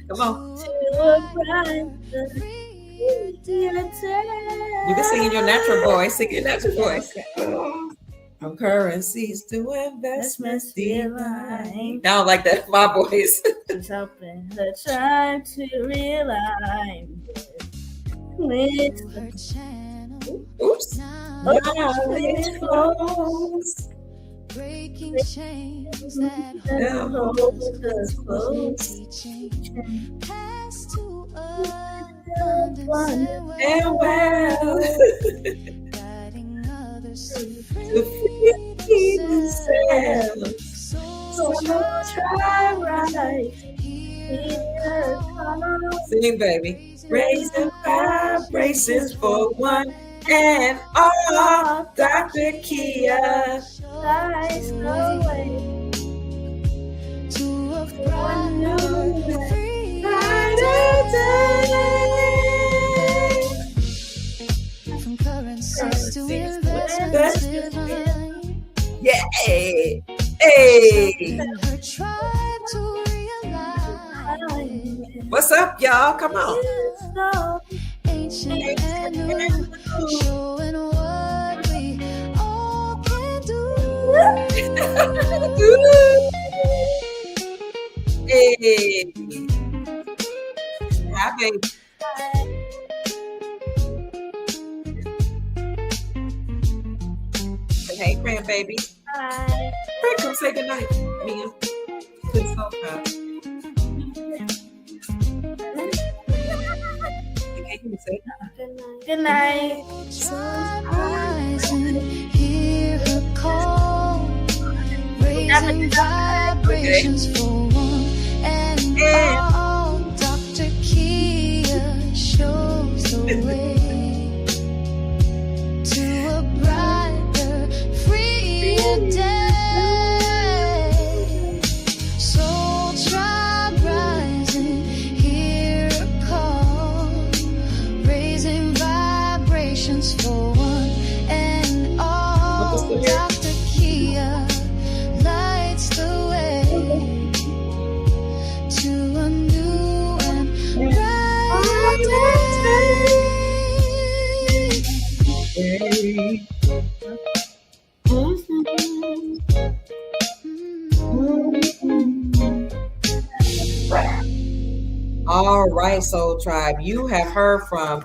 Come on. To a brighter future. You can sing in your natural voice. Sing your natural voice. From currencies to investments divine. I don't like that, my voice. She's helping her try to realize with her channel. Oops. Knowledge flows, breaking chains that hold us close. Teaching pass to abundance and wealth, guiding others to free themselves. So try right here. Sing, baby. Raising vibrations for one and all. Dr. Kia Lies the way to a brighter day. From currencies to investments divine. Yeah. Hey. Her tribe to realize. What's up, y'all? Come on. Ancient and new, showing what we all can do. Hey. Hi, baby. Hey, grandbaby. Hi. Come say goodnight, Mia. Please stop that. Okay, can you say Good night. Rising, hear her call, raising vibrations for one and all. Dr. Kia shows the way to a brighter, freer day. Soul tribe rising, hear a call, raising vibrations for one and all. Dr. Kia lights the way to a new and brighter day. All right, Soul Tribe. You have heard from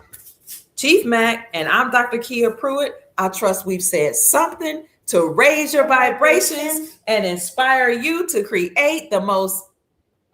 Chief Mack, and I'm Dr. Kia Pruitt. I trust we've said something to raise your vibrations and inspire you to create the most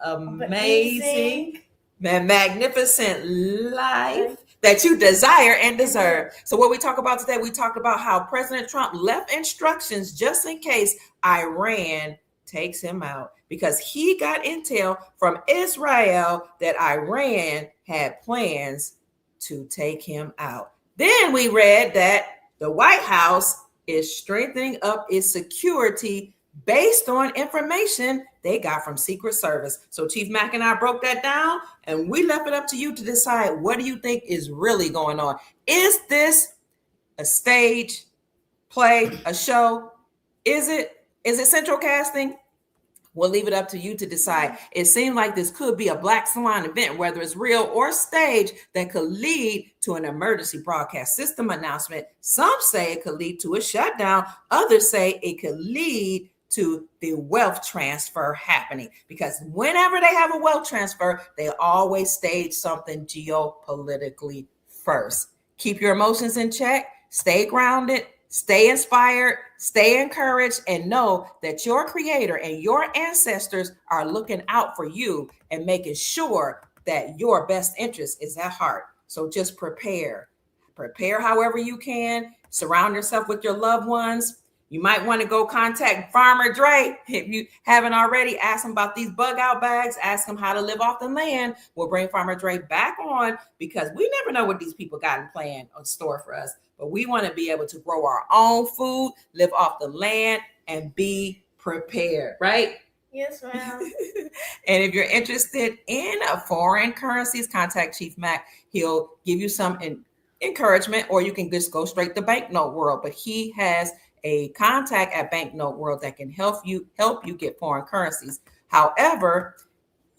amazing and magnificent life that you desire and deserve. So what we talk about today, we talked about how President Trump left instructions just in case Iran takes him out, because he got intel from Israel that Iran had plans to take him out. Then we read that the White House is strengthening up its security based on information they got from Secret Service. So Chief Mack and I broke that down, and we left it up to you to decide, what do you think is really going on? Is this a stage play, a show? Is it central casting? We'll leave it up to you to decide. It seemed like this could be a black swan event, whether it's real or stage, that could lead to an emergency broadcast system announcement. Some say it could lead to a shutdown. Others say it could lead to the wealth transfer happening, because whenever they have a wealth transfer, they always stage something geopolitically first. Keep your emotions in check, stay grounded, stay inspired, stay encouraged, and know that your creator and your ancestors are looking out for you and making sure that your best interest is at heart. So just prepare however you can. Surround yourself with your loved ones. You might want to go contact Farmer Dre. If you haven't already, ask him about these bug out bags. Ask him how to live off the land. We'll bring Farmer Dre back on, because we never know what these people got in plan or store for us. But we want to be able to grow our own food, live off the land, and be prepared, right? Yes, ma'am. And if you're interested in foreign currencies, contact Chief Mack. He'll give you some encouragement, or you can just go straight to Banknote World. But he has a contact at Banknote World that can help you get foreign currencies. However,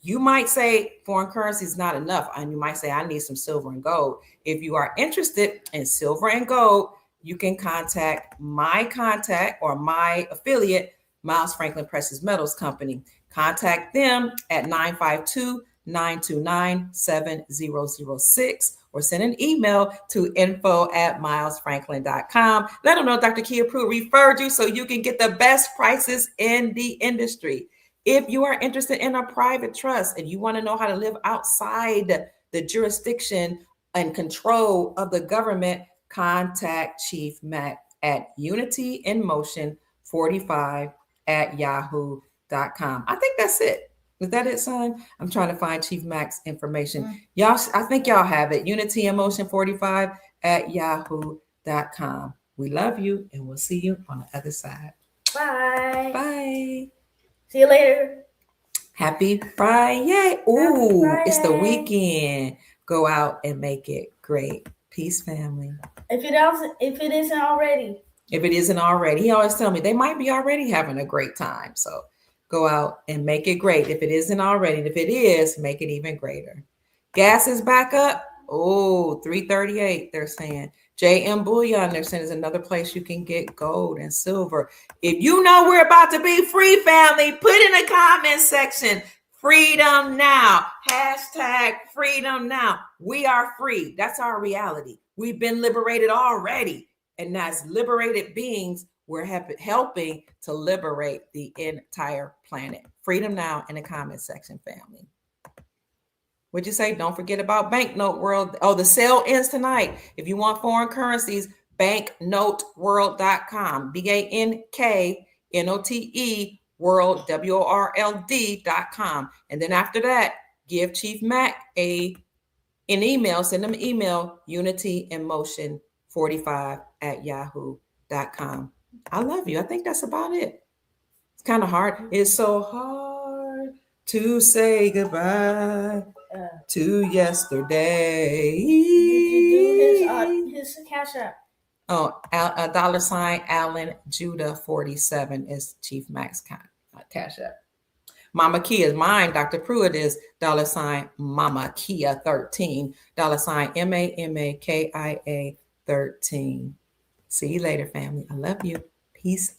you might say foreign currency is not enough, and you might say I need some silver and gold. If you are interested in silver and gold, you can contact my contact or my affiliate, Miles Franklin Precious Metals Company. Contact them at 952-929-7006 or send an email to info@milesfranklin.com. Let them know Dr. Kia Prue referred you so you can get the best prices in the industry. If you are interested in a private trust and you want to know how to live outside the jurisdiction and control of the government, contact Chief Mack at unityinmotion45@yahoo.com. I think that's it. Is that it, son? I'm trying to find Chief Mack's information. Y'all, I think y'all have it. unityinmotion45@yahoo.com. We love you, and we'll see you on the other side. Bye. Bye. See you later. Happy Friday. Ooh, Friday. It's the weekend. Go out and make it great. Peace, family. If it isn't already. If it isn't already, he always tell me they might be already having a great time. So go out and make it great. If it isn't already, and if it is, make it even greater. Gas is back up. Oh, $3.38, they're saying. JM Bullion, they're saying, is another place you can get gold and silver. If you know we're about to be free, family, put in the comment section, freedom now. Hashtag freedom now. We are free. That's our reality. We've been liberated already. And as liberated beings, we're helping to liberate the entire planet. Freedom now in the comment section, family. What'd you say? Don't forget about Banknote World. Oh, the sale ends tonight. If you want foreign currencies, banknoteworld.com. BANKNOTE World, WORLD.com. And then after that, give Chief Mack an email. Send them an email, unityinmotion45@yahoo.com. I love you. I think that's about it. It's kind of hard. It's so hard to say goodbye to yesterday. You do his Cash App. Oh, $ Alan Judah 47 is Chief Mack's Cash App. Mama Kia is mine. Dr. Pruitt is $ Mama Kia 13. $ MAMAKIA 13. See you later, family. I love you. Peace